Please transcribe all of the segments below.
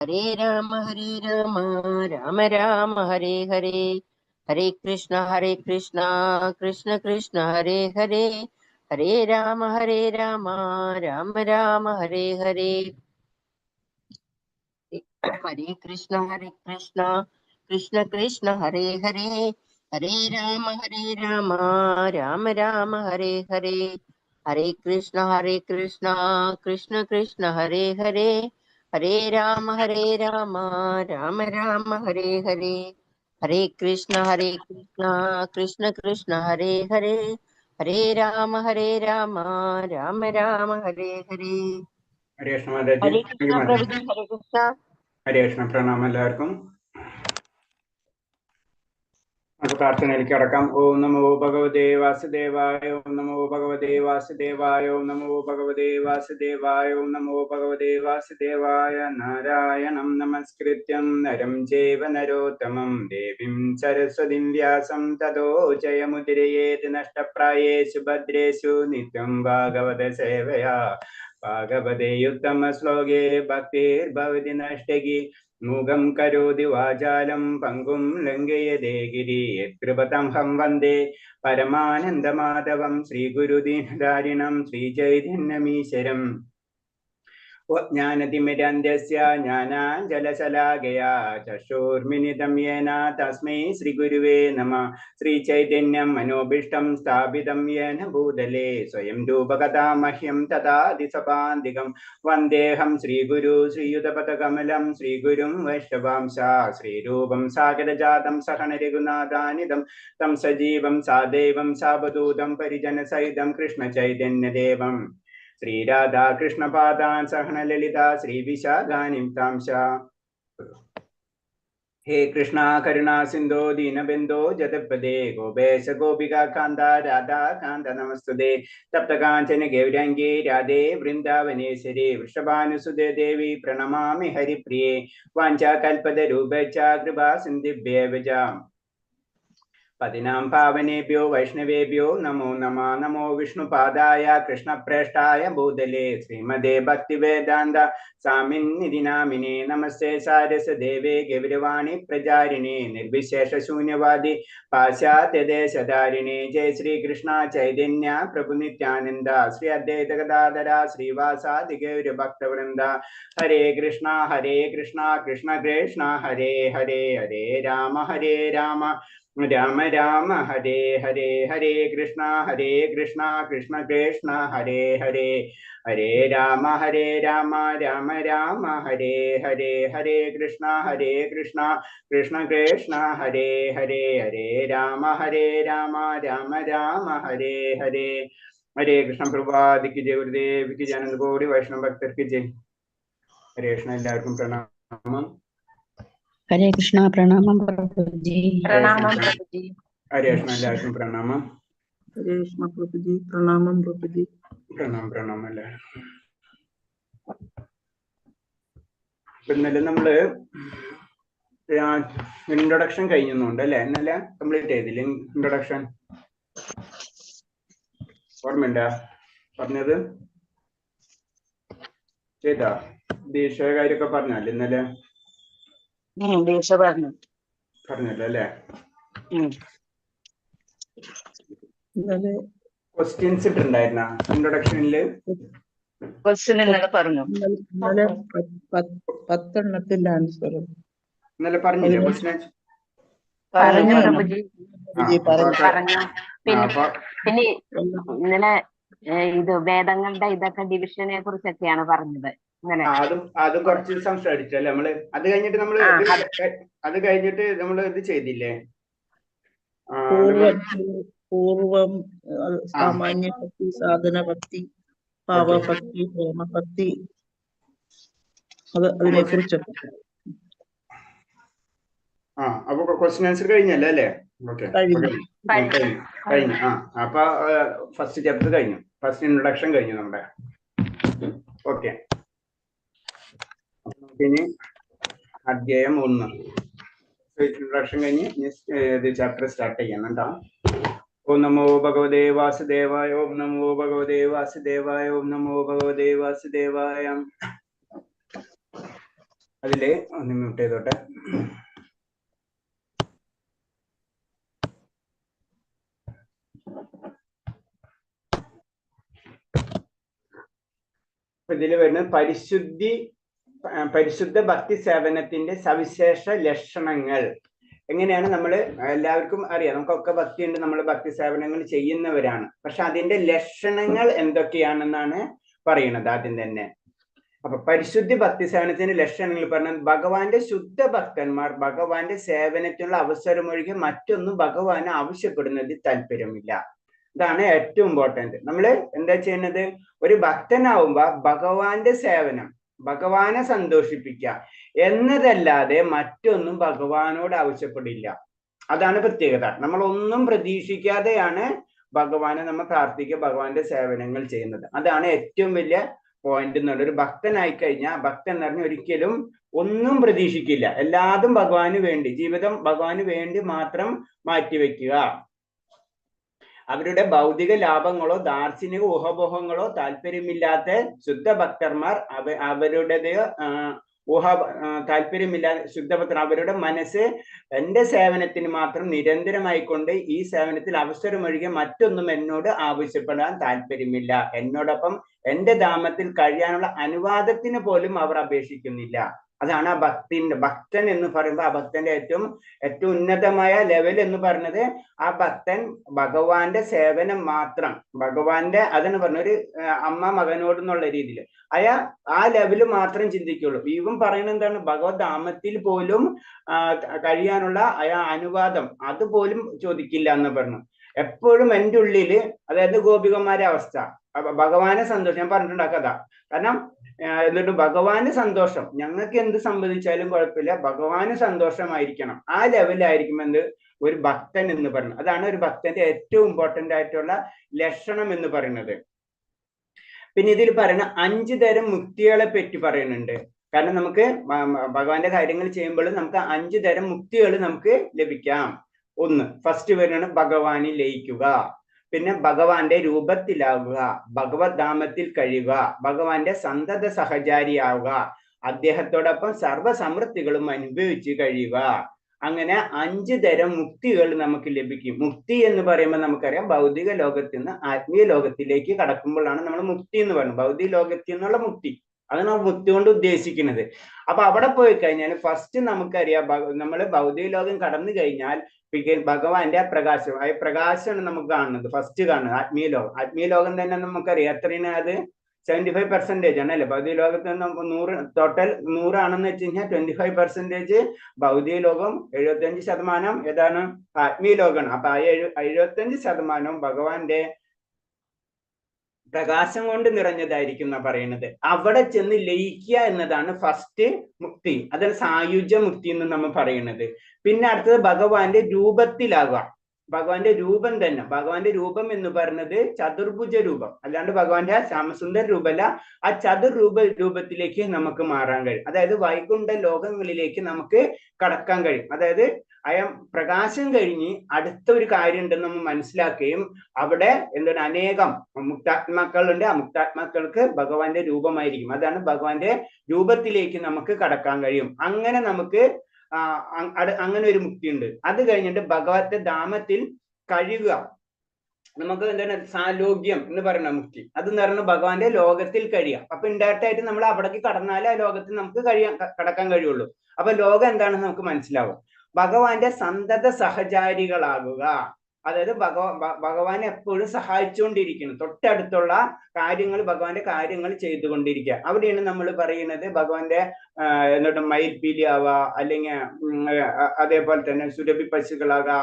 ഹരേ രാമ രാമ രാമ ഹരേ ഹരേ, ഹരേ കൃഷ്ണ കൃഷ്ണ കൃഷ്ണ ഹരേ ഹരേ, ഹരേ രാമ രാമ രാമ ഹരേ ഹരേ. ഹരേ കൃഷ്ണ കൃഷ്ണ കൃഷ്ണ ഹരേ ഹരേ, ഹരേ രാമ രാമ രാമ ഹരേ ഹരേ, ഹരേ കൃഷ്ണ കൃഷ്ണ കൃഷ്ണ ഹരേ ഹരേ, ഹരേ രാമ രാമ രാമ ഹരേ ഹരേ, ഹരേ കൃഷ്ണ കൃഷ്ണ കൃഷ്ണ ഹരേ ഹരേ, ഹരേ രാമ രാമ രാമ ഹരേ ഹരേ. ഹരേ കൃഷ്ണ മാതാജി. ഹരേ കൃഷ്ണ പ്രഭുജി. ഹരേ കൃഷ്ണ. ഹരേ കൃഷ്ണ. പ്രണാമം എല്ലാവർക്കും. നമുക്ക് പ്രാർത്ഥനയിലേക്ക് കടക്കാം. ഓം നമോ ഭഗവതേ വാസുദേവായ, ഓം നമോ ഭഗവതേ വാസുദേവായ, ഓം നമോ ഭഗവതേ വാസുദേവായ, ഓം നമോ ഭഗവതേ വാസുദേവായ. നാരായണം നമസ്കൃത്യം നരം ചൈവ നരോത്തമം ദേവീം സരസ്വതീം വ്യാസം തതോ ജയമുദിരയേത് നഷ്ടപ്രായേഷു ഭദ്രേഷു നിത്യം ഭാഗവത സേവയാ. ഭാഗവതേ ഉത്തമ ശ്ലോകേ ഭക്തിർഭവതി നഷ്ടകി മൂകം കരോതി വാചാലം പങ്കും ലംഘയതേ ഗിരി യത്കൃപതംഹം വന്ദേ പരമാനന്ദമാധവം ശ്രീഗുരുദീനധാരിണം ശ്രീചൈതന്യമീശ്വരം. ജ്ഞാനതിമിരാന്ധ്യസ്യ ജ്ഞാനാഞ്ജലശലാകയാ ചക്ഷുർമിലിതം യേന തസ്മൈ ശ്രീഗുരുവേ നമഃ. ശ്രീചൈതന്യം മനോഭീഷ്ടം സ്ഥാപിതം യേന ഭൂതലേ സ്വയം രൂപകഥാ മഹ്യം തഥാതി സപാന്തികം. വന്ദേഹം ശ്രീഗുരു ശ്രീയുതപദകമലം ശ്രീഗുരും വൈഷ്ണവാംശ ശ്രീരൂപം സാഗരജാതം സഹന രഘുനാഥാനിതം തം സജീവം സാദൈവം സാവധൂതം പരിജനസഹിതം കൃഷ്ണചൈതന്യദേവം ശ്രീരാധാകൃഷ്ണപാദാൻ സഹന ലളിത ശ്രീവിശാഖാനിം താംശ. ഹേ കൃഷ്ണ കരുണാ സിന്ധോ ദീനബന്ധോ ജഗത്പദേ ഗോപേശ ഗോപികാ കാന്ത രാധാ കാന്ത നമസ്തുതേ. തപ്തകാഞ്ചന ഗൗരാംഗേ രാധേ വൃന്ദാവനേശ്വരി വൃഷഭാനുസുതേ ദേവി പ്രണമാമി ഹരിപ്രിയേ. വാഞ്ചാകൽപതരൂപേച്ഛ കൃപാ സിന്ധിഭ്യേവ ച പതിനാം പാവനേഭ്യോ വൈഷ്ണവേഭ്യോ നമോ നമഃ. നമോ വിഷ്ണുപാദായ കൃഷ്ണപ്രേഷ്ഠായ ഭൂതലേ ശ്രീമദേ ഭക്തിവേദാന്ത സ്വാമിന്നിധി നാമിനേ. നമസ്തേ സാരസദേവേ ഗൗരവാണി പ്രചാരിണേ നിർവിശേഷ ശൂന്യവാദി പാശ്ചാത്യദേശധാരിണേ. ജയ ശ്രീകൃഷ്ണ ചൈതന്യ പ്രഭു നിത്യാനന്ദ ശ്രീ അദ്വൈത ഗദാധര ശ്രീവാസാദി ഗൗരഭക്തവൃന്ദ. ഹരേ കൃഷ്ണ കൃഷ്ണ കൃഷ്ണ ഹരേ ഹരേ, ഹരേ രാമ രാമ രാമ ഹരേ ഹരേ. ഹരേ കൃഷ്ണ കൃഷ്ണ കൃഷ്ണ ഹരേ ഹരേ, ഹരേ രാമ രാമ രാമ ഹരേ ഹരേ. ഹരേ കൃഷ്ണ കൃഷ്ണ കൃഷ്ണ ഹരേ ഹരേ, ഹരേ രാമ രാമ രാമ ഹരേ ഹരേ. ഹരേ കൃഷ്ണ. പ്രഭാതിക്ക് ജയ, ഗുരുദേവിക്ക് ജയ, അനന്ത കോടി വൈഷ്ണവ ഭക്തർക്ക് ജയ്. ഹരേ കൃഷ്ണ. എല്ലാവർക്കും പ്രണാമം. ഹരേ കൃഷ്ണ. പ്രണാമം പ്രഭുജി. പ്രണാമം പ്രഭുജി. ഹരേ കൃഷ്ണ. എല്ലാവർക്കും പ്രണാമം. ഹരേ കൃഷ്ണ പ്രഭുജി. പ്രണാമം പ്രഭുജി. പ്രണാമം എല്ലാവർക്കും. ഇന്നലെ നമ്മള് ഇൻട്രൊഡക്ഷൻ കഴിഞ്ഞുണ്ട് അല്ലെ? ഇന്നലെ കംപ്ലീറ്റ് ചെയ്തില്ലേ ഇൻട്രൊഡക്ഷൻ? ഓർമ്മയുണ്ടാ പറഞ്ഞത്? ചെയ്താ? ദീക്ഷ കാര്യമൊക്കെ പറഞ്ഞല്ലേ ഇന്നലെ? പറഞ്ഞല്ലോ അല്ലേ? ക്വസ്റ്റ്യൻസ് ഇട്ടുണ്ടായിരുന്ന ഇൻട്രൊഡക്ഷനില്? പറഞ്ഞു. ഇന്നലെ 10 ആൻസർ ഇന്നലെ പറഞ്ഞില്ലേ ക്വസ്റ്റ്യൻ? പിന്നെ ഇന്നലെ ഇത് വേദങ്ങളുടെ ഇതൊക്കെ ഡിവിഷനെ കുറിച്ചൊക്കെയാണ് പറഞ്ഞത്. അത് കുറച്ച് സംസാരിച്ചു അല്ലെ നമ്മള്? അത് കഴിഞ്ഞിട്ട് നമ്മള് ഇത് ചെയ്തില്ലേ? പൂർവം, സാമാന്യ ഭക്തി, സാധന ഭക്തി, ഭാവഭക്തി, പ്രേമഭക്തി, അതിനെ കുറിച്ചൊക്കെ. അപ്പൊ ക്വസ്റ്റ്യൻ ആൻസർ കഴിഞ്ഞല്ലേ അല്ലേ? ഓക്കെ, കഴിഞ്ഞു. അപ്പൊ ഫസ്റ്റ് ചാപ്റ്റർ കഴിഞ്ഞു, ഫസ്റ്റ് ഇൻട്രൊഡക്ഷൻ കഴിഞ്ഞു നമ്മുടെ. ഓക്കെ, ഇനി അധ്യായം 1 ഇൻട്രൊഡക്ഷൻ കഴിഞ്ഞ് ചാപ്റ്റർ സ്റ്റാർട്ട് ചെയ്യാം. കേട്ടോ. ഓം നമോ ഭഗവതേ വാസുദേവായ, ഓം നമോ ഭഗവതേ വാസുദേവായ, ഓം നമോ ഭഗവതേ വാസുദേവായ. അതില് ഒന്ന് മ്യൂട്ട് ചെയ്തോട്ടെ. ഇതിൽ വരുന്ന പരിശുദ്ധ ഭക്തി സേവനത്തിന്റെ സവിശേഷ ലക്ഷണങ്ങൾ. എങ്ങനെയാണ് നമ്മൾ എല്ലാവർക്കും അറിയാം, നമുക്കൊക്കെ ഭക്തിയുണ്ട്, നമ്മൾ ഭക്തി സേവനങ്ങൾ ചെയ്യുന്നവരാണ്. പക്ഷെ അതിന്റെ ലക്ഷണങ്ങൾ എന്തൊക്കെയാണെന്നാണ് പറയുന്നത് ആദ്യം തന്നെ. അപ്പൊ പരിശുദ്ധി ഭക്തി സേവനത്തിന്റെ ലക്ഷണങ്ങൾ പറഞ്ഞാൽ ഭഗവാന്റെ ശുദ്ധ ഭക്തന്മാർ ഭഗവാന്റെ സേവനത്തിനുള്ള അവസരമൊഴികെ മറ്റൊന്നും ഭഗവാന് ആവശ്യപ്പെടുന്നതിൽ താല്പര്യമില്ല. ഇതാണ് ഏറ്റവും ഇമ്പോർട്ടന്റ്. നമ്മൾ എന്താ ചെയ്യുന്നത്? ഒരു ഭക്തനാവുമ്പോ ഭഗവാന്റെ സേവനം, ഭഗവാനെ സന്തോഷിപ്പിക്കുക എന്നതല്ലാതെ മറ്റൊന്നും ഭഗവാനോട് ആവശ്യപ്പെടില്ല. അതാണ് പ്രത്യേകത. നമ്മൾ ഒന്നും പ്രതീക്ഷിക്കാതെയാണ് ഭഗവാനെ നമ്മൾ പ്രാർത്ഥിക്കുക, ഭഗവാന്റെ സേവനങ്ങൾ ചെയ്യുന്നത്. അതാണ് ഏറ്റവും വലിയ പോയിന്റ് എന്നുള്ളത്. ഒരു ഭക്തനായി കഴിഞ്ഞാൽ, ഭക്തൻ എന്ന് പറഞ്ഞാൽ ഒരിക്കലും ഒന്നും പ്രതീക്ഷിക്കില്ല, എല്ലാതും ഭഗവാന് വേണ്ടി, ജീവിതം ഭഗവാന് വേണ്ടി മാത്രം മാറ്റിവെക്കുക. അവരുടെ ഭൗതിക ലാഭങ്ങളോ ദാർശനിക ഊഹബോഹങ്ങളോ താല്പര്യമില്ലാത്ത ശുദ്ധ ഭക്തന്മാർ അവരുടേത് താല്പര്യമില്ലാതെ ശുദ്ധഭക്തർ അവരുടെ മനസ്സ് എന്റെ സേവനത്തിന് മാത്രം നിരന്തരമായിക്കൊണ്ട് ഈ സേവനത്തിൽ അവസരമൊഴികെ മറ്റൊന്നും എന്നോട് ആവശ്യപ്പെടാൻ താല്പര്യമില്ല, എന്നോടൊപ്പം എന്റെ ധാമത്തിൽ കഴിയാനുള്ള അനുവാദത്തിന് പോലും അവർ അപേക്ഷിക്കുന്നില്ല. അതാണ് ആ ഭക്തൻ എന്ന് പറയുമ്പോൾ ആ ഭക്തന്റെ ഏറ്റവും ഉന്നതമായ ലെവൽ എന്ന് പറയുന്നത് ആ ഭക്തൻ ഭഗവാന്റെ സേവനം മാത്രം, ഭഗവാന്റെ അതെന്ന് പറഞ്ഞ ഒരു അമ്മ മകനോട് എന്നുള്ള രീതിയിൽ ആ ലെവല് മാത്രം ചിന്തിക്കുള്ളൂ. ഇവൻ പറയുന്നത് എന്താണ്? ഭഗവത് ധാമത്തിൽ പോലും കഴിയാനുള്ള അനുവാദം അതുപോലും ചോദിക്കില്ല എന്ന് പറഞ്ഞു. എപ്പോഴും എൻ്റെ ഉള്ളില്, അതായത് ഗോപികന്മാരെ അവസ്ഥ, ഭഗവാനെ സന്തോഷം, ഞാൻ പറഞ്ഞിട്ടുണ്ട് ആ കഥ. കാരണം എന്നിട്ട് ഭഗവാന് സന്തോഷം, ഞങ്ങൾക്ക് എന്ത് സംഭവിച്ചാലും കുഴപ്പമില്ല, ഭഗവാന് സന്തോഷമായിരിക്കണം. ആ ലെവലായിരിക്കും എന്ത് ഒരു ഭക്തൻ എന്ന് പറയുന്നത്. അതാണ് ഒരു ഭക്തന്റെ ഏറ്റവും ഇമ്പോർട്ടന്റ് ആയിട്ടുള്ള ലക്ഷണം എന്ന് പറയുന്നത്. പിന്നെ ഇതിൽ പറയുന്ന 5 തരം മുക്തികളെ പറ്റി പറയുന്നുണ്ട്. കാരണം നമുക്ക് ഭഗവാന്റെ കാര്യങ്ങൾ ചെയ്യുമ്പോൾ നമുക്ക് 5 തരം മുക്തികൾ നമുക്ക് ലഭിക്കാം. ഒന്ന്, ഫസ്റ്റ് വരുന്നത് ഭഗവാനിൽ ലയിക്കുക, പിന്നെ ഭഗവാന്റെ രൂപത്തിലാവുക, ഭഗവത് ധാമത്തിൽ കഴിയുക, ഭഗവാന്റെ സന്തത സഹചാരിയാവുക, അദ്ദേഹത്തോടൊപ്പം സർവ്വസമൃദ്ധികളും അനുഭവിച്ച് കഴിയുക. അങ്ങനെ 5 തരം മുക്തികൾ നമുക്ക് ലഭിക്കും. മുക്തി എന്ന് പറയുമ്പോൾ നമുക്കറിയാം, ഭൗതിക ലോകത്തിൽ നിന്ന് ആത്മീയ ലോകത്തിലേക്ക് കടക്കുമ്പോഴാണ് നമ്മൾ മുക്തി എന്ന് പറയുന്നത്. ഭൗതിക ലോകത്തിൽ നിന്നുള്ള മുക്തി, അതാണ് മുക്തി കൊണ്ട് ഉദ്ദേശിക്കുന്നത്. അപ്പൊ അവിടെ പോയി കഴിഞ്ഞാൽ ഫസ്റ്റ് നമുക്കറിയാം, നമ്മൾ ഭൗതിക ലോകം കടന്നു കഴിഞ്ഞാൽ ഭഗവാന്റെ പ്രകാശം, ആ പ്രകാശമാണ് നമുക്ക് കാണുന്നത്, ഫസ്റ്റ് കാണുന്നത് ആത്മീയ ലോകം. ആത്മീയ ലോകം തന്നെ നമുക്കറിയാം എത്രയാണ്, അത് 75% ആണ് അല്ലെ. ഭൗതിക ലോകത്ത് നിന്ന് 100 ടോട്ടൽ 100 ആണെന്ന് വെച്ച് കഴിഞ്ഞാൽ 25% ഭൗതിക ലോകം, 75% ഏതാണ്? ആത്മീയ ലോകമാണ്. അപ്പൊ ആ 75% ഭഗവാന്റെ പ്രകാശം കൊണ്ട് നിറഞ്ഞതായിരിക്കും എന്നാ പറയുന്നത്. അവിടെ ചെന്ന് ലയിക്കുക എന്നതാണ് ഫസ്റ്റ് മുക്തി. അതാണ് സായുജ്യ മുക്തി എന്ന് നമ്മൾ പറയുന്നത്. പിന്നെ അടുത്തത് ഭഗവാന്റെ രൂപത്തിലാകുക. ഭഗവാന്റെ രൂപം തന്നെ, ഭഗവാന്റെ രൂപം എന്ന് പറയുന്നത് ചതുർഭുജ രൂപം, അല്ലാണ്ട് ഭഗവാന്റെ ശ്യാമസുന്ദര രൂപമല്ല. ആ രൂപത്തിലേക്ക് നമുക്ക് മാറാൻ കഴിയും. അതായത് വൈകുണ്ഠ ലോകങ്ങളിലേക്ക് നമുക്ക് കടക്കാൻ കഴിയും. അതായത് പ്രകാശം കഴിഞ്ഞ് അടുത്ത ഒരു കാര്യം ഉണ്ടെന്ന് നമ്മൾ മനസ്സിലാക്കുകയും അവിടെ എന്താണ് അനേകം മുക്താത്മാക്കളുണ്ട്. ആ മുക്താത്മാക്കൾക്ക് ഭഗവാന്റെ രൂപമായിരിക്കും. അതാണ് ഭഗവാന്റെ രൂപത്തിലേക്ക് നമുക്ക് കടക്കാൻ കഴിയും. അങ്ങനെ നമുക്ക് അങ്ങനെ ഒരു മുക്തി ഉണ്ട്. അത് കഴിഞ്ഞിട്ട് ഭഗവത്തെ ധാമത്തിൽ കഴിയുക, നമുക്ക് എന്താണ് സാലോക്യം എന്ന് പറയുന്ന മുക്തി. അതെന്ന് പറയുന്നത് ഭഗവാന്റെ ലോകത്തിൽ കഴിയാം. അപ്പൊ ഇൻഡയറക്റ്റ് ആയിട്ട് നമ്മൾ അവിടേക്ക് കടന്നാലേ ആ ലോകത്തിൽ നമുക്ക് കടക്കാൻ കഴിയുള്ളൂ. അപ്പൊ ലോകം എന്താണെന്ന് നമുക്ക് മനസ്സിലാവും. ഭഗവാന്റെ സന്തത സഹചാരികളാകുക, അതായത് ഭഗവാൻ എപ്പോഴും സഹായിച്ചുകൊണ്ടിരിക്കുന്നു, തൊട്ടടുത്തുള്ള കാര്യങ്ങൾ ഭഗവാന്റെ കാര്യങ്ങൾ ചെയ്തുകൊണ്ടിരിക്കുക. അവിടെയാണ് നമ്മൾ പറയുന്നത് ഭഗവാന്റെ എന്നിട്ട് മയിൽപീലി ആവുക, അല്ലെങ്കിൽ അതേപോലെ തന്നെ സുരഭി പശുക്കളാകുക,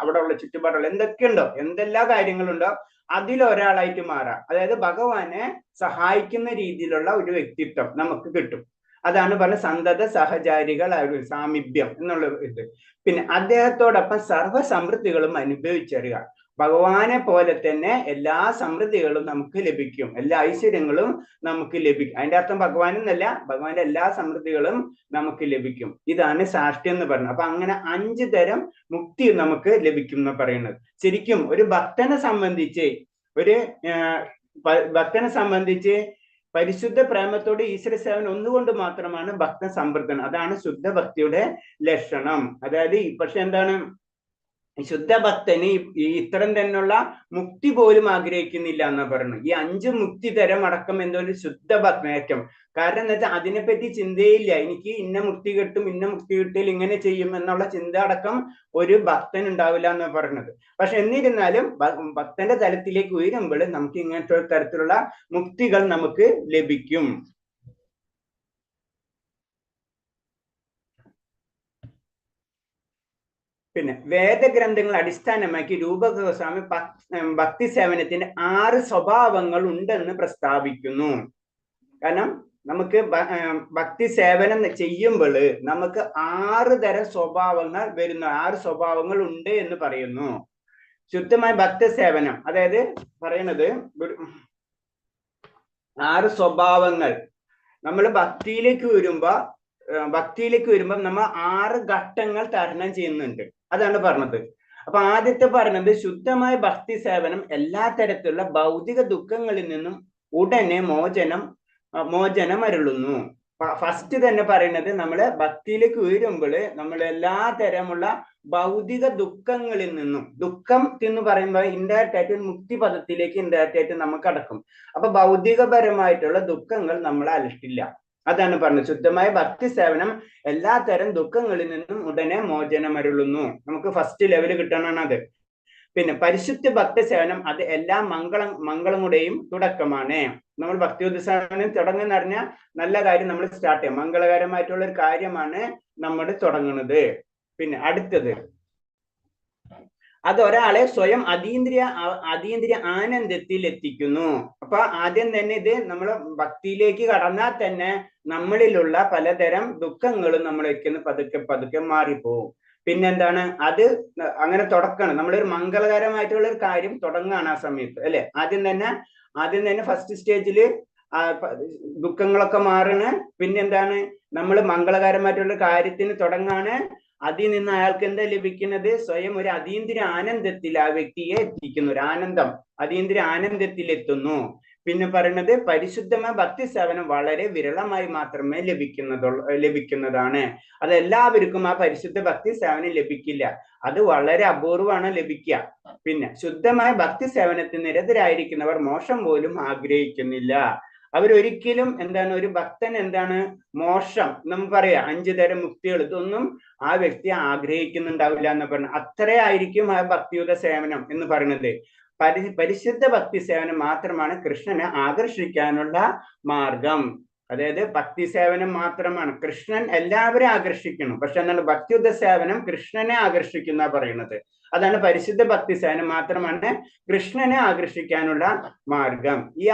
അവിടെ ഉള്ള ചുറ്റുപാടുള്ള എന്തൊക്കെയുണ്ടോ, എന്തെല്ലാം കാര്യങ്ങളുണ്ടോ അതിലൊരാളായിട്ട് മാറാം. അതായത് ഭഗവാനെ സഹായിക്കുന്ന രീതിയിലുള്ള ഒരു വ്യക്തിത്വം നമുക്ക് കിട്ടും. അതാണ് പറഞ്ഞ സന്തത സഹചാരികൾ, സാമീപ്യം എന്നുള്ള ഇത്. പിന്നെ അദ്ദേഹത്തോടൊപ്പം സർവ്വസമൃദ്ധികളും അനുഭവിച്ചറിയുക. ഭഗവാനെ പോലെ തന്നെ എല്ലാ സമൃദ്ധികളും നമുക്ക് ലഭിക്കും, എല്ലാ ഐശ്വര്യങ്ങളും നമുക്ക് ലഭിക്കും. അതിന്റെ അർത്ഥം ഭഗവാൻ എന്നല്ല, ഭഗവാന്റെ എല്ലാ സമൃദ്ധികളും നമുക്ക് ലഭിക്കും. ഇതാണ് സാഷ്ട്യം എന്ന് പറയുന്നത്. അപ്പൊ അങ്ങനെ 5 തരം മുക്തി നമുക്ക് ലഭിക്കും എന്ന് പറയുന്നത്. ശരിക്കും ഒരു ഭക്തനെ സംബന്ധിച്ച് പരിശുദ്ധ പ്രേമത്തോട് ഈശ്വര സേവനം ഒന്നുകൊണ്ട് മാത്രമാണ് ഭക്തൻ സംതൃപ്തൻ. അതാണ് ശുദ്ധ ഭക്തിയുടെ ലക്ഷണം. അതായത് പക്ഷെ എന്താണ്, ശുദ്ധ ഭക്തന് ഈ ഇത്തരം തന്നെയുള്ള മുക്തി പോലും ആഗ്രഹിക്കുന്നില്ല എന്ന് പറഞ്ഞു. ഈ 5 മുക്തി തരം അടക്കം എന്തൊരു ശുദ്ധ ഭക്തനേറ്റം. കാരണം എന്താ വെച്ചാൽ അതിനെപ്പറ്റി ചിന്തയില്ല. എനിക്ക് ഇന്ന മുക്തി കിട്ടും, ഇന്ന മുക്തി കിട്ടിയാൽ ഇങ്ങനെ ചെയ്യും എന്നുള്ള ചിന്ത അടക്കം ഒരു ഭക്തൻ ഉണ്ടാവില്ല എന്ന് പറഞ്ഞത്. പക്ഷെ എന്നിരുന്നാലും ഭക്തന്റെ തലത്തിലേക്ക് ഉയരുമ്പോൾ നമുക്ക് ഇങ്ങനത്തെ തരത്തിലുള്ള മുക്തികൾ നമുക്ക് ലഭിക്കും. പിന്നെ വേദഗ്രന്ഥങ്ങൾ അടിസ്ഥാനമാക്കി രൂപഗോസ്വാമി ഭക്തി സേവനത്തിന് 6 സ്വഭാവങ്ങൾ ഉണ്ടെന്ന് പ്രസ്താവിക്കുന്നു. കാരണം നമുക്ക് ഭക്തി സേവനം ചെയ്യുമ്പോൾ നമുക്ക് 6 തരം സ്വഭാവങ്ങൾ വരുന്നു, 6 സ്വഭാവങ്ങൾ ഉണ്ട് എന്ന് പറയുന്നു. ശുദ്ധമായ ഭക്തി സേവനം അതായത് പറയണത് 6 സ്വഭാവങ്ങൾ. നമ്മൾ ഭക്തിയിലേക്ക് വരുമ്പോൾ നമ്മൾ 6 ഘട്ടങ്ങൾ തരണം ചെയ്യുന്നുണ്ട്. അതാണ് പറഞ്ഞത്. അപ്പൊ ആദ്യത്തെ പറഞ്ഞത് ശുദ്ധമായ ഭക്തി സേവനം എല്ലാ തരത്തിലുള്ള ഭൗതിക ദുഃഖങ്ങളിൽ നിന്നും ഉടനെ മോചനം അരുളുന്നു. ഫസ്റ്റ് തന്നെ പറയുന്നത് നമ്മള് ഭക്തിയിലേക്ക് ഉയരുമ്പോൾ നമ്മൾ എല്ലാ തരമുള്ള ഭൗതിക ദുഃഖങ്ങളിൽ നിന്നും, ദുഃഖം എന്ന് പറയുമ്പോൾ ഇൻഡയറക്റ്റ് ആയിട്ട് മുക്തി പദത്തിലേക്ക് ഇൻഡയറക്റ്റ് ആയിട്ട് നമുക്ക് അടക്കും. അപ്പൊ ഭൗതികപരമായിട്ടുള്ള ദുഃഖങ്ങൾ നമ്മളെ അലട്ടില്ല. അതാണ് പറഞ്ഞത്. ശുദ്ധമായ ഭക്തി സേവനം എല്ലാ തരം ദുഃഖങ്ങളിൽ നിന്നും ഉടനെ മോചനമരുളുന്നു. നമുക്ക് ഫസ്റ്റ് ലെവല് കിട്ടണം അത്. പിന്നെ പരിശുദ്ധ ഭക്തി സേവനം അത് എല്ലാ മംഗളങ്ങളുടെയും തുടക്കമാണ്. നമ്മൾ ഭക്തി സേവനം തുടങ്ങുന്ന പറഞ്ഞാൽ നല്ല കാര്യം നമ്മൾ സ്റ്റാർട്ട് ചെയ്യാം, മംഗളകരമായിട്ടുള്ള ഒരു കാര്യമാണ് നമ്മൾ തുടങ്ങുന്നത്. പിന്നെ അടുത്തത് അത് ഒരാളെ സ്വയം അതീന്ദ്രിയ ആനന്ദത്തിൽ എത്തിക്കുന്നു. അപ്പൊ ആദ്യം തന്നെ ഇത് നമ്മൾ ഭക്തിയിലേക്ക് കടന്നാൽ തന്നെ നമ്മളിലുള്ള പലതരം ദുഃഖങ്ങളും നമ്മളേക്ക് പതുക്കെ മാറിപ്പോവും. പിന്നെന്താണ്, അത് അങ്ങനെ തുടക്കണം. നമ്മളൊരു മംഗളകരമായിട്ടുള്ള ഒരു കാര്യം തുടങ്ങുകയാണ് ആ സമയത്ത്, അല്ലെ? ആദ്യം തന്നെ ഫസ്റ്റ് സ്റ്റേജില് ദുഃഖങ്ങളൊക്കെ മാറണ്. പിന്നെന്താണ്, നമ്മൾ മംഗളകരമായിട്ടുള്ള കാര്യത്തിന് തുടങ്ങാണ്. അതിൽ നിന്ന് അയാൾക്ക് എന്താ ലഭിക്കുന്നത്? സ്വയം ഒരു അതീന്ദ്രിയ ആനന്ദത്തിൽ ആ വ്യക്തിയെ എത്തിക്കുന്നു. ഒരു ആനന്ദം, അതീന്ദ്രിയ ആനന്ദത്തിൽ എത്തുന്നു. പിന്നെ പറയുന്നത് പരിശുദ്ധമായ ഭക്തി സേവനം വളരെ വിരളമായി മാത്രമേ ലഭിക്കുന്നതാണ്. അത് എല്ലാവർക്കും ആ പരിശുദ്ധ ഭക്തി സേവനം ലഭിക്കില്ല, അത് വളരെ അപൂർവമാണ് ലഭിക്കുക. പിന്നെ ശുദ്ധമായ ഭക്തി സേവനത്തിന് നിരതരായിരിക്കുന്നവർ മോക്ഷം പോലും ആഗ്രഹിക്കുന്നില്ല. അവരൊരിക്കലും ഒരു ഭക്തൻ മോക്ഷം നമ്മൾ പറയാ 5 തരം മുക്തികൾ, ഇതൊന്നും ആ വ്യക്തി ആഗ്രഹിക്കുന്നുണ്ടാവില്ല എന്ന് പറഞ്ഞു. അത്രയായിരിക്കും ആ ഭക്തിയുത സേവനം എന്ന് പറയുന്നത്. പരിശുദ്ധ ഭക്തി സേവനം മാത്രമാണ് കൃഷ്ണനെ ആകർഷിക്കാനുള്ള മാർഗം. അതായത് ഭക്തി സേവനം മാത്രമാണ്, കൃഷ്ണൻ എല്ലാവരെയും ആകർഷിക്കണം. പക്ഷെ ഭക്തിയുദ്ധ സേവനം കൃഷ്ണനെ ആകർഷിക്കുന്ന പറയുന്നത്. അതാണ് പരിശുദ്ധ ഭക്തി സേവനം മാത്രമാണ് കൃഷ്ണനെ ആകർഷിക്കാനുള്ള മാർഗം. ഈ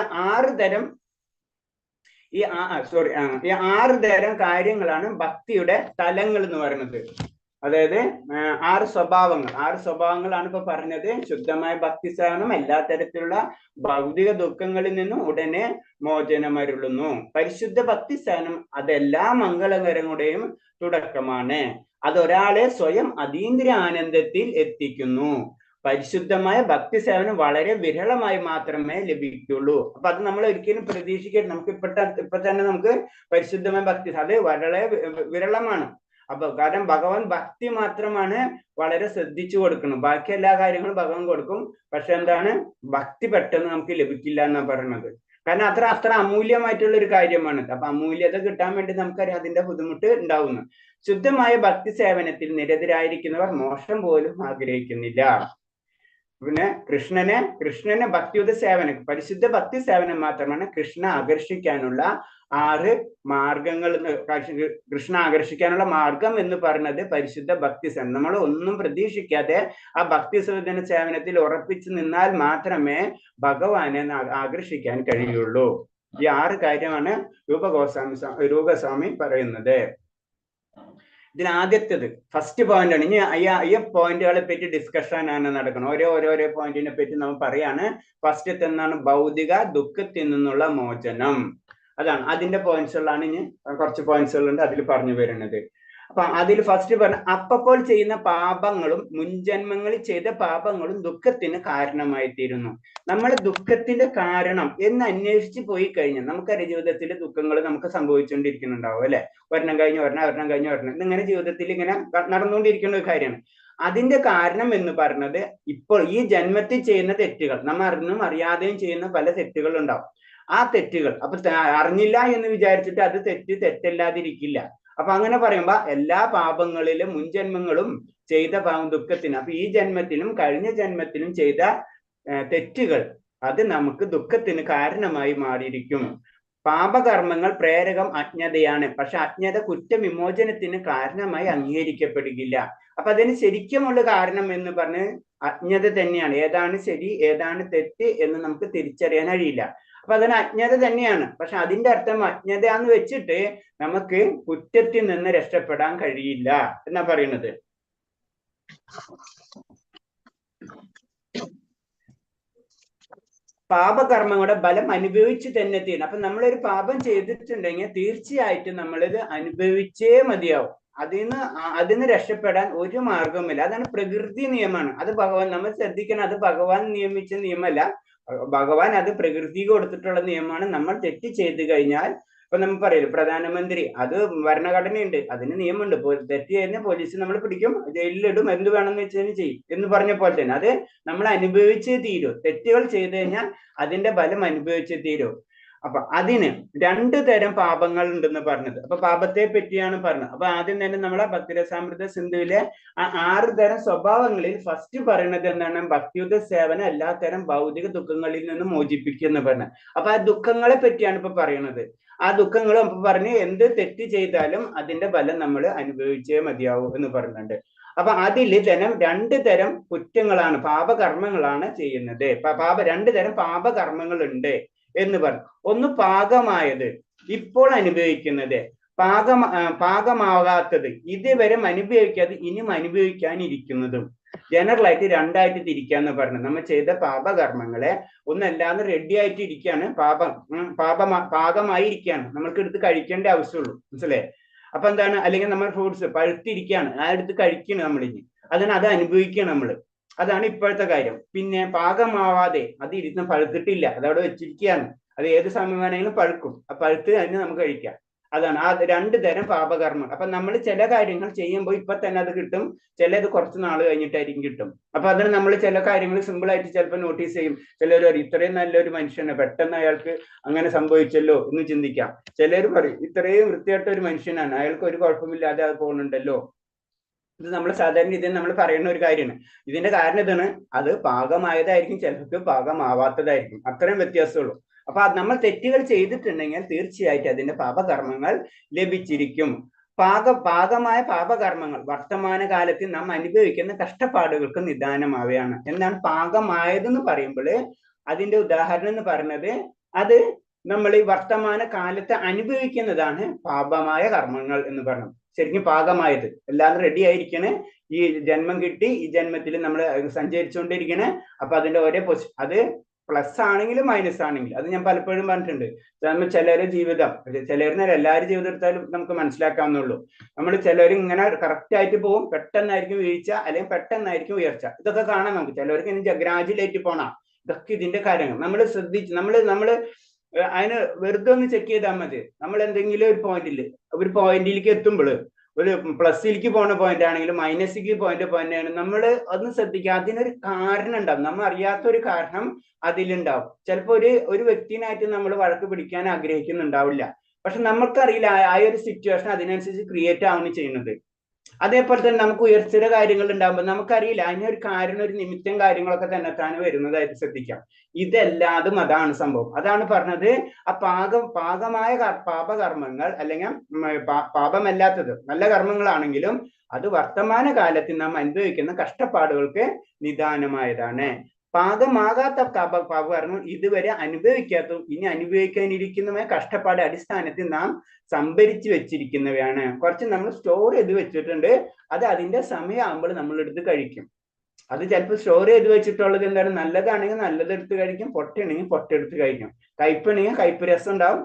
6 തരം കാര്യങ്ങളാണ് ഭക്തിയുടെ തലങ്ങൾ എന്ന് പറയുന്നത്. അതായത് 6 സ്വഭാവങ്ങളാണ് ഇപ്പൊ പറഞ്ഞത്. ശുദ്ധമായ ഭക്തി സേവനം എല്ലാ തരത്തിലുള്ള ഭൗതിക ദുഃഖങ്ങളിൽ നിന്നും ഉടനെ മോചനമരുളുന്നു. പരിശുദ്ധ ഭക്തി സേവനം അതെല്ലാ മംഗളകരങ്ങളുടെയും തുടക്കമാണ്. അതൊരാളെ സ്വയം അതീന്ദ്രിയ ആനന്ദത്തിൽ എത്തിക്കുന്നു. പരിശുദ്ധമായ ഭക്തി സേവനം വളരെ വിരളമായി മാത്രമേ ലഭിക്കുള്ളൂ. അപ്പൊ അത് നമ്മൾ ഒരിക്കലും പ്രതീക്ഷിക്കരുത്. നമുക്ക് ഇപ്പൊ തന്നെ നമുക്ക് പരിശുദ്ധമായ ഭക്തി അത് വളരെ വിരളമാണ്. അപ്പൊ കാരണം ഭഗവാൻ ഭക്തി മാത്രമാണ് വളരെ ശ്രദ്ധിച്ചു കൊടുക്കണം, ബാക്കി എല്ലാ കാര്യങ്ങളും ഭഗവാൻ കൊടുക്കും. പക്ഷെ ഭക്തി പെട്ടെന്ന് നമുക്ക് ലഭിക്കില്ല എന്നാണ് പറയുന്നത്. കാരണം അത്ര അമൂല്യമായിട്ടുള്ള ഒരു കാര്യമാണ്. അപ്പൊ അമൂല്യത കിട്ടാൻ വേണ്ടി നമുക്കറിയാം അതിന്റെ ബുദ്ധിമുട്ട് ഉണ്ടാവുന്നു. ശുദ്ധമായ ഭക്തി സേവനത്തിൽ നിരതരായിരിക്കുന്നവർ മോക്ഷം പോലും ആഗ്രഹിക്കുന്നില്ല. പിന്നെ കൃഷ്ണനെ ഭക്തിയുത സേവനം, പരിശുദ്ധ ഭക്തി സേവനം മാത്രമാണ് കൃഷ്ണ ആകർഷിക്കാനുള്ള 6 മാർഗങ്ങൾ. കൃഷ്ണ ആകർഷിക്കാനുള്ള മാർഗം എന്ന് പറയുന്നത് പരിശുദ്ധ ഭക്തി സേവനം. നമ്മൾ ഒന്നും പ്രതീക്ഷിക്കാതെ ആ ഭക്തി സേവനത്തിൽ ഉറപ്പിച്ചു നിന്നാൽ മാത്രമേ ഭഗവാനെ ആകർഷിക്കാൻ കഴിയുള്ളൂ. ഈ 6 കാര്യമാണ് രൂപഗോസ്വാമി പറയുന്നത്. ഇതിനാദ്യത്തേത് ഫസ്റ്റ് പോയിന്റ് ആണ്. ഇനി ഈ പോയിന്റുകളെ പറ്റി ഡിസ്കഷൻ ആണ് നടക്കുന്നത്. ഓരോ പോയിന്റിനെ പറ്റി നമ്മൾ പറയാണ്. ഫസ്റ്റ് എന്താണ്? ഭൗതിക ദുഃഖത്തിൽ നിന്നുള്ള മോചനം. അതാണ് അതിന്റെ പോയിന്റ്സുകളാണ്. ഇനി കുറച്ച് പോയിന്റ്സുകളുണ്ട് അതിൽ പറഞ്ഞു വരുന്നത്. അപ്പൊ അതിൽ ഫസ്റ്റ് പറഞ്ഞ അപ്പോൾ ചെയ്യുന്ന പാപങ്ങളും മുൻജന്മങ്ങളിൽ ചെയ്ത പാപങ്ങളും ദുഃഖത്തിന് കാരണമായി തീരുന്നു. നമ്മൾ ദുഃഖത്തിന്റെ കാരണം എന്ന് അന്വേഷിച്ച് പോയി കഴിഞ്ഞാൽ നമുക്കറിയാം ജീവിതത്തിലെ ദുഃഖങ്ങൾ നമുക്ക് സംഭവിച്ചുകൊണ്ടിരിക്കുന്നുണ്ടാവും അല്ലെ. ഒരെണ്ണം കഴിഞ്ഞ് ഒരെണ്ണം ഇങ്ങനെ ജീവിതത്തിൽ ഇങ്ങനെ നടന്നുകൊണ്ടിരിക്കുന്ന ഒരു കാര്യമാണ്. അതിന്റെ കാരണം എന്ന് പറഞ്ഞത് ഇപ്പോൾ ഈ ജന്മത്തിൽ ചെയ്യുന്ന തെറ്റുകൾ, നമ്മൾ അറിഞ്ഞും അറിയാതെയും ചെയ്യുന്ന പല തെറ്റുകൾ ഉണ്ടാവും. ആ തെറ്റുകൾ അപ്പൊ അറിഞ്ഞില്ല എന്ന് വിചാരിച്ചിട്ട് അത് തെറ്റല്ലാതിരിക്കില്ല. അപ്പൊ അങ്ങനെ പറയുമ്പോ എല്ലാ പാപങ്ങളിലും മുൻജന്മങ്ങളും ചെയ്ത പാപം ദുഃഖത്തിന്, അപ്പൊ ഈ ജന്മത്തിലും കഴിഞ്ഞ ജന്മത്തിലും ചെയ്ത തെറ്റുകൾ അത് നമുക്ക് ദുഃഖത്തിന് കാരണമായി മാറിയിരിക്കും. പാപകർമ്മങ്ങൾ പ്രേരകം അജ്ഞതയാണ്, പക്ഷെ അജ്ഞത കുറ്റവിമോചനത്തിന് കാരണമായി അംഗീകരിക്കപ്പെടുകയില്ല. അപ്പൊ അതിന് ശരിക്കുമുള്ള കാരണം എന്ന് പറഞ്ഞ് അജ്ഞത തന്നെയാണ്. ഏതാണ് ശരി ഏതാണ് തെറ്റ് എന്ന് നമുക്ക് തിരിച്ചറിയാൻ കഴിയില്ല. അപ്പൊ അതിന് അജ്ഞത തന്നെയാണ്. പക്ഷെ അതിന്റെ അർത്ഥം അജ്ഞതയാന്ന് വെച്ചിട്ട് നമുക്ക് കുറ്റത്തിൽ നിന്ന് രക്ഷപ്പെടാൻ കഴിയില്ല എന്നാ പറയുന്നത്. പാപകർമ്മങ്ങളുടെ ബലം അനുഭവിച്ച് തന്നെ തീരണം. അപ്പൊ നമ്മളൊരു പാപം ചെയ്തിട്ടുണ്ടെങ്കിൽ തീർച്ചയായിട്ടും നമ്മളിത് അനുഭവിച്ചേ മതിയാവും. അതിന് രക്ഷപ്പെടാൻ ഒരു മാർഗവുമില്ല. അതാണ് പ്രകൃതി നിയമമാണ്. അത് ഭഗവാൻ, നമ്മൾ ശ്രദ്ധിക്കണം, അത് ഭഗവാൻ നിയമിച്ച നിയമമല്ല. ഭഗവാൻ അത് പ്രകൃതി കൊടുത്തിട്ടുള്ള നിയമമാണ്. നമ്മൾ തെറ്റ് ചെയ്തു കഴിഞ്ഞാൽ ഇപ്പൊ നമുക്ക് പറയില്ല പ്രധാനമന്ത്രി, അത് ഭരണഘടനയുണ്ട്, അതിന് നിയമമുണ്ട്. തെറ്റ് കഴിഞ്ഞാൽ പോലീസ് നമ്മൾ പിടിക്കും, ജയിലിലിടും, എന്ത് വേണമെന്ന് വെച്ചാൽ ചെയ്യും എന്ന് പറഞ്ഞ പോലെ തന്നെ അത് നമ്മൾ അനുഭവിച്ചേ തീരൂ. തെറ്റുകൾ ചെയ്തു കഴിഞ്ഞാൽ അതിന്റെ ബലം അനുഭവിച്ചേ തീരൂ. അപ്പൊ അതിന് 2 തരം പാപങ്ങൾ ഉണ്ടെന്ന് പറഞ്ഞത്. അപ്പൊ പാപത്തെ പറ്റിയാണ് പറഞ്ഞത്. അപ്പൊ ആദ്യം തന്നെ നമ്മളെ ഭക്തിരസാമൃത സിന്ധുവിലെ ആ 6 തരം സ്വഭാവങ്ങളിൽ ഫസ്റ്റ് പറയുന്നത് എന്താണ്? ഭക്തിയുത സേവനം എല്ലാ തരം ഭൗതിക ദുഃഖങ്ങളിൽ നിന്നും മോചിപ്പിക്കുക എന്ന് പറഞ്ഞത്. അപ്പൊ ആ ദുഃഖങ്ങളെ പറ്റിയാണ് ഇപ്പൊ പറയുന്നത്. ആ ദുഃഖങ്ങളും അപ്പൊ പറഞ്ഞ് എന്ത് തെറ്റ് ചെയ്താലും അതിന്റെ ഫലം നമ്മൾ അനുഭവിച്ചേ മതിയാവൂ എന്ന് പറയുന്നുണ്ട്. അപ്പൊ അതിൽ തന്നെ 2 തരം കുറ്റങ്ങളാണ്, പാപകർമ്മങ്ങളാണ് ചെയ്യുന്നത്. 2 തരം പാപകർമ്മങ്ങൾ ഉണ്ട് എന്ന് പറഞ്ഞു. ഒന്ന് പാകമായത്, ഇപ്പോൾ അനുഭവിക്കുന്നത്. പാകമാകാത്തത്, ഇതുവരെ അനുഭവിക്കാതെ ഇനിയും അനുഭവിക്കാനിരിക്കുന്നതും. ജനറൽ ആയിട്ട് 2ആയിട്ട് തിരിക്കാന്ന് പറഞ്ഞു. നമ്മൾ ചെയ്ത പാപകർമ്മങ്ങളെ ഒന്നല്ലാതെ റെഡി ആയിട്ട് ഇരിക്കുകയാണ്. പാകമായിരിക്കുകയാണ്, നമ്മൾക്ക് എടുത്ത് കഴിക്കേണ്ട ആവശ്യമുള്ളൂ. മനസ്സിലേ? അപ്പൊ എന്താണ്? അല്ലെങ്കിൽ നമ്മൾ ഫ്രൂട്ട്സ് പഴുത്തിരിക്കുകയാണ്, ആ എടുത്ത് കഴിക്കണം നമ്മളിനി. അത് അനുഭവിക്കണം നമ്മള്. അതാണ് ഇപ്പോഴത്തെ കാര്യം. പിന്നെ പാകമാവാതെ അത് ഇരുന്ന് പഴുത്തിട്ടില്ല, അതവിടെ വെച്ചിരിക്കുകയാണ്. അത് ഏത് സമയം വേണമെങ്കിലും പഴുക്കും. ആ പഴുത്ത് തന്നെ നമുക്ക് കഴിക്കാം. അതാണ് ആ 2 തരം പാപകർമ്മം. അപ്പൊ നമ്മൾ ചില കാര്യങ്ങൾ ചെയ്യുമ്പോൾ ഇപ്പൊ തന്നെ അത് കിട്ടും, ചിലത് കുറച്ച് നാൾ കഴിഞ്ഞിട്ടായിരിക്കും കിട്ടും. അപ്പൊ അതിന് നമ്മൾ ചില കാര്യങ്ങൾ സിമ്പിൾ ആയിട്ട് ചിലപ്പോൾ നോട്ടീസ് ചെയ്യും. ചിലർ പറയും ഇത്രയും നല്ലൊരു മനുഷ്യന് പെട്ടെന്ന് അയാൾക്ക് അങ്ങനെ സംഭവിച്ചല്ലോ എന്ന് ചിന്തിക്കാം. ചിലർ പറയും ഇത്രയും വൃത്തിയായിട്ട ഒരു മനുഷ്യനാണ്, അയാൾക്ക് ഒരു കുഴപ്പമില്ലാതെ അത് പോകുന്നുണ്ടല്ലോ. ഇത് നമ്മൾ സാധാരണ രീതിയിൽ നമ്മൾ പറയുന്ന ഒരു കാര്യമാണ്. ഇതിന്റെ കാരണം ഇതാണ്, അത് പാകമായതായിരിക്കും, ചിലർക്ക് പാകമാവാത്തതായിരിക്കും, അത്രയും വ്യത്യാസമുള്ളൂ. അപ്പൊ നമ്മൾ തെറ്റുകൾ ചെയ്തിട്ടുണ്ടെങ്കിൽ തീർച്ചയായിട്ടും അതിന്റെ പാപകർമ്മങ്ങൾ ലഭിച്ചിരിക്കും. പാകമായ പാപകർമ്മങ്ങൾ വർത്തമാന കാലത്തിൽ നാം അനുഭവിക്കുന്ന കഷ്ടപ്പാടുകൾക്ക് നിദാനമാവുകയാണ്. എന്താണ് പാകമായതെന്ന് പറയുമ്പോൾ അതിന്റെ ഉദാഹരണം എന്ന് പറയുന്നത്, അത് നമ്മൾ ഈ വർത്തമാന കാലത്ത് അനുഭവിക്കുന്നതാണ് പാപമായ കർമ്മങ്ങൾ എന്ന് പറഞ്ഞത്. ശരിക്കും പാകമായത് എല്ലാം റെഡി ആയിരിക്കണേ. ഈ ജന്മം കിട്ടി, ഈ ജന്മത്തിൽ നമ്മൾ സഞ്ചരിച്ചുകൊണ്ടിരിക്കണേ. അപ്പൊ അതിന്റെ ഒരേ അത് പ്ലസ് ആണെങ്കിലും മൈനസ് ആണെങ്കിലും, അത് ഞാൻ പലപ്പോഴും പറഞ്ഞിട്ടുണ്ട്. നമ്മൾ ചിലരുടെ ജീവിതം, ചിലരുടെ എല്ലാവരും ജീവിതം എടുത്താലും നമുക്ക് മനസ്സിലാക്കാവുന്നുള്ളൂ. നമ്മൾ ചിലർ ഇങ്ങനെ കറക്റ്റ് ആയിട്ട് പോകും, പെട്ടെന്നായിരിക്കും വീഴ്ച, അല്ലെങ്കിൽ പെട്ടെന്നായിരിക്കും ഉയർച്ച. ഇതൊക്കെ കാണാം നമുക്ക്. ചിലവർക്ക് ഇനി ഗ്രാജുവലായിട്ട് പോണം. ഇതൊക്കെ ഇതിന്റെ കാര്യങ്ങൾ നമ്മൾ ശ്രദ്ധിച്ച് നമ്മള് അതിന് വെറുതെ ഒന്ന് ചെക്ക് ചെയ്താൽ മതി. നമ്മൾ എന്തെങ്കിലും ഒരു പോയിന്റിലേക്ക് എത്തുമ്പോൾ, ഒരു പ്ലസിലേക്ക് പോണ പോയിന്റ് ആണെങ്കിലും മൈനസിലേക്ക് പോയിന്റ് ആണ്, നമ്മൾ ഒന്ന് ശ്രദ്ധിക്കുക. അതിനൊരു കാരണം ഉണ്ടാവും, നമ്മൾ അറിയാത്തൊരു കാരണം അതിലുണ്ടാവും. ചിലപ്പോൾ ഒരു വ്യക്തിനായിട്ട് നമ്മൾ വഴക്ക് പിടിക്കാൻ ആഗ്രഹിക്കുന്നുണ്ടാവില്ല, പക്ഷെ നമ്മൾക്കറിയില്ല ആ ഒരു സിറ്റുവേഷൻ അതിനനുസരിച്ച് ക്രിയേറ്റ് ആവുകയാണ് ചെയ്യുന്നത്. അതേപോലെ തന്നെ നമുക്ക് ഉയർച്ചയുടെ കാര്യങ്ങൾ ഉണ്ടാകുമ്പോൾ നമുക്കറിയില്ല, അതിനൊരു കാരണം, ഒരു നിമിത്തം കാര്യങ്ങളൊക്കെ തന്നെത്താൻ വരുന്നതായിട്ട് ശ്രദ്ധിക്കാം. ഇതെല്ലാതും അതാണ് സംഭവം. അതാണ് പറഞ്ഞത്, ആ പാകമായ പാപകർമ്മങ്ങൾ അല്ലെങ്കിൽ പാപമല്ലാത്തത് നല്ല കർമ്മങ്ങളാണെങ്കിലും അത് വർത്തമാന കാലത്ത് നാം അനുഭവിക്കുന്ന കഷ്ടപ്പാടുകൾക്ക് നിദാനമായതാണ്. പാകമാകാത്ത പാപകർമ്മങ്ങൾ ഇതുവരെ അനുഭവിക്കാത്തതും ഇനി അനുഭവിക്കാനിരിക്കുന്നതുമായ കഷ്ടപ്പാട് അടിസ്ഥാനത്തിൽ നാം സംഭരിച്ചു വെച്ചിരിക്കുന്നവയാണ്. കുറച്ച് നമ്മൾ സ്റ്റോർ ചെയ്ത് വെച്ചിട്ടുണ്ട്, അത് അതിന്റെ സമയമാകുമ്പോൾ നമ്മൾ എടുത്ത് കഴിക്കും. അത് ചിലപ്പോൾ സ്റ്റോർ ചെയ്ത് വെച്ചിട്ടുള്ളത് എന്താണ്? നല്ലതാണെങ്കിൽ നല്ലതെടുത്ത് കഴിക്കും, പൊട്ടയാണെങ്കിൽ പൊട്ടെടുത്ത് കഴിക്കും, കയ്പാണെങ്കിൽ കയ്പ് രസം ഉണ്ടാവും,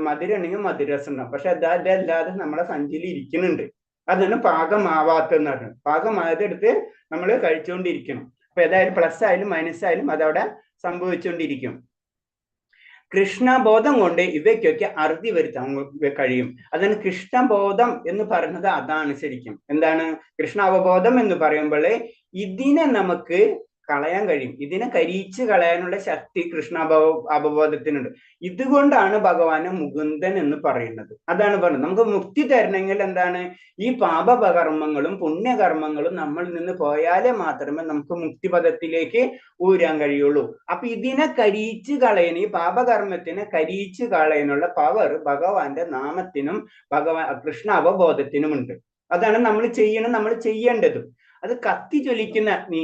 മധുരമാണെങ്കിൽ മധുരരസം ഉണ്ടാവും. പക്ഷെ അതല്ലാതെ നമ്മളെ സഞ്ചിയിൽ ഇരിക്കുന്നുണ്ട്. അതാണ് പാകമാവാത്തെന്ന് പറഞ്ഞത്. പാകമായതെടുത്ത് നമ്മൾ കഴിച്ചുകൊണ്ടിരിക്കണം. അപ്പൊ ഏതായാലും പ്ലസ് ആയാലും മൈനസ് ആയാലും അതവിടെ സംഭവിച്ചുകൊണ്ടിരിക്കും. കൃഷ്ണബോധം കൊണ്ട് ഇവയ്ക്കൊക്കെ അറുതി വരുത്താൻ കഴിയും. അതാണ് കൃഷ്ണബോധം എന്ന് പറയുന്നത്. അതാണ് ശരിക്കും എന്താണ് കൃഷ്ണാവബോധം എന്ന് പറയുമ്പോൾ ഇതിനെ നമുക്ക് കളയാൻ കഴിയും. ഇതിനെ കരിയിച്ച് കളയാനുള്ള ശക്തി അവബോധത്തിനുണ്ട്. ഇതുകൊണ്ടാണ് ഭഗവാന് മുകുന്ദൻ എന്ന് പറയുന്നത്. അതാണ് പറയുന്നത്. നമുക്ക് മുക്തി തരണമെങ്കിൽ എന്താണ് ഈ പാപകർമ്മങ്ങളും പുണ്യകർമ്മങ്ങളും നമ്മളിൽ നിന്ന് പോയാലേ മാത്രമേ നമുക്ക് മുക്തിപദത്തിലേക്ക് ഊരാൻ കഴിയുള്ളൂ. അപ്പൊ ഇതിനെ കരിയിച്ച് കളയാൻ, ഈ പാപകർമ്മത്തിനെ കരിയിച്ച് കളയാനുള്ള പവർ ഭഗവാന്റെ നാമത്തിനും കൃഷ്ണ അവബോധത്തിനുമുണ്ട്. അതാണ് നമ്മൾ ചെയ്യേണ്ടതും. അത് കത്തി ജ്വലിക്കുന്ന നീ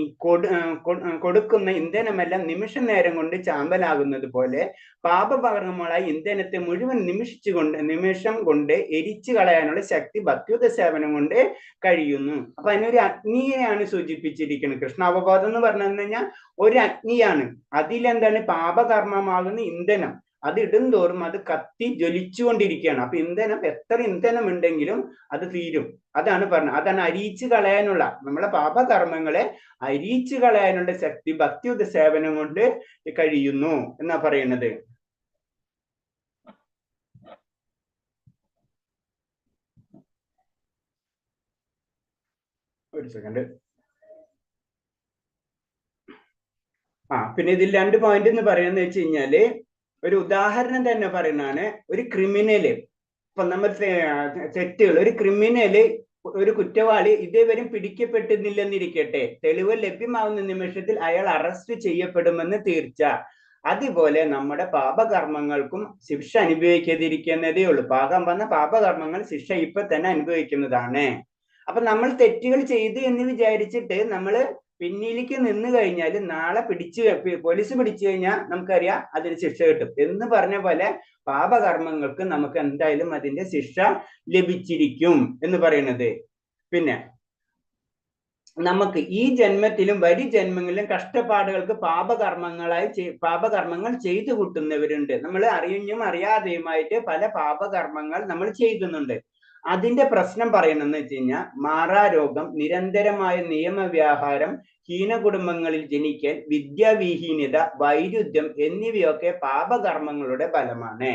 കൊടുക്കുന്ന ഇന്ധനമെല്ലാം നിമിഷ നേരം കൊണ്ട് ചാമ്പലാകുന്നത് പോലെ പാപകർമ്മങ്ങളായി ഇന്ധനത്തെ മുഴുവൻ നിമിഷം കൊണ്ട് എരിച്ചു കളയാനുള്ള ശക്തി ഭക്തിയുത സേവനം കൊണ്ട് കഴിയുന്നു. അപ്പൊ അതിനൊരു അഗ്നിയെയാണ് സൂചിപ്പിച്ചിരിക്കുന്നത്. കൃഷ്ണാവബോധം എന്ന് പറഞ്ഞു കഴിഞ്ഞാൽ ഒരു അഗ്നിയാണ്. അതിലെന്താണ് പാപകർമ്മമാകുന്ന ഇന്ധനം. അത് ഇടുന്തോറും അത് കത്തി ജ്വലിച്ചുകൊണ്ടിരിക്കുകയാണ്. അപ്പൊ എത്ര ഇന്ധനം ഉണ്ടെങ്കിലും അത് തീരും. അതാണ് പറഞ്ഞത്. അതാണ് അരിയിച്ചു കളയാനുള്ള, നമ്മളെ പാപകർമ്മങ്ങളെ അരിയിച്ചു കളയാനുള്ള ശക്തി ഭക്തിയുത സേവനം കൊണ്ട് കഴിയുന്നു എന്നാ പറയുന്നത്. ഒരു സെക്കൻഡ്. പിന്നെ ഇതിൽ 2 പോയിന്റ് എന്ന് പറയുന്നത് വെച്ച് കഴിഞ്ഞാല് ഒരു ഉദാഹരണം തന്നെ പറയുന്നതാണ്. ഒരു ക്രിമിനല്, ഇപ്പൊ നമ്മൾ തെറ്റുകൾ, ഒരു ക്രിമിനല്, ഒരു കുറ്റവാളി ഇതേവരും പിടിക്കപ്പെട്ടിരുന്നില്ലെന്നിരിക്കട്ടെ, തെളിവ് ലഭ്യമാവുന്ന നിമിഷത്തിൽ അയാൾ അറസ്റ്റ് ചെയ്യപ്പെടുമെന്ന് തീർച്ച. അതുപോലെ നമ്മുടെ പാപകർമ്മങ്ങൾക്കും ശിക്ഷ അനുഭവിക്കാതിരിക്കുന്നതേ ഉള്ളൂ. പാപകർമ്മങ്ങൾ ശിക്ഷ ഇപ്പൊ തന്നെ അനുഭവിക്കുന്നതാണ്. അപ്പൊ നമ്മൾ തെറ്റുകൾ ചെയ്തു എന്ന് വിചാരിച്ചിട്ട് നമ്മള് പിന്നിലേക്ക് നിന്ന് കഴിഞ്ഞാൽ നാളെ പോലീസ് പിടിച്ചു കഴിഞ്ഞാൽ നമുക്കറിയാം അതിന് ശിക്ഷ കിട്ടും എന്ന് പറഞ്ഞ പോലെ പാപകർമ്മങ്ങൾക്ക് നമുക്ക് എന്തായാലും അതിന്റെ ശിക്ഷ ലഭിച്ചിരിക്കും എന്ന് പറയുന്നത്. പിന്നെ നമുക്ക് ഈ ജന്മത്തിലും വരും ജന്മങ്ങളിലും കഷ്ടപ്പാടുകൾക്ക് പാപകർമ്മങ്ങൾ ചെയ്തു കൂട്ടുന്നവരുണ്ട്. നമ്മൾ അറിഞ്ഞും അറിയാതെയുമായിട്ട് പല പാപകർമ്മങ്ങൾ നമ്മൾ ചെയ്യുന്നുണ്ട്. അതിന്റെ പ്രശ്നം പറയണമെന്ന് വെച്ച് കഴിഞ്ഞാൽ മാറാരോഗം, നിരന്തരമായ നിയമവ്യാഹാരം, ഹീനകുടുംബങ്ങളിൽ ജനിക്കൽ, വിദ്യാവിഹീനത, വൈരുദ്ധ്യം എന്നിവയൊക്കെ പാപകർമ്മങ്ങളുടെ ഫലമാണ്.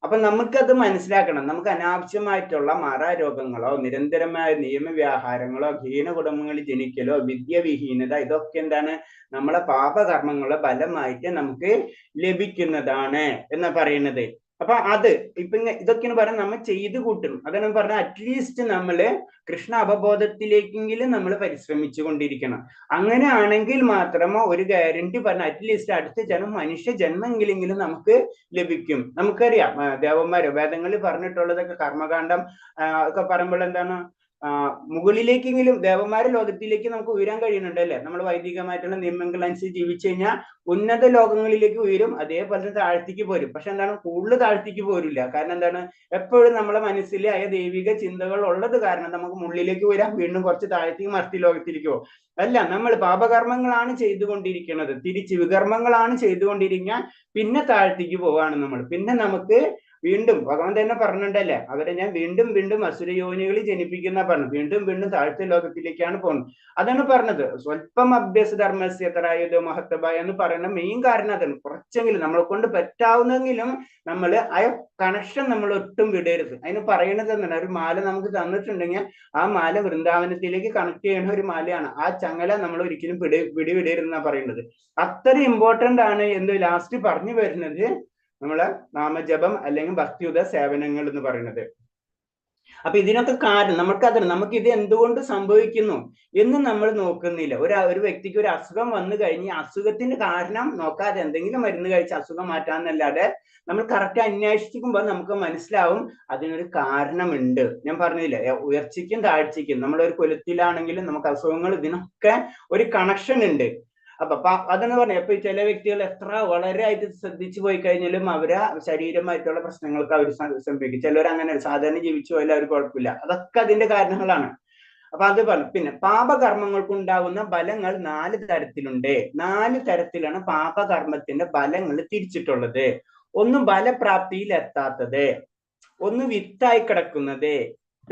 അപ്പൊ നമുക്കത് മനസ്സിലാക്കണം. നമുക്ക് അനാവശ്യമായിട്ടുള്ള മാറാരോഗങ്ങളോ നിരന്തരമായ നിയമവ്യാഹാരങ്ങളോ ഹീനകുടുംബങ്ങളിൽ ജനിക്കലോ വിദ്യാവിഹീനത ഇതൊക്കെ എന്താണ് നമ്മളെ പാപകർമ്മങ്ങളുടെ ഫലമായിട്ട് നമുക്ക് ലഭിക്കുന്നതാണ് എന്ന് പറയുന്നത്. അപ്പൊ അത് ഇതൊക്കെയാണ് പറഞ്ഞാൽ നമ്മൾ ചെയ്തു കൂട്ടും. അതാണ് പറഞ്ഞാൽ അറ്റ്ലീസ്റ്റ് നമ്മള് കൃഷ്ണ അവബോധത്തിലേക്കെങ്കിലും നമ്മൾ പരിശ്രമിച്ചു കൊണ്ടിരിക്കണം. അങ്ങനെ ആണെങ്കിൽ മാത്രമോ ഒരു ഗ്യാരണ്ടി പറഞ്ഞ അറ്റ്ലീസ്റ്റ് അടുത്ത മനുഷ്യ ജന്മെങ്കിലെങ്കിലും നമുക്ക് ലഭിക്കും. നമുക്കറിയാം ദേവന്മാരോ വേദങ്ങളിൽ പറഞ്ഞിട്ടുള്ളതൊക്കെ കർമ്മകാണ്ഡം ഒക്കെ പറയുമ്പോൾ എന്താണ് മുകളിലേക്കെങ്കിലും ദേവന്മാരുടെ ലോകത്തിലേക്ക് നമുക്ക് ഉയരാൻ കഴിയുന്നുണ്ട് അല്ലെ. നമ്മൾ വൈദികമായിട്ടുള്ള നിയമങ്ങൾ അനുസരിച്ച് ജീവിച്ചു കഴിഞ്ഞാൽ ഉന്നത ലോകങ്ങളിലേക്ക് ഉയരും, അതേപോലെ താഴ്ത്തിക്ക് പോരും. പക്ഷെ എന്താണ് കൂടുതൽ താഴ്ത്തിക്ക് പോരില്ല. കാരണം എന്താണ് എപ്പോഴും നമ്മളെ മനസ്സിൽ ആയ ദൈവിക ചിന്തകൾ ഉള്ളത് കാരണം നമുക്ക് മുകളിലേക്ക് വരാം, വീണ്ടും കുറച്ച് താഴ്ത്തിക്ക് മർത്തി ലോകത്തിലേക്ക് പോകും. അല്ല, നമ്മൾ പാപകർമ്മങ്ങളാണ് ചെയ്തുകൊണ്ടിരിക്കുന്നത്, തിരിച്ച് വികർമ്മങ്ങളാണ് ചെയ്തുകൊണ്ടിരിക്കുക, പിന്നെ താഴ്ത്തിക്ക് പോവാണ് നമ്മൾ. പിന്നെ നമുക്ക് വീണ്ടും ഭഗവാൻ തന്നെ പറഞ്ഞിട്ടല്ലേ അവരെ ഞാൻ വീണ്ടും വീണ്ടും അസുരയോനികളിൽ ജനിപ്പിക്കുന്ന പറഞ്ഞു. വീണ്ടും വീണ്ടും താഴ്ത്ത ലോകത്തിലേക്കാണ് പോകുന്നത്. അതാണ് പറഞ്ഞത് സ്വല്പം അഭ്യാസ ധർമ്മസ്യതരായതോ മഹത്തബായ എന്ന് പറയുന്ന മെയിൻ കാരണം അതാണ്. കുറച്ചെങ്കിലും നമ്മളെ കൊണ്ട് പറ്റാവുന്നെങ്കിലും നമ്മൾ ആ കണക്ഷൻ നമ്മൾ ഒട്ടും വിടരുത്. അതിന് പറയണത് എന്താണ്, ഒരു മാല നമുക്ക് തന്നിട്ടുണ്ടെങ്കിൽ ആ മാല വൃന്ദാവനത്തിലേക്ക് കണക്ട് ചെയ്യുന്ന ഒരു മാലയാണ്. ആ ചങ്ങല നമ്മൾ ഒരിക്കലും വിടരുതെന്നാണ് പറയുന്നത്. അത്ര ഇമ്പോർട്ടന്റ് ആണ് എന്ന് ലാസ്റ്റ് പറഞ്ഞു വരുന്നത് നമ്മളെ നാമജപം അല്ലെങ്കിൽ ഭക്തിയുത സേവനങ്ങൾ എന്ന് പറയുന്നത്. അപ്പൊ ഇതിനൊക്കെ കാരണം നമുക്ക് ഇത് എന്തുകൊണ്ട് സംഭവിക്കുന്നു എന്ന് നമ്മൾ നോക്കുന്നില്ല. ഒരു വ്യക്തിക്ക് ഒരു അസുഖം വന്നു കഴിഞ്ഞ് അസുഖത്തിന്റെ കാരണം നോക്കാതെ എന്തെങ്കിലും മരുന്ന് കഴിച്ച് അസുഖം മാറ്റാന്നല്ലാതെ നമ്മൾ കറക്റ്റ് അന്വേഷിക്കുമ്പോൾ നമുക്ക് മനസ്സിലാവും അതിനൊരു കാരണമുണ്ട്. ഞാൻ പറഞ്ഞില്ലേ ഉയർച്ചയ്ക്കും താഴ്ചയ്ക്കും നമ്മളൊരു കുലത്തിലാണെങ്കിലും നമുക്ക് അസുഖങ്ങൾ ഇതിനൊക്കെ ഒരു കണക്ഷൻ ഉണ്ട്. അപ്പൊ അതെന്ന് പറഞ്ഞ ഇപ്പൊ ചില വ്യക്തികൾ എത്ര വളരെ ആയിട്ട് ശ്രദ്ധിച്ചു പോയി കഴിഞ്ഞാലും അവരെ ശരീരമായിട്ടുള്ള പ്രശ്നങ്ങൾക്ക് അവർ സംഭവിക്കും. ചിലർ അങ്ങനെ സാധാരണ ജീവിച്ചു പോയാലും അവർ കുഴപ്പമില്ല. അതൊക്കെ അതിന്റെ കാരണങ്ങളാണ്. അപ്പൊ അത് പറഞ്ഞു. പിന്നെ പാപകർമ്മങ്ങൾക്കുണ്ടാകുന്ന ഫലങ്ങൾ 4 തരത്തിലുണ്ട്. 4 തരത്തിലാണ് പാപകർമ്മത്തിന്റെ ഫലങ്ങൾ തിരിച്ചിട്ടുള്ളത്. ഒന്ന് ഫലപ്രാപ്തിയിൽ എത്താത്തത്, ഒന്ന് വിത്തായി കിടക്കുന്നത്,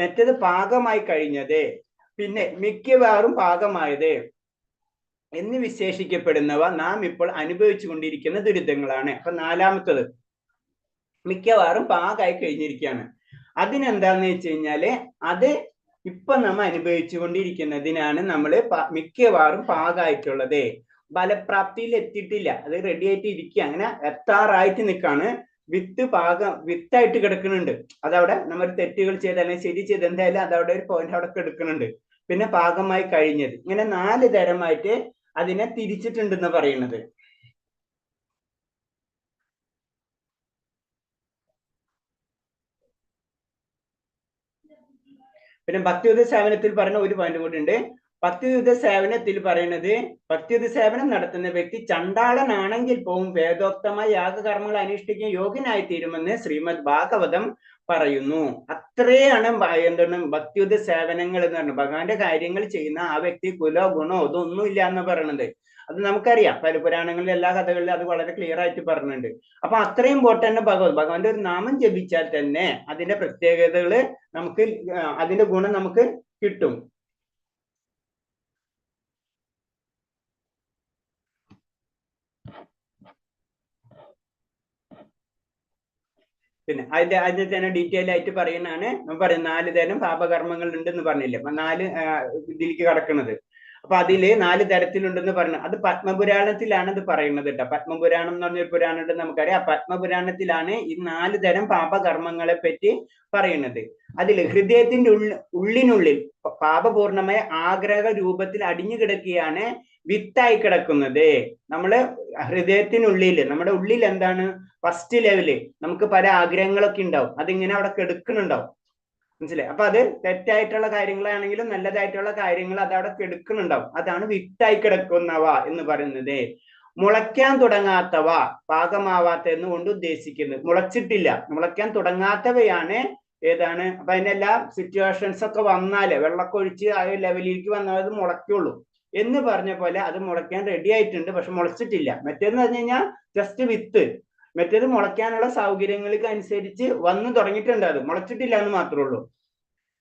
മറ്റേത് പാകമായി കഴിഞ്ഞത്, പിന്നെ മിക്കവാറും പാകമായത് എന്ന് വിശേഷിക്കപ്പെടുന്നവ നാം ഇപ്പോൾ അനുഭവിച്ചു കൊണ്ടിരിക്കുന്ന ദുരിതങ്ങളാണ്. അപ്പൊ നാലാമത്തത് മിക്കവാറും പാകമായി കഴിഞ്ഞിരിക്കുകയാണ്. അതിനെന്താന്ന് വെച്ച് കഴിഞ്ഞാല് അത് ഇപ്പൊ നമ്മൾ അനുഭവിച്ചു കൊണ്ടിരിക്കുന്നതിനാണ് നമ്മൾ മിക്കവാറും പാകമായിട്ടുള്ളത്. ഫലപ്രാപ്തിയിൽ എത്തിയിട്ടില്ല, അത് റെഡി ആയിട്ട് ഇരിക്കുക, അങ്ങനെ എത്താറായിട്ട് നിൽക്കാണ്. വിത്തായിട്ട് കിടക്കുന്നുണ്ട്. അതവിടെ നമ്മൾ തെറ്റുകൾ ചെയ്ത് അല്ലെങ്കിൽ ശരി ചെയ്ത് എന്തായാലും അതവിടെ ഒരു പോയിന്റ് അവിടെ കിടക്കുന്നുണ്ട്. പിന്നെ പാകമായി കഴിഞ്ഞത്, ഇങ്ങനെ 4 തരമായിട്ട് അതിനെ തിരിച്ചിട്ടുണ്ടെന്ന് പറയുന്നത്. പിന്നെ ഭക്തിയുത സേവനത്തിൽ പറയുന്ന ഒരു പോയിന്റ് കൂടി ഉണ്ട്. ഭക്തിയുത സേവനത്തിൽ പറയുന്നത്, ഭക്തിയുത സേവനം നടത്തുന്ന വ്യക്തി ചണ്ടാളനാണെങ്കിൽ പോലും വേദോക്തമായ യാഗകർമ്മങ്ങൾ അനുഷ്ഠിക്കാൻ യോഗ്യനായി തീരുമെന്ന് ശ്രീമദ് ഭാഗവതം പറയുന്നു. അത്രയാണ് എന്താണ് ഭക്തിയുത സേവനങ്ങൾ എന്ന് പറഞ്ഞു. ഭഗവാന്റെ കാര്യങ്ങൾ ചെയ്യുന്ന ആ വ്യക്തി കുലോ ഗുണോ ഇതൊന്നും ഇല്ല എന്ന് പറയുന്നത്. അത് നമുക്കറിയാം, പല പുരാണങ്ങളിലും എല്ലാ കഥകളിലും അത് വളരെ ക്ലിയർ ആയിട്ട് പറഞ്ഞിട്ടുണ്ട്. അപ്പൊ അത്രയും ഇമ്പോർട്ടന്റ് ഭഗവാന്റെ ഒരു നാമം ജപിച്ചാൽ തന്നെ അതിന്റെ പ്രത്യേകതകള് നമുക്ക്, അതിന്റെ ഗുണം നമുക്ക് കിട്ടും. പിന്നെ അതിന്റെ തന്നെ ഡീറ്റെയിൽ ആയിട്ട് പറയുന്നതാണ്. പറയും 4 തരം പാപകർമ്മങ്ങൾ ഉണ്ടെന്ന് പറഞ്ഞില്ലേ, 4 ഇതിലേക്ക് കടക്കുന്നത്. അപ്പൊ അതില് 4 തരത്തിലുണ്ടെന്ന് പറഞ്ഞു. അത് പത്മപുരാണത്തിലാണ് ഇത് പറയുന്നത് കേട്ടോ. പത്മപുരാണം എന്ന് പറഞ്ഞൊരു പുരാണം ഉണ്ട്, നമുക്കറിയാം. പത്മപുരാണത്തിലാണ് ഈ 4 തരം പാപകർമ്മങ്ങളെ പറ്റി പറയുന്നത്. അതിൽ ഹൃദയത്തിന്റെ ഉള്ളിനുള്ളിൽ പാപപൂർണമായ ആഗ്രഹ രൂപത്തിൽ അടിഞ്ഞു കിടക്കുകയാണ് വിത്തായി കിടക്കുന്നത്. നമ്മള് ഹൃദയത്തിനുള്ളിൽ, നമ്മുടെ ഉള്ളിൽ എന്താണ് ഫസ്റ്റ് ലെവല്, നമുക്ക് പല ആഗ്രഹങ്ങളൊക്കെ ഉണ്ടാവും, അതിങ്ങനെ അവിടെ കെടുക്കുന്നുണ്ടാവും. മനസ്സിലായി? അപ്പൊ അത് തെറ്റായിട്ടുള്ള കാര്യങ്ങളാണെങ്കിലും നല്ലതായിട്ടുള്ള കാര്യങ്ങൾ അത് അവിടെ കെടുക്കുന്നുണ്ടാവും. അതാണ് വിത്തായി കിടക്കുന്നവ എന്ന് പറയുന്നത്. മുളയ്ക്കാൻ തുടങ്ങാത്തവ, പാകമാവാത്ത എന്നുകൊണ്ട് ഉദ്ദേശിക്കുന്നത് മുളച്ചിട്ടില്ല, മുളയ്ക്കാൻ തുടങ്ങാത്തവയാണ് ഏതാണ്. അപ്പൊ അതിനെല്ലാ സിറ്റുവേഷൻസ് ഒക്കെ വന്നാല് വെള്ളമൊക്കെ ഒഴിച്ച് ആ ലെവലിലേക്ക് വന്നാൽ അത് മുളയ്ക്കുള്ളൂ എന്ന് പറഞ്ഞ പോലെ അത് മുളയ്ക്കാൻ റെഡി ആയിട്ടുണ്ട്, പക്ഷെ മുളച്ചിട്ടില്ല. മറ്റേന്ന് പറഞ്ഞു കഴിഞ്ഞാൽ ജസ്റ്റ് വിത്ത്, മറ്റേത് മുളയ്ക്കാനുള്ള സൗകര്യങ്ങൾക്ക് അനുസരിച്ച് വന്നു തുടങ്ങിയിട്ടുണ്ട്, അത് മുളച്ചിട്ടില്ല എന്ന് മാത്രമേ ഉള്ളൂ.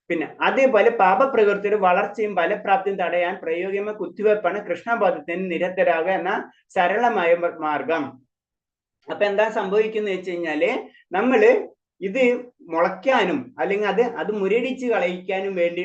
പിന്നെ അതേപോലെ പാപപ്രവൃത്തിയുടെ വളർച്ചയും ഫലപ്രാപ്തിയും തടയാൻ പ്രയോഗികമായ കുത്തിവെപ്പാണ് കൃഷ്ണബോധത്തിന് നിരതരാകുക എന്ന സരളമായ മാർഗം. അപ്പൊ എന്താ സംഭവിക്കുന്നത് വെച്ച് കഴിഞ്ഞാല്, നമ്മള് ഇത് മുളയ്ക്കാനും അല്ലെങ്കിൽ അത് മുരടിച്ച് കളയിക്കാനും വേണ്ടി,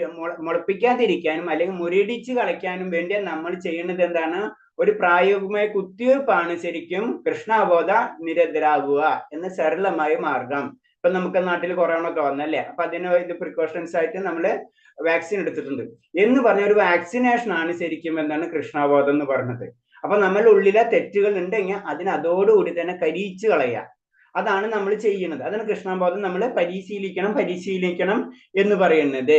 മുളപ്പിക്കാതിരിക്കാനും അല്ലെങ്കിൽ മുരടിച്ച് കളയ്ക്കാനും വേണ്ടി നമ്മൾ ചെയ്യുന്നത് എന്താണ്, ഒരു പ്രായോഗികമായ കുത്തിവെപ്പാണ് ശരിക്കും കൃഷ്ണാബോധ നിരതരാകുക എന്ന സരളമായ മാർഗം. ഇപ്പൊ നമുക്ക് നാട്ടിൽ കൊറോണ ഒക്കെ വന്നല്ലേ, അപ്പൊ അതിന് ഇത് പ്രിക്കോഷൻസ് ആയിട്ട് നമ്മള് വാക്സിൻ എടുത്തിട്ടുണ്ട് എന്ന് പറഞ്ഞ ഒരു വാക്സിനേഷൻ ആണ് ശരിക്കും എന്താണ് കൃഷ്ണാബോധം എന്ന് പറഞ്ഞത്. അപ്പൊ നമ്മളുടെ ഉള്ളിലെ തെറ്റുകൾ ഉണ്ടെങ്കിൽ അതിന് അതോടുകൂടി തന്നെ കരിയിച്ച് കളയുക, അതാണ് നമ്മൾ ചെയ്യുന്നത്. അതാണ് കൃഷ്ണാബോധം നമ്മൾ പരിശീലിക്കണം എന്ന് പറയുന്നത്.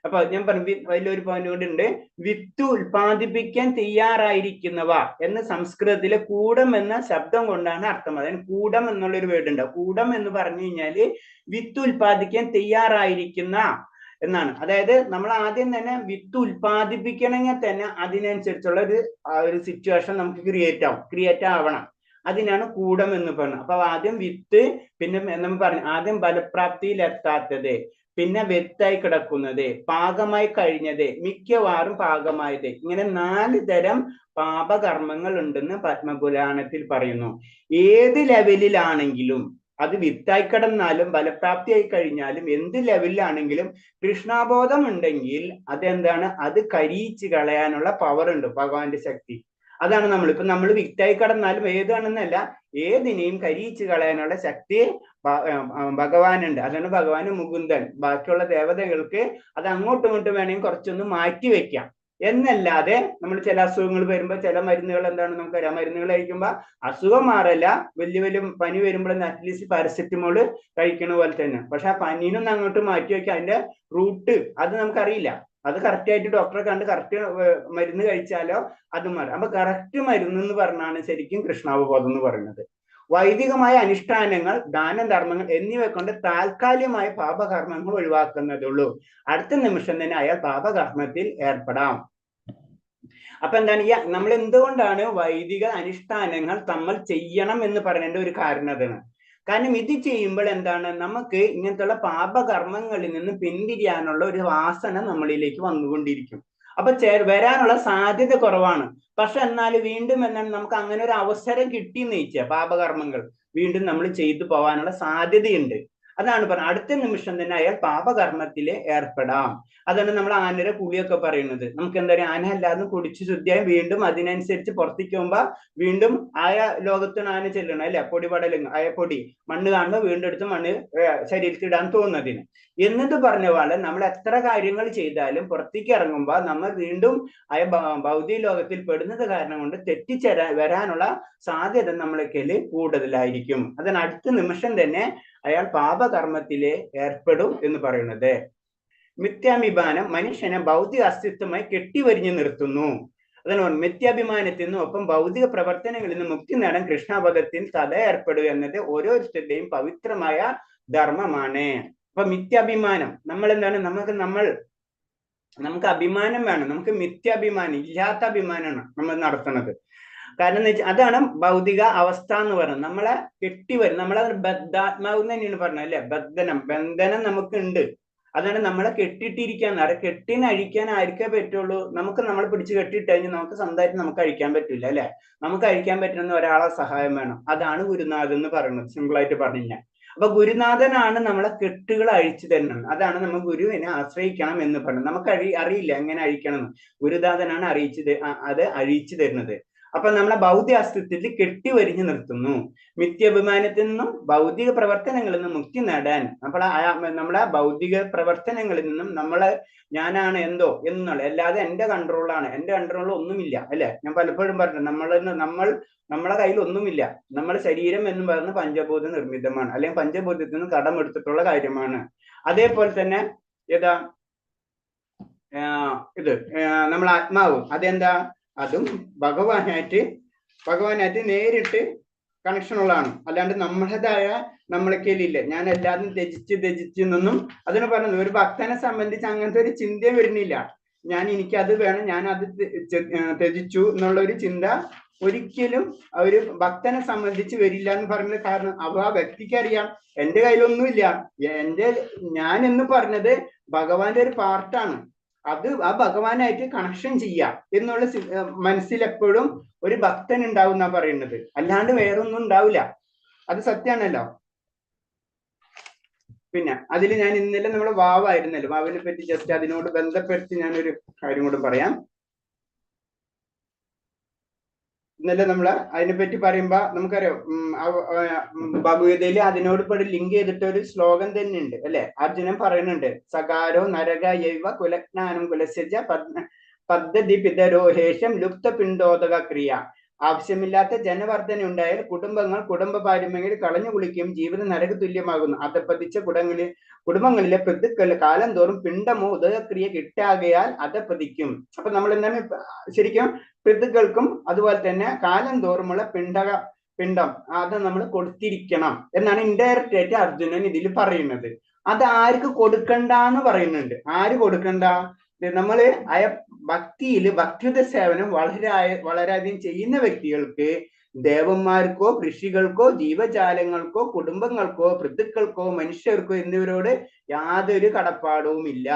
അപ്പൊ ഞാൻ പറഞ്ഞു വലിയൊരു പോയിന്റ് കൂടി ഉണ്ട്. വിത്ത് ഉൽപ്പാദിപ്പിക്കാൻ തയ്യാറായിരിക്കുന്നവ എന്ന് സംസ്കൃതത്തിലെ കൂടം എന്ന ശബ്ദം കൊണ്ടാണ് അർത്ഥം. അതായത് കൂടം എന്നുള്ളൊരു വേർഡ് ഉണ്ട്. കൂടം എന്ന് പറഞ്ഞു കഴിഞ്ഞാല് വിത്ത് ഉൽപ്പാദിക്കാൻ തയ്യാറായിരിക്കുന്ന എന്നാണ്. അതായത് നമ്മൾ ആദ്യം തന്നെ വിത്ത് ഉൽപ്പാദിപ്പിക്കണമെങ്കിൽ തന്നെ അതിനനുസരിച്ചുള്ള ഒരു സിറ്റുവേഷൻ നമുക്ക് ക്രിയേറ്റ് ആവണം. അതിനാണ് കൂടം എന്ന് പറയുന്നത്. അപ്പൊ ആദ്യം വിത്ത്, പിന്നെ നമ്മൾ പറഞ്ഞു ആദ്യം ഫലപ്രാപ്തിയിൽ എത്താത്തത്, പിന്നെ വെത്തായി കിടക്കുന്നത്, പാകമായി കഴിഞ്ഞത്, മിക്കവാറും പാകമായത്, ഇങ്ങനെ 4 തരം പാപകർമ്മങ്ങൾ ഉണ്ടെന്ന് പത്മപുരാണത്തിൽ പറയുന്നു. ഏത് ലെവലിലാണെങ്കിലും, അത് വിത്തായി കിടന്നാലും ഫലപ്രാപ്തിയായി കഴിഞ്ഞാലും എന്ത് ലെവലിലാണെങ്കിലും കൃഷ്ണാബോധം ഉണ്ടെങ്കിൽ അതെന്താണ്, അത് കരിയിച്ച് കളയാനുള്ള പവർ ഉണ്ട്, ഭഗവാന്റെ ശക്തി. അതാണ് നമ്മൾ വിത്തായി കിടന്നാലും ഏതാണെന്നല്ല, ഏതിനെയും കരിയിച്ച് കളയാനുള്ള ശക്തി ഭഗവാനുണ്ട്. അതാണ് ഭഗവാന് മുകുന്ദൻ. ബാക്കിയുള്ള ദേവതകൾക്ക് അത് അങ്ങോട്ടും ഇങ്ങോട്ടും വേണമെങ്കിൽ കുറച്ചൊന്ന് മാറ്റി വെക്കാം എന്നല്ലാതെ, നമ്മൾ ചില അസുഖങ്ങൾ വരുമ്പോൾ ചില മരുന്നുകൾ എന്താണ് നമുക്കറിയാം, മരുന്നുകൾ കഴിക്കുമ്പോൾ അസുഖം മാറല്ല, വലിയ പനി വരുമ്പോഴൊന്നും അറ്റ്ലീസ്റ്റ് പാരസെറ്റമോള് കഴിക്കണ പോലെ തന്നെ. പക്ഷെ ആ പനീനൊന്നും അങ്ങോട്ട് മാറ്റി വെക്കാം, അതിന്റെ റൂട്ട് അത് നമുക്കറിയില്ല. അത് കറക്റ്റ് ആയിട്ട് ഡോക്ടറെ കണ്ട് കറക്റ്റ് മരുന്ന് കഴിച്ചാലോ അത് മാറും. അപ്പൊ കറക്റ്റ് മരുന്ന് എന്ന് പറഞ്ഞാണ് ശരിക്കും കൃഷ്ണാവബോധം എന്ന് പറയുന്നത്. വൈദികമായ അനുഷ്ഠാനങ്ങൾ, ദാനധർമ്മങ്ങൾ എന്നിവ കൊണ്ട് താൽക്കാലികമായ പാപകർമ്മങ്ങൾ ഒഴിവാക്കുന്നതുള്ളൂ. അടുത്ത നിമിഷം തന്നെ അയാൾ പാപകർമ്മത്തിൽ ഏർപ്പെടാം. അപ്പൊ എന്താണ് നമ്മൾ എന്തുകൊണ്ടാണ് വൈദിക അനുഷ്ഠാനങ്ങൾ നമ്മൾ ചെയ്യണം എന്ന് പറയേണ്ട ഒരു കാരണം അതാണ്. കാരണം ഇത് ചെയ്യുമ്പോൾ എന്താണ്, നമുക്ക് ഇങ്ങനത്തുള്ള പാപകർമ്മങ്ങളിൽ നിന്ന് പിന്തിരിയാനുള്ള ഒരു വാസന നമ്മളിലേക്ക് വന്നുകൊണ്ടിരിക്കും. അപ്പൊ വരാനുള്ള സാധ്യത കുറവാണ്. പക്ഷെ എന്നാൽ വീണ്ടും എന്താണ്, നമുക്ക് അങ്ങനെ ഒരു അവസരം കിട്ടിയെന്ന് വെച്ചാൽ പാപകർമ്മങ്ങൾ വീണ്ടും നമ്മൾ ചെയ്തു പോകാനുള്ള സാധ്യതയുണ്ട്. അതാണ് പറഞ്ഞത്, അടുത്ത നിമിഷം തന്നെ അയാൾ പാപകർമ്മത്തിൽ ഏർപ്പെടാം. അതാണ് നമ്മൾ ആനയുടെ കുളിയൊക്കെ പറയുന്നത്. നമുക്ക് എന്താ പറയുക, ആന അല്ലാതെ കുടിച്ചു ശുദ്ധിയായി വീണ്ടും അതിനനുസരിച്ച് പുറത്തേക്ക് പോകുമ്പോ വീണ്ടും ആയ ലോകത്തിന് ആന ചെല്ലണം അല്ലെ, പൊടിപടലും ആയ പൊടി മണ്ണ് കാണുമ്പോൾ വീണ്ടും എടുത്ത് മണ്ണ് ശരീരത്തിൽ ഇടാൻ തോന്നുന്നതിന്. എന്നിട്ട് പറഞ്ഞ പോലെ നമ്മൾ എത്ര കാര്യങ്ങൾ ചെയ്താലും പുറത്തേക്ക് ഇറങ്ങുമ്പോൾ നമ്മൾ വീണ്ടും ആയ ഭൗതിക ലോകത്തിൽ പെടുന്നത് കാരണം കൊണ്ട് വരാനുള്ള സാധ്യത നമ്മളൊക്കെ കൂടുതലായിരിക്കും. അതിന് അടുത്ത നിമിഷം തന്നെ അയാൾ പാപകർമ്മത്തിലെ ഏർപ്പെടും എന്ന് പറയുന്നത്. മിഥ്യാഭിമാനം മനുഷ്യനെ ഭൗതിക അസ്തിത്വമായി കെട്ടിവരിഞ്ഞു നിർത്തുന്നു. അതിന് മിഥ്യാഭിമാനത്തിൽ നിന്നും ഒപ്പം ഭൗതിക പ്രവർത്തനങ്ങളിൽ നിന്ന് മുക്തി നേടാൻ കൃഷ്ണാപദത്തിൽ സദാ ഏർപ്പെടുക എന്നത് ഓരോരുത്തരുടെയും പവിത്രമായ ധർമ്മമാണ്. അപ്പൊ മിഥ്യാഭിമാനം നമ്മൾ എന്താണ്, നമുക്ക് അഭിമാനം വേണം. നമുക്ക് മിഥ്യാഭിമാനം ഇല്ലാത്ത അഭിമാനമാണ് നമ്മൾ നടത്തുന്നത്. കാരണം എന്ന് വെച്ചാൽ അതാണ് ഭൗതിക അവസ്ഥ എന്ന് പറയുന്നത്. നമ്മളെ കെട്ടിവരും, നമ്മളെ ബദ്ധാത്മാവ് തന്നെയാണ് പറഞ്ഞത് അല്ലെ. ബന്ധനം നമുക്കുണ്ട്. അതാണ് നമ്മളെ കെട്ടിട്ടിരിക്കാന്ന് പറയാം. കെട്ടിനഴിക്കാൻ ആർക്കേ പറ്റുള്ളൂ? നമുക്ക് നമ്മളെ പിടിച്ച് കെട്ടിട്ട് കഴിഞ്ഞാൽ നമുക്ക് സ്വന്തമായിട്ട് നമുക്ക് അഴിക്കാൻ പറ്റില്ല അല്ലെ. നമുക്ക് അഴിക്കാൻ പറ്റുന്ന ഒരാളെ സഹായം വേണം. അതാണ് ഗുരുനാഥൻ എന്ന് പറയുന്നത്, സിമ്പിൾ ആയിട്ട് പറഞ്ഞു. അപ്പൊ ഗുരുനാഥനാണ് നമ്മളെ കെട്ടുകൾ അഴിച്ചു തരുന്നത്. അതാണ് നമ്മൾ ഗുരുവിനെ ആശ്രയിക്കണം എന്ന് പറയുന്നത്. നമുക്ക് അറിയില്ല എങ്ങനെ അഴിക്കണം എന്ന്. ഗുരുനാഥനാണ് അത് അഴിച്ചു തരുന്നത്. അപ്പൊ നമ്മളെ ഭൗതിക അസ്തിത്വത്തിൽ കെട്ടിവരിഞ്ഞു നിർത്തുന്നു. മിഥ്യാഭിമാനത്തിൽ നിന്നും ഭൗതിക പ്രവർത്തനങ്ങളിൽ നിന്നും മുക്തി നേടാൻ നമ്മളെ ഭൗതിക പ്രവർത്തനങ്ങളിൽ നിന്നും നമ്മളെ ഞാനാണ് എന്തോ എന്നുള്ള, അല്ലാതെ എന്റെ കൺട്രോളാണ്, എന്റെ കൺട്രോളിൽ ഒന്നുമില്ല അല്ലെ. ഞാൻ പലപ്പോഴും പറഞ്ഞു, നമ്മളെ കയ്യിൽ ഒന്നുമില്ല. നമ്മളെ ശരീരം എന്ന് പറയുന്നത് പഞ്ചഭൂത നിർമ്മിതമാണ്, അല്ലെങ്കിൽ പഞ്ചഭൂതത്തിൽ നിന്ന് കടമെടുത്തിട്ടുള്ള കാര്യമാണ്. അതേപോലെ തന്നെ നമ്മളെ ആത്മാവും അതെന്താ, അതും ഭഗവാനായിട്ട് നേരിട്ട് കണക്ഷൻ ഉള്ളതാണ്. അല്ലാണ്ട് നമ്മുടേതായ നമ്മളൊക്കെയില്ല ഞാൻ എല്ലാതും ത്യജിച്ച് നിന്നും. അതിന് പറഞ്ഞത് ഒരു ഭക്തനെ സംബന്ധിച്ച് അങ്ങനത്തെ ഒരു ചിന്ത വരുന്നില്ല. എനിക്കത് വേണം, ഞാൻ അത് ത്യജിച്ചു എന്നുള്ള ഒരു ചിന്ത ഒരിക്കലും ഒരു ഭക്തനെ സംബന്ധിച്ച് വരില്ല എന്ന് പറഞ്ഞത്. കാരണം ആ വ്യക്തിക്ക് അറിയാം എന്റെ കയ്യിലൊന്നുമില്ല, ഞാൻ എന്ന് പറഞ്ഞത് ഭഗവാന്റെ ഒരു പാർട്ടാണ്. അത് ആ ഭഗവാനായിട്ട് കണക്ഷൻ ചെയ്യാം എന്നുള്ള മനസ്സിലെപ്പോഴും ഒരു ഭക്തൻ ഉണ്ടാവും എന്നാ പറയുന്നത്. അല്ലാണ്ട് വേറൊന്നും ഉണ്ടാവില്ല. അത് സത്യാണല്ലോ. പിന്നെ അതിൽ ഞാൻ ഇന്നലെ നമ്മുടെ വാവായിരുന്നല്ലോ, വാവിനെ പറ്റി ജസ്റ്റ് അതിനോട് ബന്ധപ്പെടുത്തി ഞാനൊരു കാര്യം കൂടെ പറയാം. ഇന്നലെ നമ്മള് അതിനെപ്പറ്റി പറയുമ്പോ നമുക്കറിയാം, ഭഗവതയിൽ അതിനോട് കൂടി ലിങ്ക് ചെയ്തിട്ട് ഒരു ശ്ലോകം തന്നെ ഉണ്ട് അല്ലെ. അർജുനൻ പറയുന്നുണ്ട്, സകാരോ നരക യൈവ കുലജ്ഞാനം കുലസ്യജ പദ്ധതി പിതരോഹേഷം ലുപ്ത പിണ്ടോദക ക്രിയ. ആവശ്യമില്ലാത്ത ജനവർദ്ധന ഉണ്ടായാൽ കുടുംബ പാരമ്യങ്ങളിൽ കളഞ്ഞു കുളിക്കുകയും ജീവിതം നരക തുല്യമാകുന്നു. അധപ്പതിച്ച കുടുംബങ്ങളിലെ പിതൃക്കൾ കാലം തോറും പിണ്ടമോ ഉദകക്രിയ കിട്ടാകയാൽ അധപ്പതിക്കും. അപ്പൊ നമ്മൾ എന്താണ് ശരിക്കും പിതൃക്കൾക്കും അതുപോലെ തന്നെ കാലം തോറുമുള്ള പിണ്ടം അത് നമ്മൾ കൊടുത്തിരിക്കണം എന്നാണ് ഇൻഡയറക്റ്റ് ആയിട്ട് അർജുനൻ ഇതിൽ പറയുന്നത്. അത് ആർക്ക് കൊടുക്കണ്ടെന്ന് പറയുന്നുണ്ട്. ആര് കൊടുക്കണ്ട? നമ്മള് ഭക്തിയുത സേവനം വളരെയധികം ചെയ്യുന്ന വ്യക്തികൾക്ക്, ദേവന്മാർക്കോ ഋഷികൾക്കോ ജീവജാലങ്ങൾക്കോ കുടുംബങ്ങൾക്കോ പിതൃക്കൾക്കോ മനുഷ്യർക്കോ എന്നിവരോട് യാതൊരു കടപ്പാടവും ഇല്ല.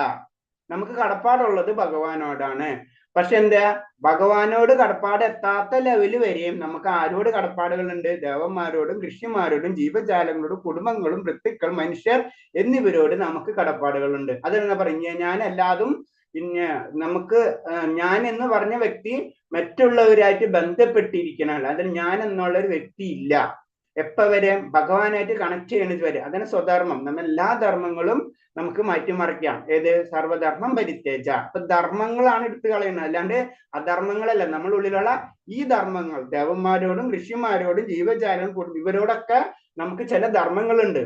നമുക്ക് കടപ്പാടുള്ളത് ഭഗവാനോടാണ്. പക്ഷെ എന്താ, ഭഗവാനോട് കടപ്പാട് എത്താത്ത ലെവല് വരെയും നമുക്ക് ആരോട് കടപ്പാടുകളുണ്ട്? ദേവന്മാരോടും ഋഷിമാരോടും ജീവജാലങ്ങളോടും കുടുംബങ്ങളും പിതൃക്കൾ മനുഷ്യർ എന്നിവരോട് നമുക്ക് കടപ്പാടുകളുണ്ട്. അതെന്താ പറയുക, ഞാൻ എല്ലാതും പിന്നെ നമുക്ക് ഞാൻ എന്ന് പറഞ്ഞ വ്യക്തി മറ്റുള്ളവരായിട്ട് ബന്ധപ്പെട്ടിരിക്കണമല്ലോ. അതിൽ ഞാൻ എന്നുള്ള ഒരു വ്യക്തി ഇല്ല. എപ്പോ വരെ? ഭഗവാനായിട്ട് കണക്ട് ചെയ്യണത് വരെ. അതിന് സ്വധർമ്മം, നമ്മൾ എല്ലാ ധർമ്മങ്ങളും നമുക്ക് മാറ്റിമറിക്കാം. ഏത്? സർവധർമ്മം പരിത്യജ. അപ്പൊ ധർമ്മങ്ങളാണ് എടുത്തു കളയുന്നത്, അല്ലാണ്ട് അധർമ്മങ്ങളല്ല. നമ്മുടെ ഉള്ളിലുള്ള ഈ ധർമ്മങ്ങൾ, ദേവന്മാരോടും ഋഷിമാരോടും ജീവജാലം ഇവരോടൊക്കെ നമുക്ക് ചില ധർമ്മങ്ങളുണ്ട്,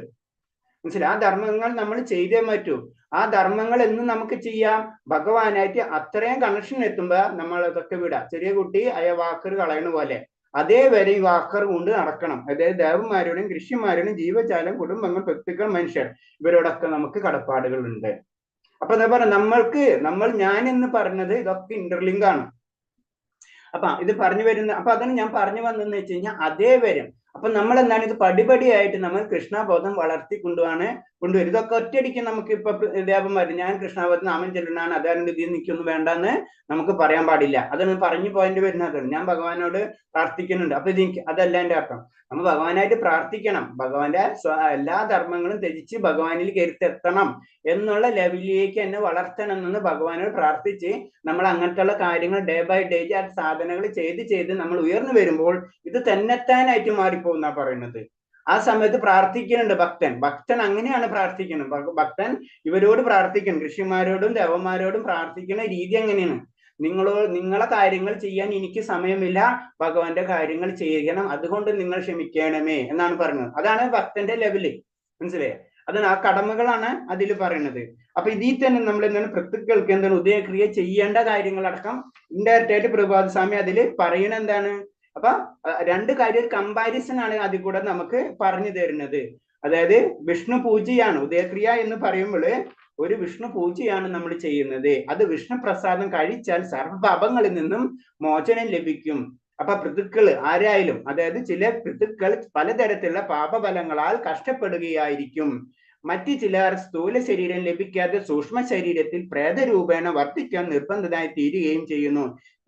മനസ്സിലായി? ആ ധർമ്മങ്ങൾ നമ്മൾ ചെയ്തേ പറ്റൂ. ആ ധർമ്മങ്ങൾ എന്നും നമുക്ക് ചെയ്യാം. ഭഗവാനായിട്ട് അത്രയും കണക്ഷൻ എത്തുമ്പോ നമ്മൾ അതൊക്കെ വിടാം. ചെറിയ കുട്ടി അയ വാക്കർ കളയണ പോലെ അതേവരെ ഈ വാക്കർ കൊണ്ട് നടക്കണം. അതായത് ദേവന്മാരോടും ഋഷിമാരോടും ജീവജാലം കുടുംബങ്ങൾ പിതൃക്കൾ മനുഷ്യർ ഇവരോടൊക്കെ നമുക്ക് കടപ്പാടുകളുണ്ട്. അപ്പൊ എന്താ പറയുക, നമ്മൾ ഞാൻ എന്ന് പറഞ്ഞത് ഇതൊക്കെ ഇന്റർലിങ്ക് ആണ്. അപ്പൊ ഇത് പറഞ്ഞു വരുന്ന, അപ്പൊ അതാണ് ഞാൻ പറഞ്ഞു വന്നതെന്ന് വെച്ച് കഴിഞ്ഞാൽ അതേ വരും അപ്പൊ നമ്മൾ എന്താണ് ഇത് പടിപടിയായിട്ട് നമ്മൾ കൃഷ്ണബോധം കൊണ്ടുവരും. ഇതൊക്കെ ഒറ്റയടിക്ക് നമുക്ക് ഇപ്പൊ ദേവന്മാർ ഞാൻ കൃഷ്ണബോധം നാമം ചെല്ലുന്നതാണ് അതായത് ഇതിൽ നിൽക്കൊന്നും വേണ്ടെന്ന് നമുക്ക് പറയാൻ പാടില്ല. അതാണ് പറഞ്ഞു പോയിന്റ് വരുന്നത്. ഞാൻ ഭഗവാനോട് പ്രാർത്ഥിക്കുന്നുണ്ട്, അപ്പൊ അതല്ല എന്റെ അർത്ഥം. നമ്മൾ ഭഗവാനായിട്ട് പ്രാർത്ഥിക്കണം, ഭഗവാന്റെ എല്ലാ ധർമ്മങ്ങളും ത്യജിച്ച് ഭഗവാനിൽ കരുത്തെത്തണം എന്നുള്ള ലെവലിലേക്ക് എന്നെ വളർത്തണം എന്ന് ഭഗവാനോട് പ്രാർത്ഥിച്ച് നമ്മൾ അങ്ങനത്തെയുള്ള കാര്യങ്ങൾ ഡേ ബൈ ഡേ ആ സാധനകൾ ചെയ്ത് നമ്മൾ ഉയർന്നു വരുമ്പോൾ ഇത് തന്നെത്താനായിട്ട് മാറിപ്പോകുന്ന പറയുന്നത്. ആ സമയത്ത് പ്രാർത്ഥിക്കുന്നുണ്ട് ഭക്തൻ അങ്ങനെയാണ് പ്രാർത്ഥിക്കുന്നത്. ഭക്തൻ ഇവരോട് പ്രാർത്ഥിക്കണം, ഋഷിമാരോടും ദേവന്മാരോടും പ്രാർത്ഥിക്കുന്ന രീതി എങ്ങനെയാണ്? നിങ്ങളെ കാര്യങ്ങൾ ചെയ്യാൻ എനിക്ക് സമയമില്ല, ഭഗവാന്റെ കാര്യങ്ങൾ ചെയ്യണം, അതുകൊണ്ട് നിങ്ങൾ ക്ഷമിക്കണമേ എന്നാണ് പറയുന്നത്. അതാണ് ഭക്തന്റെ ലെവല്, മനസ്സിലായേ? അതാണ് ആ കടമകളാണ് അതിൽ പറയുന്നത്. അപ്പൊ ഇതിൽ തന്നെ നമ്മൾ എന്താണ് പൃഥുക്കൾക്ക് എന്താണ് ഉദയക്രിയ ചെയ്യേണ്ട കാര്യങ്ങളടക്കം ഇൻഡയറക്റ്റ് ആയിട്ട് പ്രഭാത് സ്വാമി അതിൽ പറയണ എന്താണ്? അപ്പൊ രണ്ട് കാര്യം കമ്പാരിസൺ ആണ് അതിൽ കൂടെ നമുക്ക് പറഞ്ഞു തരുന്നത്. അതായത് വിഷ്ണു പൂജയാണ് ഉദയക്രിയ എന്ന് പറയുമ്പോൾ ഒരു വിഷ്ണു പൂജയാണ് നമ്മൾ ചെയ്യുന്നത്. അത് വിഷ്ണു പ്രസാദം കഴിച്ചാൽ സർവ്വപാപങ്ങളിൽ നിന്നും മോചനം ലഭിക്കും. അപ്പൊ പൃഥുക്കൾ ആരായാലും, അതായത് ചില പൃഥുക്കൾ പലതരത്തിലുള്ള പാപഫലങ്ങളാൽ കഷ്ടപ്പെടുകയായിരിക്കും. മറ്റു ചിലർ സ്ഥൂല ശരീരം ലഭിക്കാതെ സൂക്ഷ്മ ശരീരത്തിൽ പ്രേതരൂപേണ വർത്തിക്കാൻ നിർബന്ധിതമായി തീരുകയും ചെയ്യുന്നു.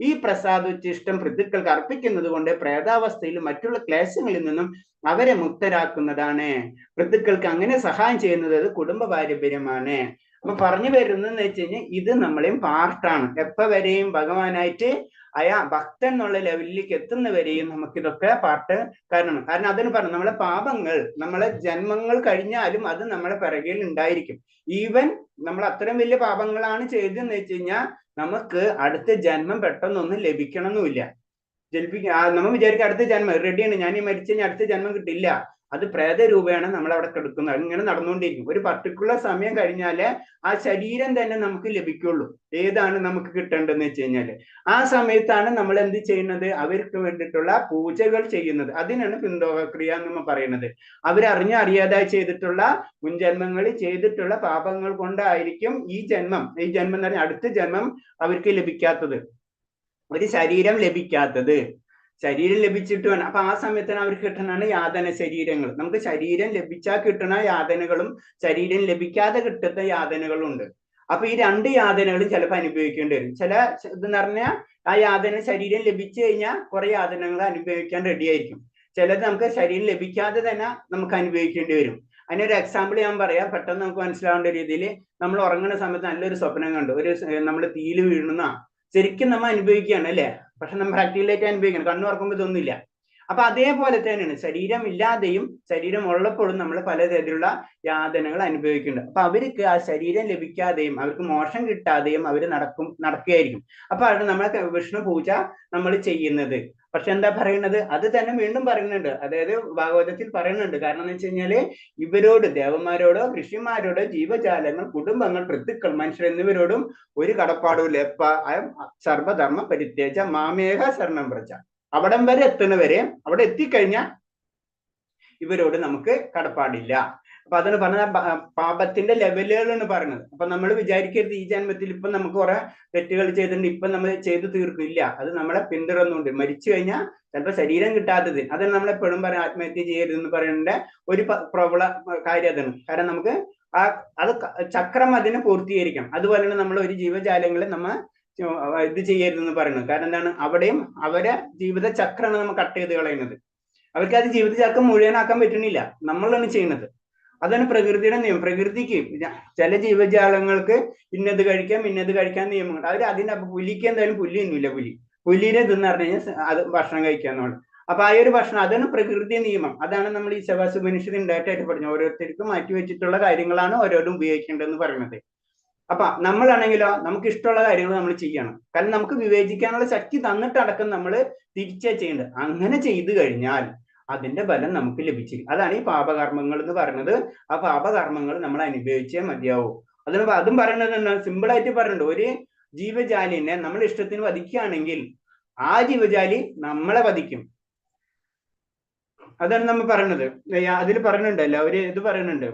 ഈ പ്രസാദോച്ഛിഷ്ടം പൃഥുക്കൾക്ക് അർപ്പിക്കുന്നത് കൊണ്ട് പ്രേതാവസ്ഥയിൽ മറ്റുള്ള ക്ലേശങ്ങളിൽ നിന്നും അവരെ മുക്തരാക്കുന്നതാണ്. പൃഥുക്കൾക്ക് അങ്ങനെ സഹായം ചെയ്യുന്നത് കുടുംബ പാരമ്പര്യമാണ്. അപ്പൊ പറഞ്ഞു വരുന്നതെന്ന് വെച്ച് കഴിഞ്ഞാൽ ഇത് നമ്മളെയും പാർട്ടാണ്. എപ്പോ വരെയും ഭഗവാനായിട്ട് ഭക്തൻ എന്നുള്ള ലെവലിലേക്ക് എത്തുന്നവരെയും നമുക്കിതൊക്കെ പാർട്ട് കാരണം അതിന് പറഞ്ഞു നമ്മളെ പാപങ്ങൾ നമ്മളെ ജന്മങ്ങൾ കഴിഞ്ഞാലും അത് നമ്മളെ പിറകിൽ ഉണ്ടായിരിക്കും. ഈവൻ നമ്മൾ അത്രയും വലിയ പാപങ്ങളാണ് ചെയ്തതെന്ന് വെച്ച് കഴിഞ്ഞാൽ നമുക്ക് അടുത്ത ജന്മം പെട്ടെന്നൊന്നും ലഭിക്കണമെന്നില്ല. നമ്മൾ വിചാരിക്കും അടുത്ത ജന്മം റെഡിയാണ്, ഞാൻ ഈ മരിച്ചു കഴിഞ്ഞാൽ അടുത്ത ജന്മം കിട്ടില്ല. അത് പ്രേതരൂപയാണ് നമ്മൾ അവിടെ കിടക്കുന്നത്. ഇങ്ങനെ നടന്നുകൊണ്ടിരിക്കും. ഒരു പർട്ടിക്കുലർ സമയം കഴിഞ്ഞാല് ആ ശരീരം തന്നെ നമുക്ക് ലഭിക്കുള്ളൂ. ഏതാണ് നമുക്ക് കിട്ടേണ്ടതെന്ന് വെച്ച് കഴിഞ്ഞാല് ആ സമയത്താണ് നമ്മൾ എന്ത് ചെയ്യുന്നത്? അവർക്ക് വേണ്ടിയിട്ടുള്ള പൂജകൾ ചെയ്യുന്നത്. അതിനാണ് പിന്തോഹക്രിയ എന്ന് പറയുന്നത്. അവരറിയാതെ ചെയ്തിട്ടുള്ള മുൻജന്മങ്ങളിൽ ചെയ്തിട്ടുള്ള പാപങ്ങൾ കൊണ്ടായിരിക്കും ഈ ജന്മം എന്ന് പറഞ്ഞാൽ അടുത്ത ജന്മം അവർക്ക് ലഭിക്കാത്തത്, ഒരു ശരീരം ലഭിക്കാത്തത്. ശരീരം ലഭിച്ചിട്ട് വേണം. അപ്പൊ ആ സമയത്താണ് അവർക്ക് കിട്ടുന്നതാണ് യാതന ശരീരങ്ങൾ. നമുക്ക് ശരീരം ലഭിച്ചാൽ കിട്ടുന്ന യാതനകളും ശരീരം ലഭിക്കാതെ കിട്ടുന്ന യാതനകളും ഉണ്ട്. അപ്പൊ ഈ രണ്ട് യാതനകളും ചിലപ്പോൾ അനുഭവിക്കേണ്ടി വരും. ചില ഇതെന്ന് പറഞ്ഞാൽ ആ യാതന ശരീരം ലഭിച്ചു കഴിഞ്ഞാൽ കുറെ യാതനകൾ അനുഭവിക്കാൻ റെഡി ആയിരിക്കും. ചിലത് നമുക്ക് ശരീരം ലഭിക്കാതെ തന്നെ നമുക്ക് അനുഭവിക്കേണ്ടി വരും. അതിനൊരു എക്സാമ്പിൾ ഞാൻ പറയാം, പെട്ടെന്ന് നമുക്ക് മനസ്സിലാവേണ്ട രീതിയിൽ. നമ്മൾ ഉറങ്ങുന്ന സമയത്ത് നല്ലൊരു സ്വപ്നം കണ്ടു, നമ്മൾ തീയിൽ വീഴുന്ന ശരിക്കും നമ്മൾ അനുഭവിക്കുകയാണ് അല്ലെ? പക്ഷെ നമ്മൾ പ്രാക്ടിക്കലായിട്ട് അനുഭവിക്കണം, കണ്ണു തുറക്കുമ്പോൾ ഇതൊന്നുമില്ല. അപ്പൊ അതേപോലെ തന്നെയാണ് ശരീരം ഇല്ലാതെയും ശരീരം ഉള്ളപ്പോഴും നമ്മൾ പലതരത്തിലുള്ള യാതനകൾ അനുഭവിക്കുന്നുണ്ട്. അപ്പൊ അവർക്ക് ആ ശരീരം ലഭിക്കാതെയും അവർക്ക് മോക്ഷം കിട്ടാതെയും അവർ നടക്കുകയായിരിക്കും. അപ്പൊ അത് നമ്മളെ വിഷ്ണു പൂജ നമ്മൾ ചെയ്യുന്നത്. പക്ഷെ എന്താ പറയുന്നത്? അത് തന്നെ വീണ്ടും പറയുന്നുണ്ട്. അതായത് ഭാഗവതത്തിൽ പറയുന്നുണ്ട്. കാരണം എന്ന് വെച്ച് കഴിഞ്ഞാല് ഇവരോട് ദേവന്മാരോടോ ഋഷിമാരോടോ ജീവജാലങ്ങൾ കുടുംബങ്ങൾ പൃഥുക്കൾ മനുഷ്യർ എന്നിവരോടും ഒരു കടപ്പാടുമില്ല. സർവധർമ്മ പരിത്യേജ മാമേഹ ശരണം വ്രജ. അവിടം വരെ എത്തുന്നവരെ, അവിടെ എത്തിക്കഴിഞ്ഞാൽ ഇവരോട് നമുക്ക് കടപ്പാടില്ല. അപ്പൊ അതാണ് പറഞ്ഞ പാപത്തിന്റെ ലെവലുകളാണ് പറയുന്നത്. അപ്പൊ നമ്മൾ വിചാരിക്കരുത് ഈ ജന്മത്തിൽ ഇപ്പൊ നമുക്ക് കുറെ തെറ്റുകൾ ചെയ്തിട്ടുണ്ട്, ഇപ്പൊ നമ്മൾ ചെയ്തു തീർക്കില്ല. അത് നമ്മളെ പിന്തുടർന്നുണ്ട്. മരിച്ചു കഴിഞ്ഞാൽ ചിലപ്പോൾ ശരീരം കിട്ടാത്തത്, അതാണ് നമ്മളെപ്പോഴും പറയാം ആത്മഹത്യ ചെയ്യരുതെന്ന് പറയുന്ന ഒരു കാര്യം അതാണ്. കാരണം നമുക്ക് അത് ചക്രം അതിനെ പൂർത്തീകരിക്കണം. അതുപോലെ തന്നെ നമ്മൾ ഒരു ജീവജാലങ്ങളെ നമ്മൾ ഇത് ചെയ്യരുതെന്ന് പറയുന്നത്. കാരണം എന്താണ്? അവിടെയും അവരെ ജീവിത ചക്രമാണ് നമ്മൾ കട്ട് ചെയ്ത് കളയുന്നത്. അവർക്ക് അത് ജീവിത ചക്രം മുഴുവനാക്കാൻ പറ്റണില്ല, നമ്മളാണ് ചെയ്യുന്നത്. അതാണ് പ്രകൃതിയുടെ നിയമം. പ്രകൃതിക്ക് ചില ജീവജാലങ്ങൾക്ക് ഇന്നത് കഴിക്കാം ഇന്നത് കഴിക്കാൻ നിയമമുണ്ട്. അവർ അതിന്റെ പുലിക്ക് എന്തായാലും പുല്ല് തിന്നില്ല. പുലിനെ ഇതെന്ന് പറഞ്ഞു കഴിഞ്ഞാൽ അത് ഭക്ഷണം കഴിക്കാന്നുള്ളത്. അപ്പൊ ആ ഒരു ഭക്ഷണം അതാണ് പ്രകൃതി നിയമം. അതാണ് നമ്മൾ ഈ ശവാസുപനിഷത്ത് ഉണ്ടായിട്ടായിട്ട് പറഞ്ഞു. ഓരോരുത്തർക്കും മാറ്റി വെച്ചിട്ടുള്ള കാര്യങ്ങളാണ് ഓരോരും ഉപയോഗിക്കേണ്ടതെന്ന് പറയുന്നത്. അപ്പൊ നമ്മളാണെങ്കിലോ നമുക്ക് ഇഷ്ടമുള്ള കാര്യങ്ങൾ നമ്മൾ ചെയ്യണം. കാരണം നമുക്ക് വിവേചിക്കാനുള്ള ശക്തി തന്നിട്ടടക്കം നമ്മൾ തിരിച്ചാ ചെയ്യേണ്ടത്. അങ്ങനെ ചെയ്തു കഴിഞ്ഞാൽ അതിന്റെ ഫലം നമുക്ക് ലഭിച്ചിരിക്കും. അതാണ് ഈ പാപകർമ്മങ്ങൾ എന്ന് പറയുന്നത്. ആ പാപകർമ്മങ്ങൾ നമ്മൾ അനുഭവിച്ചേ മതിയാവൂ. അതും പറയുന്നത് എന്താണ്? സിമ്പിൾ ആയിട്ട് പറയുന്നുണ്ട്. ഒരു ജീവജാലിനെ നമ്മൾ ഇഷ്ടത്തിന് വധിക്കുകയാണെങ്കിൽ ആ ജീവജാലി നമ്മളെ വധിക്കും. അതാണ് നമ്മൾ പറയുന്നത്. അതിൽ പറയുന്നുണ്ടല്ലോ, ഒരു ഇത് പറയുന്നുണ്ട്,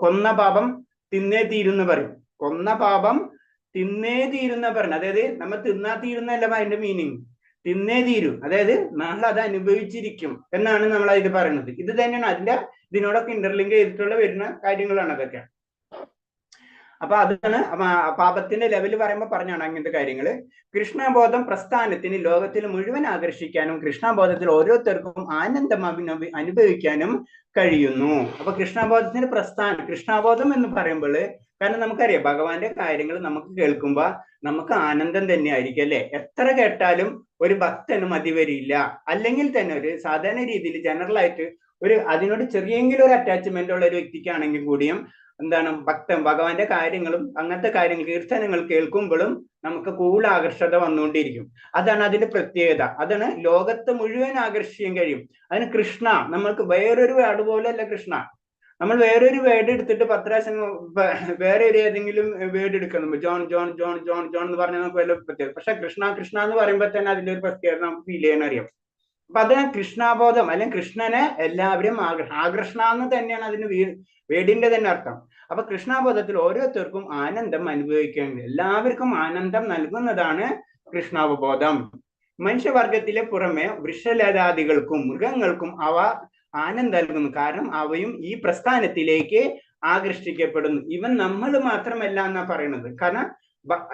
കൊന്ന പാപം തിന്നേ തീരുന്ന് പറയും. കൊന്ന പാപം തിന്നേ തീരുന്ന പറഞ്ഞു. അതായത് നമ്മൾ തിന്നാ തീരുന്നല്ല അതിന്റെ മീനിങ്. തിന്നേ തീരൂ, അതായത് നാളെ അത് അനുഭവിച്ചിരിക്കും എന്നാണ് നമ്മൾ അതിൽ പറയുന്നത്. ഇത് തന്നെയാണ് ഇതിനോടൊക്കെ ഇന്റർലിങ്ക് ചെയ്തിട്ടുള്ള വരുന്ന കാര്യങ്ങളാണ് അതൊക്കെ. അപ്പൊ അതാണ് പാപത്തിന്റെ ലെവൽ പറയുമ്പോൾ പറഞ്ഞാണ് അങ്ങനത്തെ കാര്യങ്ങള്. കൃഷ്ണബോധം പ്രസ്ഥാനത്തിന് ലോകത്തിൽ മുഴുവൻ ആകർഷിക്കാനും കൃഷ്ണബോധത്തിൽ ഓരോരുത്തർക്കും ആനന്ദം അനുഭവിക്കാനും കഴിയുന്നു. അപ്പൊ കൃഷ്ണബോധത്തിന്റെ പ്രസ്ഥാനം, കൃഷ്ണബോധം എന്ന് പറയുമ്പോൾ, കാരണം നമുക്കറിയാം ഭഗവാന്റെ കാര്യങ്ങൾ നമുക്ക് കേൾക്കുമ്പോ നമുക്ക് ആനന്ദം തന്നെയായിരിക്കും അല്ലെ. എത്ര കേട്ടാലും ഒരു ഭക്തന് മതി വരില്ല. അല്ലെങ്കിൽ തന്നെ ഒരു സാധാരണ രീതിയിൽ ജനറൽ ആയിട്ട് അതിനോട് ചെറിയെങ്കിലും ഒരു അറ്റാച്ച്മെന്റ് ഉള്ള ഒരു വ്യക്തിക്കാണെങ്കിൽ കൂടിയും എന്താണ് ഭഗവാന്റെ കാര്യങ്ങളും അങ്ങനത്തെ കാര്യങ്ങൾ കീർത്തനങ്ങൾ കേൾക്കുമ്പോഴും നമുക്ക് കൂടുതൽ ആകർഷത വന്നുകൊണ്ടിരിക്കും. അതാണ് അതിന്റെ പ്രത്യേകത. അതാണ് ലോകത്തെ മുഴുവൻ ആകർഷിക്കാൻ കഴിയും. അതിന് കൃഷ്ണ നമ്മൾക്ക് വേറൊരു വേർഡ് പോലെയല്ല കൃഷ്ണ. നമ്മൾ വേറൊരു വേർഡ് എടുത്തിട്ട് 10 പ്രാവശ്യം വേറെ ഒരു ഏതെങ്കിലും വേർഡ് എടുക്കുന്നു, John John John John John എന്ന് പറഞ്ഞാൽ നമുക്ക് വല്ല പ്രത്യേകത. പക്ഷെ കൃഷ്ണ കൃഷ്ണ എന്ന് പറയുമ്പോൾ തന്നെ അതിന്റെ ഒരു പ്രത്യേകത നമുക്ക് ഫീൽ ചെയ്യാൻ അറിയാം. അപ്പൊ അത് കൃഷ്ണബോധം അല്ലെങ്കിൽ കൃഷ്ണനെ എല്ലാവരും ആകർഷണ എന്ന് തന്നെയാണ് അതിന് വേടിന്റെ തന്നെ അർത്ഥം. അപ്പൊ കൃഷ്ണബോധത്തിൽ ഓരോരുത്തർക്കും ആനന്ദം അനുഭവിക്കാൻ, എല്ലാവർക്കും ആനന്ദം നൽകുന്നതാണ് കൃഷ്ണാവബോധം. മനുഷ്യവർഗത്തിലെ പുറമെ വൃക്ഷലതാദികൾക്കും മൃഗങ്ങൾക്കും അവ ആനന്ദം നൽകുന്നു. കാരണം അവയും ഈ പ്രസ്ഥാനത്തിലേക്ക് ആകർഷിക്കപ്പെടുന്നു. ഇവൻ നമ്മൾ മാത്രമല്ല എന്നാ പറയുന്നത്. കാരണം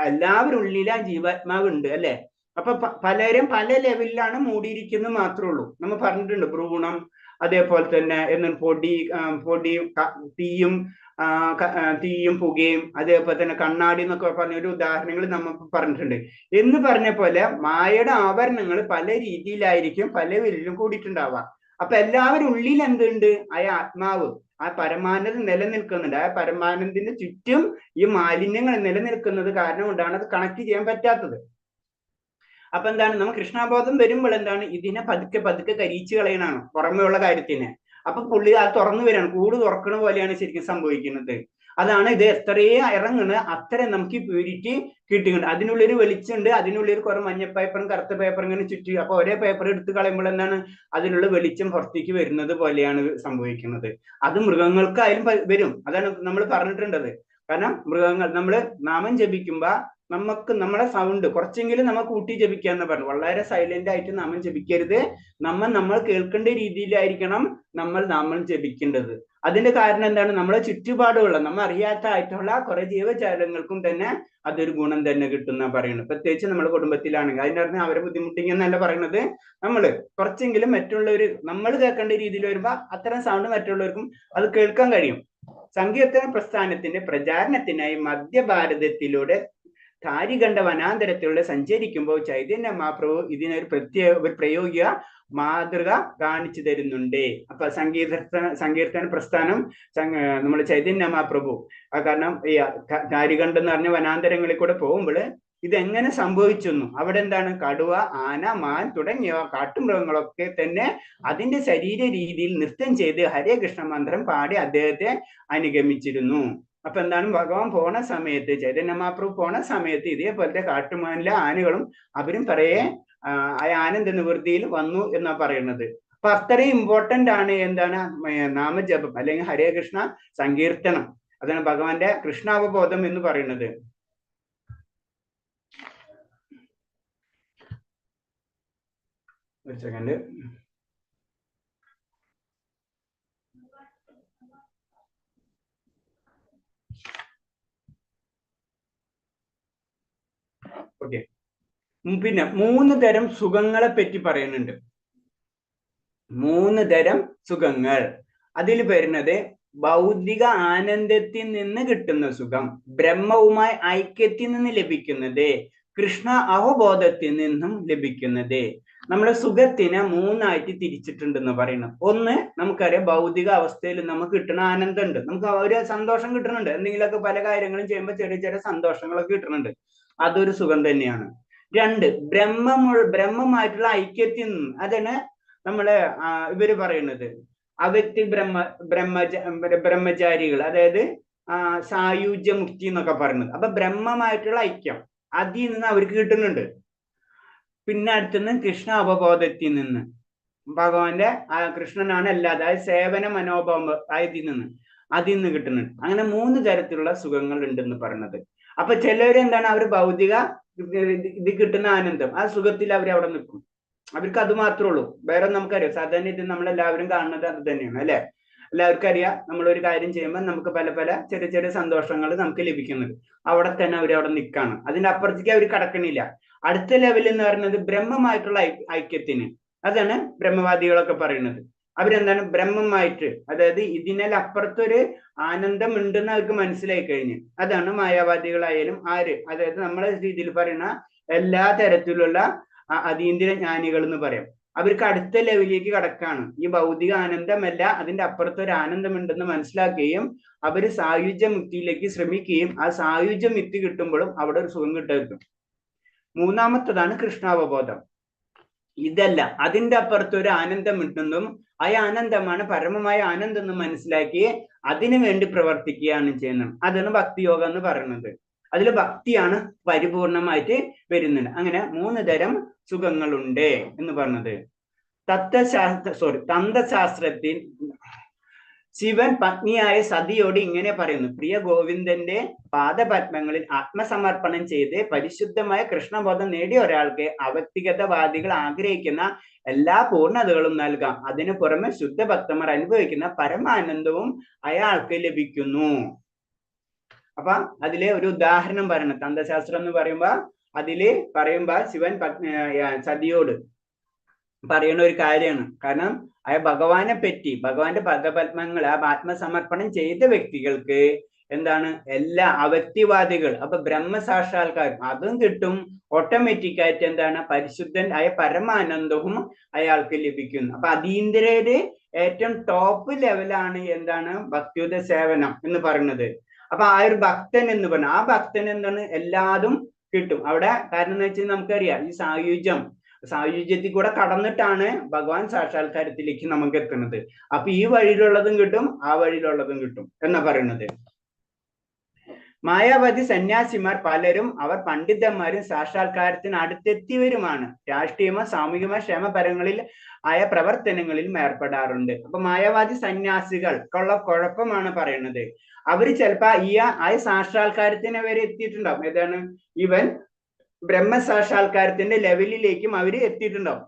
എല്ലാവരും ഉള്ളിൽ ആ ജീവാത്മാവ് ഉണ്ട് അല്ലെ. അപ്പൊ പലരും പല ലെവലിലാണ് മൂടിയിരിക്കുന്നത് മാത്രമേ ഉള്ളൂ. നമ്മൾ പറഞ്ഞിട്ടുണ്ട് ഭ്രൂണം, അതേപോലെ തന്നെ പൊടിയും തീയും പുകയും, അതേപോലെ തന്നെ കണ്ണാടി എന്നൊക്കെ പറഞ്ഞ ഒരു ഉദാഹരണങ്ങൾ നമുക്ക് പറഞ്ഞിട്ടുണ്ട്. എന്ന് പറഞ്ഞ പോലെ മായയുടെ ആവരണങ്ങൾ പല രീതിയിലായിരിക്കും പല വലിലും കൂടിയിട്ടുണ്ടാവുക. അപ്പൊ എല്ലാവരും ഉള്ളിൽ എന്തുണ്ട്? ആ ആത്മാവ്, ആ പരമാനന്ദം നിലനിൽക്കുന്നുണ്ട്. ആ പരമാനന്ദത്തിന് ചുറ്റും ഈ മാലിന്യങ്ങൾ നിലനിൽക്കുന്നത് കാരണം കൊണ്ടാണ് അത് കണക്ട് ചെയ്യാൻ പറ്റാത്തത്. അപ്പൊ എന്താണ്, നമുക്ക് കൃഷ്ണബോധം വരുമ്പോൾ എന്താണ്, ഇതിനെ പതുക്കെ പതുക്കെ കരിയിച്ചു കളയണാണ് പുറമേ ഉള്ള കാര്യത്തിനെ. അപ്പൊ പുള്ളി അത് തുറന്നു വരികയാണ്, കൂട് തുറക്കണ പോലെയാണ് ശരിക്കും സംഭവിക്കുന്നത്. അതാണ് ഇത് എത്രയേ ഇറങ്ങുന്നത് അത്രയും നമുക്ക് ഈ പ്യൂരിറ്റി കിട്ടുന്നുണ്ട്. അതിനുള്ളൊരു വെളിച്ചുണ്ട്, അതിനുള്ളൊരു കുറെ മഞ്ഞ പേപ്പറും കറുത്ത പേപ്പറും ഇങ്ങനെ ചുറ്റി. അപ്പൊ ഒരേ പേപ്പർ എടുത്ത് കളയുമ്പോൾ എന്താണ്, അതിനുള്ള വെളിച്ചം പുറത്തേക്ക് വരുന്നത് പോലെയാണ് സംഭവിക്കുന്നത്. അത് മൃഗങ്ങൾക്കായാലും വരും. അതാണ് നമ്മൾ പറഞ്ഞിട്ടുണ്ടത്. കാരണം മൃഗങ്ങൾ, നമ്മള് നാമം ജപിക്കുമ്പോ നമ്മളെ സൗണ്ട് കുറച്ചെങ്കിലും നമ്മൾ കൂട്ടി ജപിക്കാന്ന് പറഞ്ഞു. വളരെ സൈലന്റ് ആയിട്ട് നാമം ജപിക്കരുത്. നമ്മൾ കേൾക്കേണ്ട രീതിയിലായിരിക്കണം നമ്മൾ നാമം ജപിക്കേണ്ടത്. അതിന്റെ കാരണം എന്താണ്, നമ്മളെ ചുറ്റുപാടുള്ള നമ്മൾ അറിയാത്തായിട്ടുള്ള കുറെ ജീവജാലങ്ങൾക്കും തന്നെ അതൊരു ഗുണം തന്നെ കിട്ടുന്ന പറയുന്നത്. പ്രത്യേകിച്ച് നമ്മുടെ കുടുംബത്തിലാണെങ്കിൽ അതിന്റെ അർത്ഥം അവരെ ബുദ്ധിമുട്ടിക്കുന്നല്ല പറയുന്നത്. നമ്മള് കുറച്ചെങ്കിലും നമ്മൾ കേൾക്കേണ്ട രീതിയിൽ വരുമ്പോ അത്തരം സൗണ്ട് മറ്റുള്ളവർക്കും അത് കേൾക്കാൻ കഴിയും. സങ്കീർത്തന പ്രസ്ഥാനത്തിന്റെ പ്രചാരണത്തിനായി മധ്യഭാരതത്തിലൂടെ ധാരികണ്ഠ വനാന്തരത്തിലൂടെ സഞ്ചരിക്കുമ്പോൾ ചൈതന്യ മഹാപ്രഭു ഇതിനൊരു പ്രയോഗിക മാതൃക കാണിച്ചു തരുന്നുണ്ട്. അപ്പൊ സങ്കീർത്തന പ്രസ്ഥാനം നമ്മൾ ചൈതന്യ മഹാപ്രഭു, കാരണം ഈ ധാരികണ്ഠം എന്ന് പറഞ്ഞ വനാന്തരങ്ങളിൽ കൂടെ പോകുമ്പോൾ ഇതെങ്ങനെ സംഭവിച്ചെന്നു, അവിടെ എന്താണ്, കടുവ, ആന, മാൻ തുടങ്ങിയ കാട്ടുമൃഗങ്ങളൊക്കെ തന്നെ അതിന്റെ ശരീര രീതിയിൽ നൃത്തം ചെയ്ത് ഹരേ കൃഷ്ണ മന്ത്രം പാടി അദ്ദേഹത്തെ അനുഗമിച്ചിരുന്നു. അപ്പൊ എന്താണ്, ഭഗവാൻ പോണ സമയത്ത്, ചൈതന്യ മഹാപ്രഭു പോണ സമയത്ത് ഇതേപോലത്തെ കാട്ടുമാനിലെ ആനകളും അവരും പറയേ ആനന്ദ നിവൃത്തിയിൽ വന്നു എന്നാ പറയുന്നത്. അപ്പൊ അത്രയും ഇമ്പോർട്ടന്റ് ആണ് എന്താണ്, നാമജപം അല്ലെങ്കിൽ ഹരേ കൃഷ്ണ സങ്കീർത്തനം. അതാണ് ഭഗവാന്റെ കൃഷ്ണാവബോധം എന്ന് പറയുന്നത്. ഒരു സെക്കൻഡ്. ഓക്കെ, പിന്നെ 3 തരം സുഖങ്ങളെ പറ്റി പറയുന്നുണ്ട്. 3 തരം സുഖങ്ങൾ. അതിൽ വരുന്നത് ഭൗതിക ആനന്ദത്തിൽ നിന്ന് കിട്ടുന്ന സുഖം, ബ്രഹ്മവുമായി ഐക്യത്തിൽ നിന്ന് ലഭിക്കുന്നത്, കൃഷ്ണ അവബോധത്തിൽ നിന്നും ലഭിക്കുന്നത്. നമ്മുടെ സുഖത്തിനെ 3ആയിട്ട് തിരിച്ചിട്ടുണ്ടെന്ന് പറയുന്നത്. ഒന്ന്, നമുക്കറിയാം ഭൗതിക അവസ്ഥയിൽ നമുക്ക് കിട്ടുന്ന ആനന്ദം ഉണ്ട്, നമുക്ക് ഒരു സന്തോഷം കിട്ടുന്നുണ്ട്. എന്തെങ്കിലുമൊക്കെ പല കാര്യങ്ങളും ചെയ്യുമ്പോൾ ചെറിയ ചെറിയ സന്തോഷങ്ങളൊക്കെ കിട്ടുന്നുണ്ട്, അതൊരു സുഖം തന്നെയാണ്. 2, ബ്രഹ്മമായിട്ടുള്ള ഐക്യത്തിൽ നിന്ന്, അതാണ് നമ്മള് ഇവര് പറയുന്നത് അവ്യക്തി ബ്രഹ്മചാരികൾ, അതായത് സായുജ്യ മുക്തി എന്നൊക്കെ പറയുന്നത്. അപ്പൊ ബ്രഹ്മമായിട്ടുള്ള ഐക്യം അതിൽ നിന്ന് അവർക്ക് കിട്ടുന്നുണ്ട്. പിന്നെ അടുത്തുനിന്ന് കൃഷ്ണ അവബോധത്തിൽ നിന്ന്, ഭഗവാന്റെ കൃഷ്ണനാണ് എല്ലാ, അതായത് സേവന മനോഭാവം അതിൽ നിന്ന് കിട്ടുന്നുണ്ട്. അങ്ങനെ 3 തരത്തിലുള്ള സുഖങ്ങൾ ഉണ്ടെന്ന് പറയുന്നത്. അപ്പൊ ചിലവരെന്താണ് അവർ ഭൗതിക ഇത് കിട്ടുന്ന ആനന്ദം, ആ സുഖത്തിൽ അവർ അവിടെ നിൽക്കും. അവർക്ക് അത് മാത്രമേ ഉള്ളൂ. വേറെ നമുക്കറിയാം, സാധാരണ ഇത് നമ്മളെല്ലാവരും കാണുന്നത് അത് തന്നെയാണ് അല്ലെ. എല്ലാവർക്കും അറിയാം, നമ്മളൊരു കാര്യം ചെയ്യുമ്പോൾ നമുക്ക് പല പല ചെറിയ ചെറിയ സന്തോഷങ്ങൾ നമുക്ക് ലഭിക്കുന്നത്. അവിടെ തന്നെ അവിടെ നിൽക്കാണ്, അതിന്റെ അപ്പുറത്തേക്ക് അവർ കടക്കണില്ല. അടുത്ത ലെവൽ എന്ന് പറയുന്നത് ബ്രഹ്മമായിട്ടുള്ള ഐക്യത്തിന്, അതാണ് ബ്രഹ്മവാദികളൊക്കെ പറയുന്നത്. അവരെന്താണ് ബ്രഹ്മമായിട്ട്, അതായത് ഇതിനപ്പുറത്തൊരു ആനന്ദം ഉണ്ടെന്ന് അവർക്ക് മനസ്സിലായി കഴിഞ്ഞ്, അതാണ് മായാവാദികളായാലും ആര്, അതായത് നമ്മളെ രീതിയിൽ പറയുന്ന എല്ലാ തരത്തിലുള്ള അതീന്ദ്രിയ ജ്ഞാനികൾ എന്ന് പറയാം. അവർക്ക് അടുത്ത ലെവലിലേക്ക് കടക്കാണ്. ഈ ഭൗതിക ആനന്ദമല്ല, അതിന്റെ അപ്പുറത്തൊരു ആനന്ദം ഉണ്ടെന്ന് മനസ്സിലാക്കുകയും അവര് സായുജ്യ മുക്തിയിലേക്ക് ശ്രമിക്കുകയും ആ സായുജ്യ മുക്തി കിട്ടുമ്പോഴും അവിടെ ഒരു സുഖം കിട്ടും. മൂന്നാമത്തതാണ് കൃഷ്ണാവബോധം. ഇതല്ല, അതിന്റെ അപ്പുറത്ത് ഒരു ആനന്ദം ഉണ്ടെന്നും ആ ആനന്ദമാണ് പരമമായ ആനന്ദം എന്ന് മനസ്സിലാക്കി അതിനു വേണ്ടി പ്രവർത്തിക്കുകയാണ് ചെയ്യുന്നത്. അതാണ് ഭക്തിയോഗം എന്ന് പറയുന്നത്. അതിൽ ഭക്തിയാണ് പരിപൂർണമായിട്ട് വരുന്നത്. അങ്ങനെ 3 തരം സുഖങ്ങളുണ്ട് എന്ന് പറഞ്ഞത്. തന്ത്രശാസ്ത്രത്തിൽ ശിവൻ പത്നിയായ സതിയോട് ഇങ്ങനെ പറയുന്നു: പ്രിയ ഗോവിന്ദന്റെ പാദപത്മങ്ങളിൽ ആത്മസമർപ്പണം ചെയ്ത് പരിശുദ്ധമായ കൃഷ്ണബോധം നേടിയ ഒരാൾക്ക് അവ്യക്തിഗതവാദികൾ ആഗ്രഹിക്കുന്ന എല്ലാ പൂർണ്ണതകളും നൽകാം. അതിനു പുറമെ ശുദ്ധഭക്തന്മാർ അനുഭവിക്കുന്ന പരമാനന്ദവും അയാൾക്ക് ലഭിക്കുന്നു. അപ്പൊ അതിലെ ഒരു ഉദാഹരണം പറയണം. തന്ത്രശാസ്ത്രം എന്ന് പറയുമ്പോ ശിവൻ സതിയോട് പറയുന്ന ഒരു കാര്യമാണ്. കാരണം ഭഗവാനെ പറ്റി, ഭഗവാന്റെ പദപത്മങ്ങൾ ആ ആത്മസമർപ്പണം ചെയ്ത വ്യക്തികൾക്ക് എന്താണ് എല്ലാ അവ്യക്തിവാദികൾ, അപ്പൊ ബ്രഹ്മസാക്ഷാത്കാരം അതും കിട്ടും. ഓട്ടോമാറ്റിക് ആയിട്ട് എന്താണ് പരിശുദ്ധൻ ആയ പരമാനന്ദവും അയാൾക്ക് ലഭിക്കുന്നു. അപ്പൊ അതീന്ദ്രയുടെ ഏറ്റവും ടോപ്പ് ലെവലാണ് എന്താണ് ഭക്തിയുത സേവനം എന്ന് പറയുന്നത്. അപ്പൊ ആ ഒരു ഭക്തൻ എന്ന് പറഞ്ഞാൽ ആ ഭക്തൻ എന്താണ് എല്ലാതും കിട്ടും അവിടെ. കാരണം എന്ന് വെച്ചാൽ നമുക്കറിയാം, ഈ സായുജ്യത്തിൽ കൂടെ കടന്നിട്ടാണ് ഭഗവാൻ സാക്ഷാത്കാരത്തിലേക്ക് നമുക്ക് എത്തുന്നത്. അപ്പൊ ഈ വഴിയിലുള്ളതും കിട്ടും, ആ വഴിയിലുള്ളതും കിട്ടും എന്നാ പറയുന്നത്. മായാവാദി സന്യാസിമാർ പലരും അവർ പണ്ഡിതന്മാരും സാക്ഷാത്കാരത്തിന് അടുത്തെത്തിയവരുമാണ്. രാഷ്ട്രീയമോ സാമൂഹികമോ ക്ഷേമപരങ്ങളിൽ ആയ പ്രവർത്തനങ്ങളിലും ഏർപ്പെടാറുണ്ട്. അപ്പൊ മായാവാദി സന്യാസികൾക്കുള്ള കുഴപ്പമാണ് പറയുന്നത്. അവര് ചിലപ്പോ ആ സാക്ഷാത്കാരത്തിന് വരെ എത്തിയിട്ടുണ്ടാവും. ഏതാണ് ഇവൻ ബ്രഹ്മസാക്ഷാത്കാരത്തിന്റെ ലെവലിലേക്കും അവര് എത്തിയിട്ടുണ്ടാവും.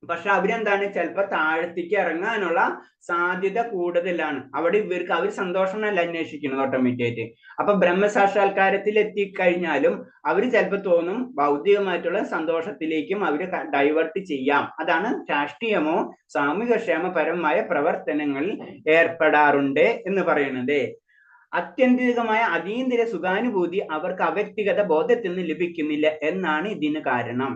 പക്ഷെ അവരെന്താണ് ചിലപ്പോ താഴത്തേക്ക് ഇറങ്ങാനുള്ള സാധ്യത കൂടുതലാണ്. അവിടെ അവർ സന്തോഷമല്ല അന്വേഷിക്കുന്നത് ഓട്ടോമാറ്റിക്കായിട്ട്. അപ്പൊ ബ്രഹ്മസാക്ഷാത്കാരത്തിൽ എത്തിക്കഴിഞ്ഞാലും അവര് ചിലപ്പോ തോന്നും ഭൗതികമായിട്ടുള്ള സന്തോഷത്തിലേക്കും അവര് ഡൈവേർട്ട് ചെയ്യാം. അതാണ് രാഷ്ട്രീയമോ സാമൂഹിക ക്ഷേമപരമായ പ്രവർത്തനങ്ങളിൽ ഏർപ്പെടാറുണ്ട് എന്ന് പറയുന്നത്. അത്യന്തികമായ അതീന്ദ്രിയ സുഖാനുഭൂതി അവർക്ക് അവ്യക്തിഗത ബോധത്തിൽ നിന്ന് ലഭിക്കുന്നില്ല എന്നാണ് ഇതിന് കാരണം.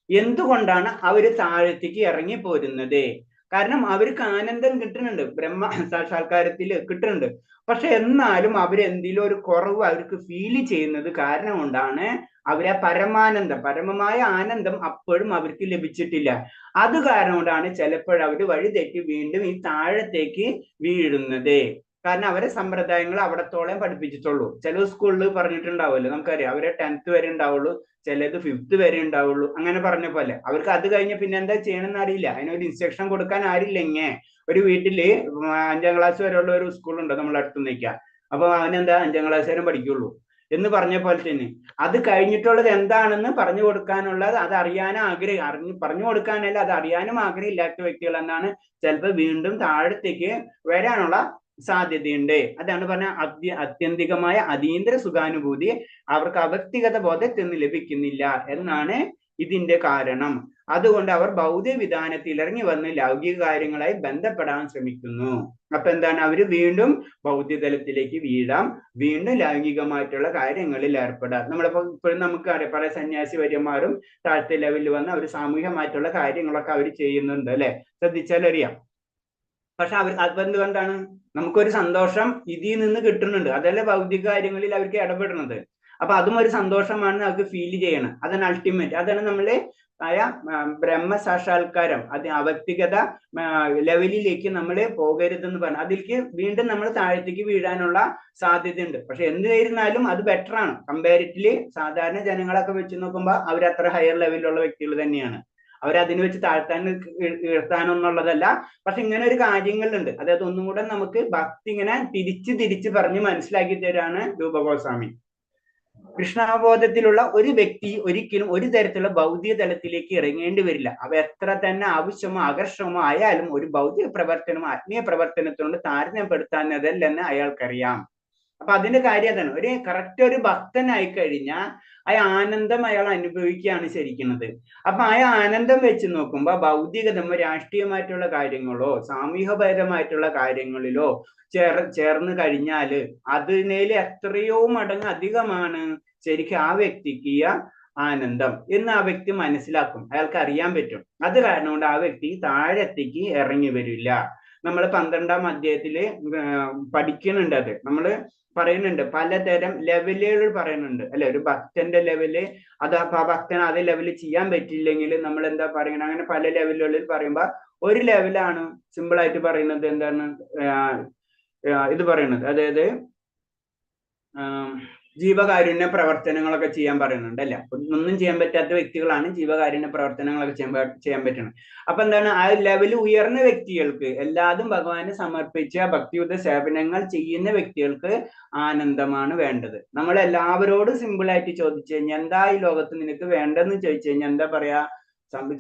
എന്തുകൊണ്ടാണ് അവര് താഴത്തേക്ക് ഇറങ്ങി പോരുന്നത്? കാരണം അവർക്ക് ആനന്ദം കിട്ടുന്നുണ്ട്, ബ്രഹ്മ സാക്ഷാത്കാരത്തിൽ കിട്ടുന്നുണ്ട്. പക്ഷെ എന്നാലും അവരെന്തെങ്കിലും ഒരു കുറവ് അവർക്ക് ഫീൽ ചെയ്യുന്നത് കാരണം കൊണ്ടാണ് അവരെ പരമമായ ആനന്ദം അപ്പോഴും അവർക്ക് ലഭിച്ചിട്ടില്ല. അത് കാരണം കൊണ്ടാണ് ചിലപ്പോൾ അവർ വഴിതെറ്റി വീണ്ടും ഈ താഴത്തേക്ക് വീഴുന്നത്. കാരണം അവരെ സമ്പ്രദായങ്ങൾ അവിടത്തോളം പഠിപ്പിച്ചിട്ടുള്ളൂ. ചില സ്കൂളിൽ പറഞ്ഞിട്ടുണ്ടാവുമല്ലോ, നമുക്കറിയാം അവരെ 10th വരെ ഉണ്ടാവുള്ളൂ, ചിലത് 5th വരെ ഉണ്ടാവുള്ളൂ. അങ്ങനെ പറഞ്ഞ പോലെ അവർക്ക് അത് കഴിഞ്ഞ് പിന്നെ എന്താ ചെയ്യണമെന്ന് അറിയില്ല. അതിനൊരു ഇൻസ്ട്രക്ഷൻ കൊടുക്കാൻ ആരില്ലെങ്കിൽ ഒരു വീട്ടില് 5ാം ക്ലാസ് വരെയുള്ള ഒരു സ്കൂളുണ്ട് നമ്മളെ അടുത്ത് നിൽക്കുക. അപ്പൊ അവനെന്താ 5ാം ക്ലാസ് വരെ പഠിക്കുള്ളൂ എന്ന് പറഞ്ഞ പോലെ തന്നെ അത് കഴിഞ്ഞിട്ടുള്ളത് എന്താണെന്ന് പറഞ്ഞു കൊടുക്കാനുള്ളത് അത് അറിയാനും പറഞ്ഞു കൊടുക്കാനല്ല, അത് അറിയാനും ആഗ്രഹമില്ലാത്ത വ്യക്തികൾ എന്നാണ് ചിലപ്പോൾ വീണ്ടും താഴത്തേക്ക് വരാനുള്ള സാധ്യതയുണ്ട്. അതാണ് പറഞ്ഞ അത്യന്തികമായ അതീന്ദ്ര സുഖാനുഭൂതി അവർക്ക് അവ്യക്തിഗത ബോധത്തിൽ നിന്ന് ലഭിക്കുന്നില്ല എന്നാണ് ഇതിന്റെ കാരണം. അതുകൊണ്ട് അവർ ഭൗതിക വിധാനത്തിൽ ഇറങ്ങി വന്ന് ലൗകിക കാര്യങ്ങളായി ബന്ധപ്പെടാൻ ശ്രമിക്കുന്നു. അപ്പൊ എന്താണ് അവര് വീണ്ടും ഭൗതിക തലത്തിലേക്ക് വീഴാം, വീണ്ടും ലൈംഗികമായിട്ടുള്ള കാര്യങ്ങളിൽ ഏർപ്പെടാം. നമ്മളിപ്പോ ഇപ്പോഴും നമുക്കറിയാം പല സന്യാസി വര്യന്മാരും താഴത്തെ ലെവലിൽ വന്ന് അവർ സാമൂഹികമായിട്ടുള്ള കാര്യങ്ങളൊക്കെ അവർ ചെയ്യുന്നുണ്ട് അല്ലെ, ശ്രദ്ധിച്ചാൽ അറിയാം. പക്ഷെ അതെന്തുകൊണ്ടാണ് നമുക്കൊരു സന്തോഷം ഇതിൽ നിന്ന് കിട്ടുന്നുണ്ട്, അതല്ലേ ഭൗതിക കാര്യങ്ങളിൽ അവർക്ക് ഇടപെടുന്നത്. അപ്പൊ അതും ഒരു സന്തോഷമാണ് അവർക്ക് ഫീൽ ചെയ്യണം. അതാണ് അൾട്ടിമേറ്റ്. അതാണ് നമ്മളെ ബ്രഹ്മസാക്ഷാത്കാരം. അത് അവ്യക്തിഗത ലെവലിലേക്ക് നമ്മൾ പോകരുതെന്ന് പറഞ്ഞു. അതിലേക്ക് വീണ്ടും നമ്മൾ താഴത്തേക്ക് വീഴാനുള്ള സാധ്യതയുണ്ട്. പക്ഷെ എന്തിരുന്നാലും അത് ബെറ്റർ ആണ്. കമ്പാരിറ്റീവ്ലി സാധാരണ ജനങ്ങളൊക്കെ വെച്ച് നോക്കുമ്പോൾ അവർ അത്ര ഹയർ ലെവലിലുള്ള വ്യക്തികൾ തന്നെയാണ്. അവരതിന് വെച്ച് ഉയർത്താനൊന്നുള്ളതല്ല. പക്ഷെ ഇങ്ങനെ ഒരു കാര്യങ്ങളുണ്ട്. അതായത് ഒന്നും കൂടെ നമുക്ക് ഭക്തി ഇങ്ങനെ തിരിച്ച് പറഞ്ഞ് മനസ്സിലാക്കി തരാണ് രൂപഗോസ്വാമി. കൃഷ്ണാവബോധത്തിലുള്ള ഒരു വ്യക്തി ഒരിക്കലും ഒരു തരത്തിലുള്ള ഭൗതിക തലത്തിലേക്ക് ഇറങ്ങേണ്ടി വരില്ല. അവ എത്ര തന്നെ ആവശ്യമോ ആകർഷമോ ആയാലും ഒരു ഭൗതിക പ്രവർത്തനമോ ആത്മീയ പ്രവർത്തനത്തോട് താരതമ്യപ്പെടുത്താനതല്ലെന്ന് അയാൾക്കറിയാം. അപ്പൊ അതിന്റെ കാര്യം അതാണ്. ഒരു കറക്റ്റ് ഒരു ഭക്തനായി കഴിഞ്ഞാൽ ആ ആനന്ദം അയാൾ അനുഭവിക്കുകയാണ് ശരിക്കുന്നത്. അപ്പൊ ആ ആനന്ദം വെച്ച് നോക്കുമ്പോ ഭൗതികതമോ രാഷ്ട്രീയമായിട്ടുള്ള കാര്യങ്ങളോ സാമൂഹികപരമായിട്ടുള്ള കാര്യങ്ങളിലോ ചേർന്ന് കഴിഞ്ഞാല് അതിനേല് എത്രയോ മടങ്ങ് അധികമാണ് ശരിക്കും ആ വ്യക്തിക്ക് ആനന്ദം എന്ന് ആ വ്യക്തി മനസ്സിലാക്കും. അയാൾക്ക് അറിയാൻ പറ്റും. അത് കാരണം കൊണ്ട് ആ വ്യക്തി താഴത്തേക്ക് ഇറങ്ങി വരില്ല. നമ്മൾ 12-ാം അധ്യായത്തില് പഠിക്കുന്നുണ്ട്. അത് നമ്മള് പറയുന്നുണ്ട്, പലതരം ലെവലുകൾ പറയുന്നുണ്ട് അല്ലെ. ഒരു ഭക്തന്റെ ലെവല്, അത് ആ ഭക്തന് അതേ ലെവല് ചെയ്യാൻ പറ്റില്ലെങ്കിൽ നമ്മൾ എന്താ പറയുന്നത്, അങ്ങനെ പല ലെവലുകളിൽ പറയുമ്പോ ഒരു ലെവലാണ് സിമ്പിൾ ആയിട്ട് പറയുന്നത് എന്താണ് ഇത് പറയുന്നത്, അതായത് ജീവകാരുണ്യ പ്രവർത്തനങ്ങളൊക്കെ ചെയ്യാൻ പറയുന്നുണ്ട് അല്ലെ. ഒന്നും ചെയ്യാൻ പറ്റാത്ത വ്യക്തികളാണ് ജീവകാരുണ്യ പ്രവർത്തനങ്ങളൊക്കെ ചെയ്യാൻ പറ്റുന്നത്. അപ്പൊ എന്താണ്, ആ ലെവൽ ഉയർന്ന വ്യക്തികൾക്ക്, എല്ലാതും ഭഗവാന് സമർപ്പിച്ച ഭക്തിയുത സേവനങ്ങൾ ചെയ്യുന്ന വ്യക്തികൾക്ക് ആനന്ദമാണ് വേണ്ടത്. നമ്മൾ എല്ലാവരോടും സിമ്പിൾ ആയിട്ട് ചോദിച്ചു കഴിഞ്ഞാൽ എന്താ ഈ ലോകത്ത് നിനക്ക് വേണ്ടെന്ന് ചോദിച്ചു കഴിഞ്ഞാൽ എന്താ പറയാ,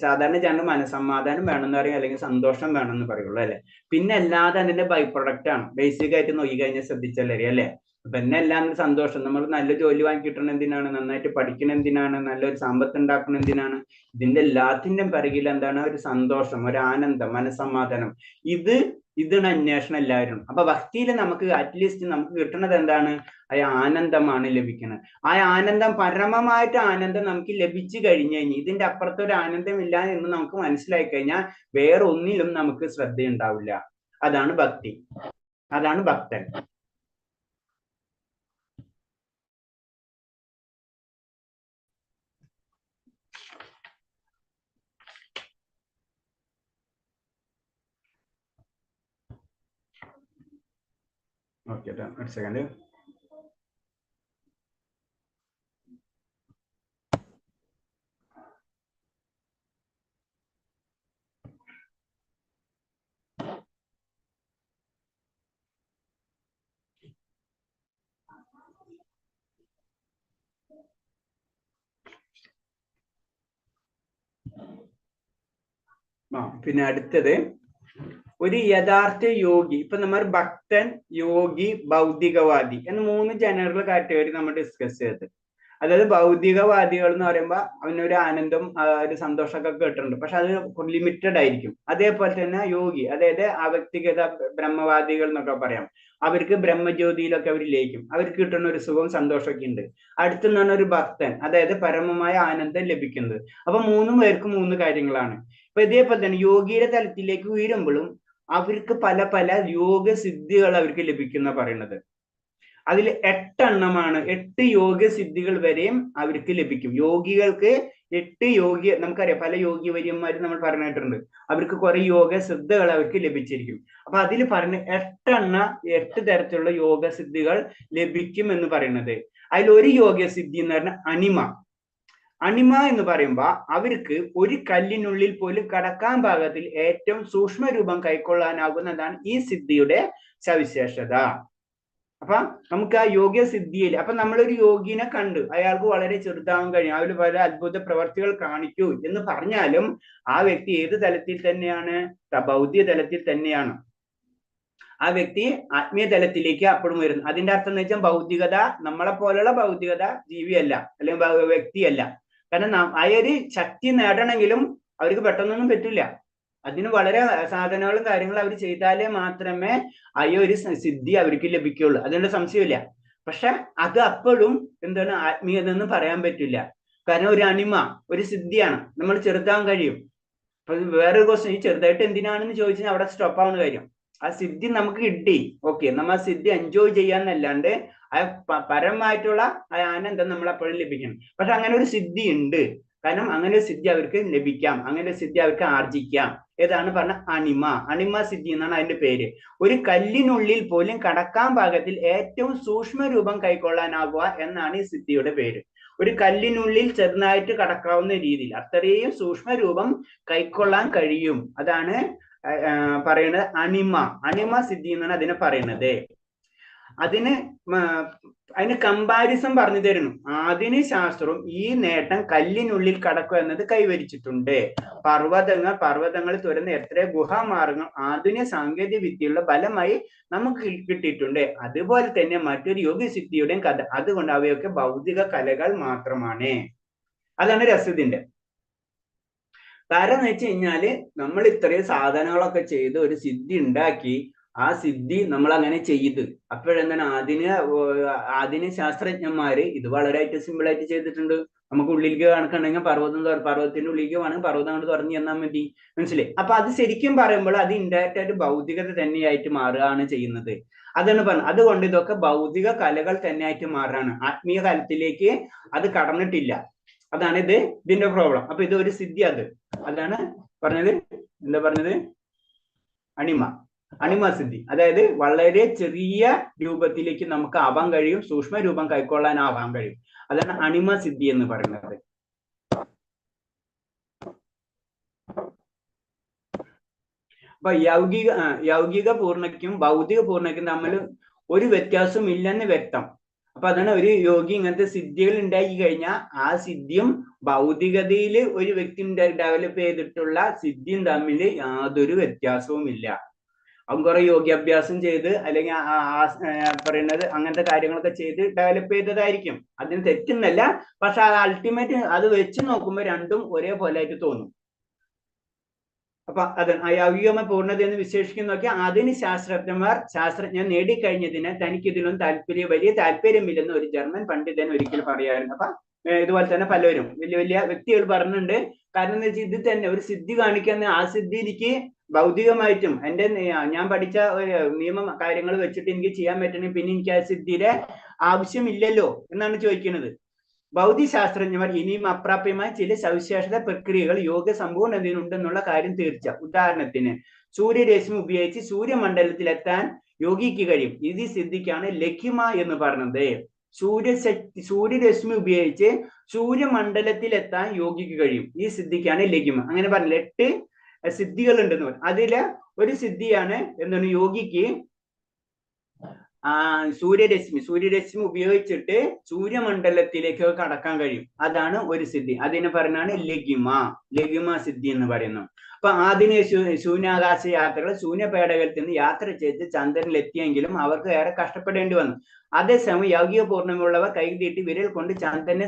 സാധാരണ ജനം മനസ്സമാധാനം വേണമെന്ന് പറയും, അല്ലെങ്കിൽ സന്തോഷം വേണമെന്ന് പറയുള്ളൂ അല്ലെ. പിന്നെ അല്ലാതെ അതിന്റെ ബൈ പ്രൊഡക്റ്റ് ആണ്. ബേസിക് ആയിട്ട് നോക്കി കഴിഞ്ഞാൽ ശ്രദ്ധിച്ചല്ലേ അല്ലെ. അപ്പൊ എന്നെ എല്ലാം സന്തോഷം, നമ്മൾ നല്ല ജോലി വാങ്ങി കിട്ടണം എന്തിനാണ്, നന്നായിട്ട് പഠിക്കണം എന്തിനാണ്, നല്ലൊരു സമ്പത്ത് ഉണ്ടാക്കണം എന്തിനാണ്. ഇതിന്റെ എല്ലാത്തിൻ്റെ പിറകിൽ എന്താണ്, ഒരു സന്തോഷം, ഒരു ആനന്ദം, മനസ്സമാധാനം. ഇതാണ് അന്വേഷണം എല്ലാവരും. അപ്പൊ ഭക്തിയിൽ നമുക്ക് അറ്റ്ലീസ്റ്റ് നമുക്ക് കിട്ടുന്നത് എന്താണ്, ആ ആനന്ദമാണ് ലഭിക്കുന്നത്. ആ ആനന്ദം, പരമമായിട്ട് ആനന്ദം നമുക്ക് ലഭിച്ചു കഴിഞ്ഞു കഴിഞ്ഞാൽ ഇതിന്റെ അപ്പുറത്തൊരു ആനന്ദം ഇല്ല എന്ന് നമുക്ക് മനസ്സിലായി കഴിഞ്ഞാൽ വേറെ ഒന്നിലും നമുക്ക് ശ്രദ്ധയുണ്ടാവില്ല. അതാണ് ഭക്തി, അതാണ് ഭക്തൻ. ഓക്കെ, ഒരു സെക്കൻഡ്. പിന്നെ അടുത്തത് ഒരു യഥാർത്ഥ യോഗി. ഇപ്പൊ നമ്മൾ ഭക്തൻ, യോഗി, ഭൗതികവാദി എന്ന് 3 ജനറൽ കാറ്റഗറി നമ്മൾ ഡിസ്കസ് ചെയ്തത്. അതായത് ഭൗതികവാദികൾ എന്ന് പറയുമ്പോൾ അവനൊരു ആനന്ദം, ഒരു സന്തോഷമൊക്കെ കിട്ടുന്നുണ്ട്, പക്ഷെ അത് ലിമിറ്റഡ് ആയിരിക്കും. അതേപോലെ തന്നെ യോഗി, അതായത് ആ വ്യക്തിഗത ബ്രഹ്മവാദികൾ എന്നൊക്കെ പറയാം. അവർക്ക് ബ്രഹ്മജ്യോതിയിലൊക്കെ അവർ ലയിക്കും, അവർക്ക് കിട്ടുന്ന ഒരു സുഖവും സന്തോഷമൊക്കെ ഉണ്ട്. അടുത്തുനിന്നാണ് ഒരു ഭക്തൻ, അതായത് പരമമായ ആനന്ദം ലഭിക്കുന്നത്. അപ്പൊ 3 പേർക്ക് 3 കാര്യങ്ങളാണ്. ഇപ്പൊ ഇതേപോലെ തന്നെ യോഗിയുടെ തലത്തിലേക്ക് ഉയരുമ്പോഴും അവർക്ക് പല പല യോഗസിദ്ധികൾ അവർക്ക് ലഭിക്കുന്ന പറയുന്നത്. അതിൽ 8 എണ്ണമാണ്, 8 യോഗസിദ്ധികൾ വരെയും അവർക്ക് ലഭിക്കും. യോഗികൾക്ക് 8 നമുക്കറിയാം, പല യോഗിവര്യന്മാരും നമ്മൾ പറഞ്ഞിട്ടുണ്ട്, അവർക്ക് കുറെ യോഗസിദ്ധികൾ അവർക്ക് ലഭിച്ചിരിക്കും. അപ്പൊ അതിൽ പറഞ്ഞ 8 തരത്തിലുള്ള യോഗസിദ്ധികൾ ലഭിക്കും എന്ന് പറയുന്നത്. അതിൽ ഒരു യോഗസിദ്ധി എന്ന് പറഞ്ഞാൽ അണിമ എന്ന് പറയുമ്പോ അവർക്ക് ഒരു കല്ലിനുള്ളിൽ പോലും കടക്കാൻ പാകത്തിൽ ഏറ്റവും സൂക്ഷ്മ രൂപം കൈക്കൊള്ളാനാകുന്നതാണ് ഈ സിദ്ധിയുടെ സവിശേഷത. അപ്പൊ നമുക്ക് ആ യോഗസിദ്ധിയിൽ, അപ്പൊ നമ്മളൊരു യോഗിനെ കണ്ടു, അയാൾക്ക് വളരെ ചെറുതാവാൻ കഴിയും, അതിൽ പല അത്ഭുത പ്രവർത്തികൾ കാണിക്കൂ എന്ന് പറഞ്ഞാലും ആ വ്യക്തി ഏത് തലത്തിൽ തന്നെയാണ്, ഭൗതിക തലത്തിൽ തന്നെയാണ്. ആ വ്യക്തി ആത്മീയ തലത്തിലേക്ക് അപ്പോഴും വരുന്നു. അതിന്റെ അർത്ഥം എന്ന് വെച്ചാൽ ഭൗതികത, നമ്മളെ പോലുള്ള ഭൗതികത ജീവിയല്ല, അല്ലെങ്കിൽ വ്യക്തിയല്ല. കാരണം ആ ഒരു ശക്തി നേടണമെങ്കിലും അവർക്ക് പെട്ടെന്നൊന്നും പറ്റില്ല. അതിന് വളരെ സാധനങ്ങളും കാര്യങ്ങളും അവർ ചെയ്താലേ മാത്രമേ ആ ഒരു സിദ്ധി അവർക്ക് ലഭിക്കുള്ളൂ. അതിന്റെ സംശയമില്ല. പക്ഷെ അത് അപ്പോഴും എന്താണ്, ആത്മീയത എന്ന് പറയാൻ പറ്റില്ല. കാരണം ഒരു അണിമ, ഒരു സിദ്ധിയാണ്, നമ്മൾ ചെറുതാൻ കഴിയും. അപ്പൊ വേറൊരു ക്വസ്റ്റ്യൻ, ഈ ചെറുതായിട്ട് എന്തിനാണെന്ന് ചോദിച്ചാൽ അവിടെ സ്റ്റോപ്പ് ആവുന്ന കാര്യം. ആ സിദ്ധി നമുക്ക് കിട്ടി, ഓക്കെ, നമ്മൾ ആ സിദ്ധി എൻജോയ് ചെയ്യാന്നല്ലാണ്ട് ആ പരമായിട്ടുള്ള ആ ആനന്ദം നമ്മൾ അപ്പോഴും ലഭിക്കണം. പക്ഷെ അങ്ങനെ ഒരു സിദ്ധി ഉണ്ട്. കാരണം അങ്ങനെ ഒരു സിദ്ധി അവർക്ക് ലഭിക്കാം, അങ്ങനെ ഒരു സിദ്ധി അവർക്ക് ആർജിക്കാം. ഏതാണ് പറഞ്ഞ അണിമ സിദ്ധി എന്നാണ് അതിന്റെ പേര്. ഒരു കല്ലിനുള്ളിൽ പോലും കടക്കാൻ പാകത്തിൽ ഏറ്റവും സൂക്ഷ്മ രൂപം കൈക്കൊള്ളാനാകുക എന്നാണ് ഈ സിദ്ധിയുടെ പേര്. ഒരു കല്ലിനുള്ളിൽ ചെറുതായിട്ട് കടക്കാവുന്ന രീതിയിൽ അത്രയും സൂക്ഷ്മ രൂപം കൈക്കൊള്ളാൻ കഴിയും. അതാണ് പറയുന്നത് അണിമ സിദ്ധി എന്നാണ് അതിനെ പറയുന്നത്. അതിന് കമ്പാരിസൺ പറഞ്ഞു തരുന്നു. ആധുനിക ശാസ്ത്രവും ഈ നേട്ടം കല്ലിനുള്ളിൽ കടക്കുക എന്നത് കൈവരിച്ചിട്ടുണ്ട്. പർവ്വതങ്ങൾ തുറന്ന് എത്ര ഗുഹാമാർഗങ്ങൾ ആധുനിക സാങ്കേതിക വിദ്യയുള്ള ഫലമായി നമുക്ക് കിട്ടിയിട്ടുണ്ട്. അതുപോലെ തന്നെ മറ്റൊരു യോഗസിദ്ധിയുടെയും കഥ. അതുകൊണ്ട് അവയൊക്കെ ഭൗതിക കലകൾ മാത്രമാണ്. അതാണ് രസത്തിന്റെ കാരണം എന്ന് വെച്ച് കഴിഞ്ഞാല് നമ്മൾ ഇത്രയും സാധനങ്ങളൊക്കെ ചെയ്ത് ഒരു സിദ്ധി ഉണ്ടാക്കി, ആ സിദ്ധി നമ്മൾ അങ്ങനെ ചെയ്ത് അപ്പോഴെന്താണ് ആധുനിക ശാസ്ത്രജ്ഞന്മാര് ഇത് വളരെ സിമ്പിൾ ആയിട്ട് ചെയ്തിട്ടുണ്ട്. നമുക്ക് ഉള്ളിലേക്ക് കണക്കുണ്ടെങ്കിൽ പർവ്വതത്തിന്റെ ഉള്ളിലേക്ക് വേണമെങ്കിൽ പർവ്വതം കൊണ്ട് തുറന്നു തന്നാൽ മതി. മനസ്സിലായി? അപ്പൊ അത് ശരിക്കും പറയുമ്പോൾ അത് ഇൻഡയറക്റ്റ് ആയിട്ട് ഭൗതികത തന്നെയായിട്ട് മാറുകയാണ് ചെയ്യുന്നത്. അതാണ് പറഞ്ഞത്. അതുകൊണ്ട് ഇതൊക്കെ ഭൗതിക കലകൾ തന്നെയായിട്ട് മാറുകയാണ്. ആത്മീയ കലത്തിലേക്ക് അത് കടന്നിട്ടില്ല. അതാണ് ഇതിന്റെ പ്രോബ്ലം. അപ്പൊ ഇത് ഒരു സിദ്ധി. അതാണ് പറഞ്ഞത്. എന്താ പറഞ്ഞത്? അണിമ സിദ്ധി. അതായത് വളരെ ചെറിയ രൂപത്തിലേക്ക് നമുക്ക് ആവാൻ കഴിയും, സൂക്ഷ്മ രൂപം കൈക്കൊള്ളാനാവാൻ കഴിയും. അതാണ് അണിമ സിദ്ധി എന്ന് പറയുന്നത്. അപ്പൊ യൗകിക പൂർണ്ണയ്ക്കും ഭൗതിക പൂർണ്ണയ്ക്കും തമ്മിൽ ഒരു വ്യത്യാസവും ഇല്ലെന്ന് വ്യക്തം. അപ്പൊ അതാണ് ഒരു യോഗി ഇങ്ങനത്തെ സിദ്ധികൾ ഉണ്ടാക്കി കഴിഞ്ഞാൽ ആ സിദ്ധിയും ഭൗതികതയിൽ ഒരു വ്യക്തി ഡെവലപ്പ് ചെയ്തിട്ടുള്ള സിദ്ധിയും തമ്മിൽ യാതൊരു വ്യത്യാസവും ഇല്ല. അവൻ കുറെ യോഗാഭ്യാസം ചെയ്ത് അല്ലെങ്കിൽ പറയുന്നത് അങ്ങനത്തെ കാര്യങ്ങളൊക്കെ ചെയ്ത് ഡെവലപ്പ് ചെയ്തതായിരിക്കും. അതിന് തെറ്റുന്നല്ല. പക്ഷെ അത് അൾട്ടിമേറ്റ് അത് വെച്ച് നോക്കുമ്പോൾ രണ്ടും ഒരേപോലെ ആയിട്ട് തോന്നും. അപ്പൊ അത് യൗകികമായ പൂർണ്ണത എന്ന് വിശേഷിക്കുന്ന നോക്കിയാൽ ആധുനിക ശാസ്ത്രജ്ഞർ നേടിക്കഴിഞ്ഞതിന് തനിക്ക് ഇതിലൊന്നും വലിയ താല്പര്യമില്ലെന്ന് ഒരു ജർമ്മൻ പണ്ഡിതൻ ഒരിക്കൽ പറയാറുണ്ട്. അപ്പൊ ഇതുപോലെ തന്നെ പലരും വലിയ വ്യക്തികൾ പറഞ്ഞിട്ടുണ്ട്. കാരണം എന്താ വെച്ചാൽ ഇത് തന്നെ ഒരു സിദ്ധി കാണിക്കുന്ന ആ സിദ്ധിക്ക് ഭൗതികമായിട്ടും ഞാൻ പഠിച്ച നിയമ കാര്യങ്ങൾ വെച്ചിട്ട് എനിക്ക് ചെയ്യാൻ പറ്റണേ പിന്നെ എനിക്ക് ആ സിദ്ധിയുടെ ആവശ്യമില്ലല്ലോ എന്നാണ് ചോദിക്കുന്നത്. ഭൗതിക ശാസ്ത്രജ്ഞന്മാർ ഇനിയും അപ്രാപ്യമായ ചില സവിശേഷത പ്രക്രിയകൾ യോഗ സമ്പൂർണ്ണതയിലുണ്ടെന്നുള്ള കാര്യം തീർച്ച. ഉദാഹരണത്തിന് സൂര്യരശ്മി ഉപയോഗിച്ച് സൂര്യമണ്ഡലത്തിലെത്താൻ യോഗിക്ക് കഴിയും. ഇത് സിദ്ധിക്കാണ് ലഘിമ എന്ന് പറഞ്ഞത്. സൂര്യരശ്മി ഉപയോഗിച്ച് സൂര്യമണ്ഡലത്തിലെത്താൻ യോഗിക്ക് കഴിയും. ഈ സിദ്ധിക്കാണ് ലഘിമ. അങ്ങനെ പറഞ്ഞ 8 സിദ്ധികൾ ഉണ്ടെന്ന് പറഞ്ഞു. അതില് ഒരു സിദ്ധിയാണ് എന്താണ് യോഗിക്ക് സൂര്യരശ്മി ഉപയോഗിച്ചിട്ട് സൂര്യമണ്ഡലത്തിലേക്ക് കടക്കാൻ കഴിയും. അതാണ് ഒരു സിദ്ധി. അതിനെ പറഞ്ഞാണ് ലഘിമ സിദ്ധി എന്ന് പറയുന്നത്. അപ്പൊ ആധുനിക ശൂന്യാകാശ യാത്രകൾ ശൂന്യപേടകത്തിൽ നിന്ന് യാത്ര ചെയ്ത് ചന്ദ്രനിൽ എത്തിയെങ്കിലും അവർക്ക് ഏറെ കഷ്ടപ്പെടേണ്ടി വന്നു. അതേസമയം യൗകിക പൂർണ്ണമുള്ളവർ കൈതീട്ടി വിരൽ കൊണ്ട് ചന്ദ്രനെ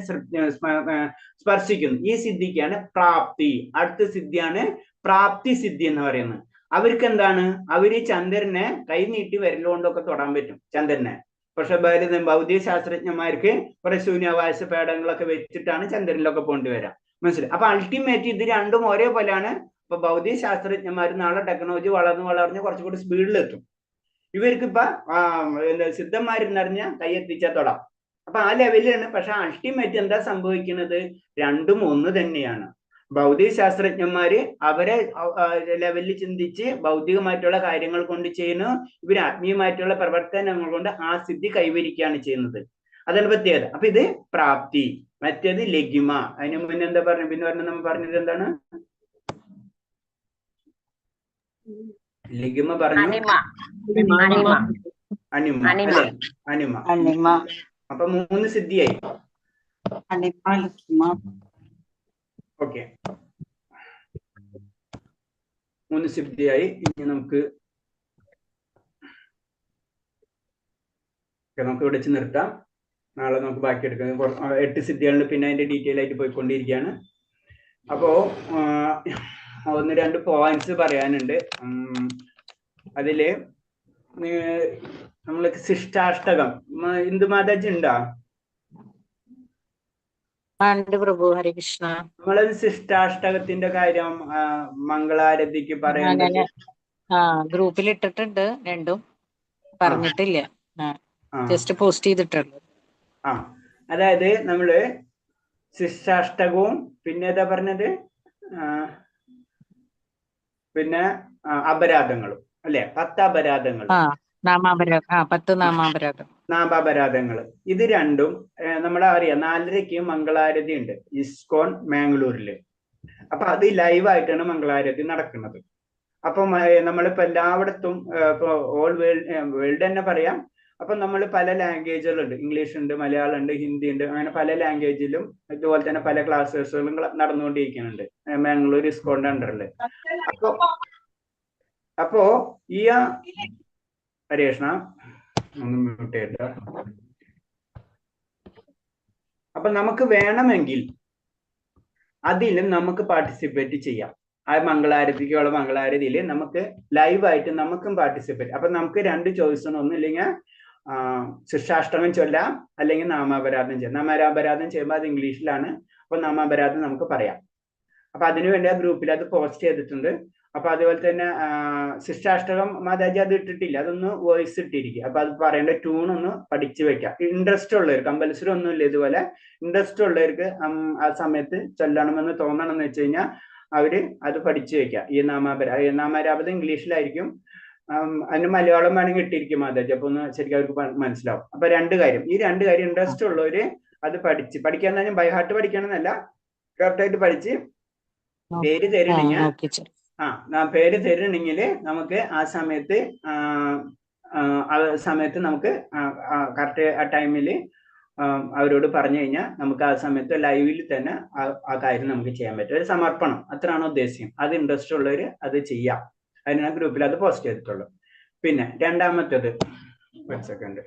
സ്പർശിക്കുന്നു. ഈ സിദ്ധിക്കാണ് പ്രാപ്തി. അടുത്ത സിദ്ധിയാണ് പ്രാപ്തി സിദ്ധി എന്ന് പറയുന്നത്. അവർക്ക് എന്താണ്? അവര് ചന്ദ്രനെ കൈനീട്ടി വിരലുകൊണ്ടൊക്കെ തൊടാൻ പറ്റും ചന്ദ്രനെ. പക്ഷെ ഭൗതിക ശാസ്ത്രജ്ഞന്മാർക്ക് കുറെ ശൂന്യാകാശ പേടകങ്ങളൊക്കെ വെച്ചിട്ടാണ് ചന്ദ്രനിലൊക്കെ കൊണ്ടുവരാം. മനസ്സിലായി? അപ്പൊ അൾട്ടിമേറ്റ് ഇത് രണ്ടും ഒരേപോലെയാണ്. ഇപ്പൊ ഭൗതിക ശാസ്ത്രജ്ഞന്മാർ നാളെ ടെക്നോളജി വളർന്ന് കുറച്ചുകൂടി സ്പീഡിലെത്തും. ഇവർക്ക് ഇപ്പൊ സിദ്ധന്മാരെന്ന് പറഞ്ഞാൽ കൈയെത്തിച്ചാൽ തൊടാം. അപ്പൊ ആ ലെവലിലാണ്. പക്ഷെ അൾട്ടിമേറ്റ് എന്താ സംഭവിക്കുന്നത്? രണ്ടും ഒന്ന് തന്നെയാണ്. ഭൗതിക ശാസ്ത്രജ്ഞന്മാര് അവരെ ലെവലിൽ ചിന്തിച്ച് ഭൗതികമായിട്ടുള്ള കാര്യങ്ങൾ കൊണ്ട് ചെയ്യുന്നു. ഇവർ ആത്മീയമായിട്ടുള്ള പ്രവർത്തനങ്ങൾ കൊണ്ട് ആ സിദ്ധി കൈവരിക്കുകയാണ് ചെയ്യുന്നത്. അതാണ് പ്രത്യേകത. അപ്പൊ ഇത് പ്രാപ്തി. മറ്റേത് ലഘിമ. അതിന് മുന്നേ എന്താ പറഞ്ഞു? പിന്നെ നമ്മൾ പറഞ്ഞത് എന്താണ്? ലഘിമ പറഞ്ഞു. അണിമ. അപ്പൊ 3 സിദ്ധിയായി. ഓക്കെ, 3 സിദ്ധിയായി. ഇനി നമുക്ക് ഇവിടെ വെച്ച് നിർത്താം. നാളെ നമുക്ക് ബാക്കി എടുക്കാം. 8 സിദ്ധികളിൽ പിന്നെ അതിന്റെ ഡീറ്റെയിൽ ആയിട്ട് പോയിക്കൊണ്ടിരിക്കുകയാണ്. അപ്പോ 1-2 പോയിന്റ്സ് പറയാനുണ്ട്. അതില് നമ്മൾക്ക് ശിഷ്ടാഷ്ടകം ഹിന്ദുമാതാജി ഉണ്ടോ? പ്രഭു ഹരികൃഷ്ണ. നമ്മളത് ശിഷ്ടാഷ്ടകത്തിന്റെ കാര്യം മംഗളാരതിക്ക് പറയുന്നത് ഗ്രൂപ്പിൽ ഇട്ടിട്ടുണ്ട്. രണ്ടും പറഞ്ഞിട്ടില്ല, ജസ്റ്റ് പോസ്റ്റ് ചെയ്തിട്ടുണ്ട്. അതായത് നമ്മള് ശിഷ്ടാഷ്ടകവും പിന്നെ ഏതാ പറഞ്ഞത്? പിന്നെ അപരാധങ്ങളും അല്ലെ? 10 അപരാധങ്ങൾ, 10 നാമാപരാധങ്ങൾ. ഇത് രണ്ടും നമ്മളെ അറിയാം. 4:30 മംഗളാരതി ഉണ്ട് ഇസ്കോൺ മാംഗ്ലൂരില്. അപ്പൊ അത് ലൈവായിട്ടാണ് മംഗളാരതി നടക്കുന്നത്. അപ്പൊ നമ്മളിപ്പോ എല്ലായിടത്തും ഇപ്പൊ വേൾഡ് തന്നെ പറയാം, അപ്പൊ നമ്മൾ പല ലാംഗ്വേജുകളുണ്ട്, ഇംഗ്ലീഷ് ഉണ്ട്, മലയാളം ഉണ്ട്, ഹിന്ദി ഉണ്ട്, അങ്ങനെ പല ലാംഗ്വേജിലും ഇതുപോലെ തന്നെ പല ക്ലാസ്സുകളും നടന്നുകൊണ്ടിരിക്കുന്നുണ്ട് ബാംഗ്ലൂർ ഇസ്കോണിന്റെ അണ്ടറിൽ. അപ്പോ ഈ ഹരേഷ്ണ ഒന്ന് മ്യൂട്ട് ചെയ്യട്ടോ. അപ്പൊ നമുക്ക് വേണമെങ്കിൽ അതിലും നമുക്ക് പാർട്ടിസിപ്പേറ്റ് ചെയ്യാം. ആ മംഗളാരതിക്കുള്ള മംഗളാരതിയിൽ നമുക്ക് ലൈവായിട്ട് നമുക്കും പാർട്ടിസിപ്പേറ്റ്. അപ്പൊ നമുക്ക് 2 ചോയ്സാണ്. ഒന്നില്ലെങ്കിൽ ശിക്ഷാഷ്ടകം ചൊല്ലാം, അല്ലെങ്കിൽ നാമാപരാധം ചെയ്യാം. നാമാപരാധം ചെയ്യുമ്പോൾ അത് ഇംഗ്ലീഷിലാണ്. അപ്പൊ നാമാപരാധം നമുക്ക് പറയാം. അപ്പൊ അതിനുവേണ്ടി ആ ഗ്രൂപ്പിൽ അത് പോസ്റ്റ് ചെയ്തിട്ടുണ്ട്. അപ്പൊ അതുപോലെ തന്നെ ശിക്ഷാഷ്ടകം മാതാജി അത് ഇട്ടിട്ടില്ല, അതൊന്ന് വോയിസ് ഇട്ടിരിക്കും. അപ്പൊ അത് പറയേണ്ട ട്യൂൺ ഒന്ന് പഠിച്ചു വെക്കാം. ഇൻട്രസ്റ്റ് ഉള്ളവർക്ക്, കമ്പൽസറി ഒന്നുമില്ല, ഇതുപോലെ ഇൻട്രസ്റ്റ് ഉള്ളവർക്ക് ആ സമയത്ത് ചൊല്ലണമെന്ന് തോന്നണമെന്ന് വെച്ച് കഴിഞ്ഞാൽ അവര് അത് പഠിച്ചു വെക്കാം. ഈ നാമാരാപദം ഇംഗ്ലീഷിലായിരിക്കും, അതിന് മലയാളം വേണമെങ്കിൽ ഇട്ടിരിക്കും മാതാജി. അപ്പൊ ഒന്ന് ശരിക്കും അവർക്ക് മനസ്സിലാവും. അപ്പൊ 2 കാര്യം, ഈ 2 കാര്യം ഇൻട്രസ്റ്റ് ഉള്ളവര് അത് പഠിക്കാൻ തന്നെ ബൈഹാർട്ട് പഠിക്കണമെന്നല്ല, കറക്റ്റായിട്ട് പഠിച്ച് പേര് തരണെങ്കിൽ പേര് തരണമെങ്കിൽ നമുക്ക് ആ സമയത്ത് നമുക്ക് കറക്റ്റ് ആ ടൈമിൽ അവരോട് പറഞ്ഞു കഴിഞ്ഞാൽ നമുക്ക് ആ സമയത്ത് ലൈവിൽ തന്നെ ആ കാര്യം നമുക്ക് ചെയ്യാൻ പറ്റും. ഒരു സമർപ്പണം, അത്രയാണ് ഉദ്ദേശം. അത് ഇൻട്രസ്റ്റ് ഉള്ളവർ അത് ചെയ്യാം. അതിനാണ് ഗ്രൂപ്പിൽ അത് പോസ്റ്റ് ചെയ്തിട്ടുള്ളൂ. പിന്നെ രണ്ടാമത്തേത്, ഒരു സെക്കൻഡ്.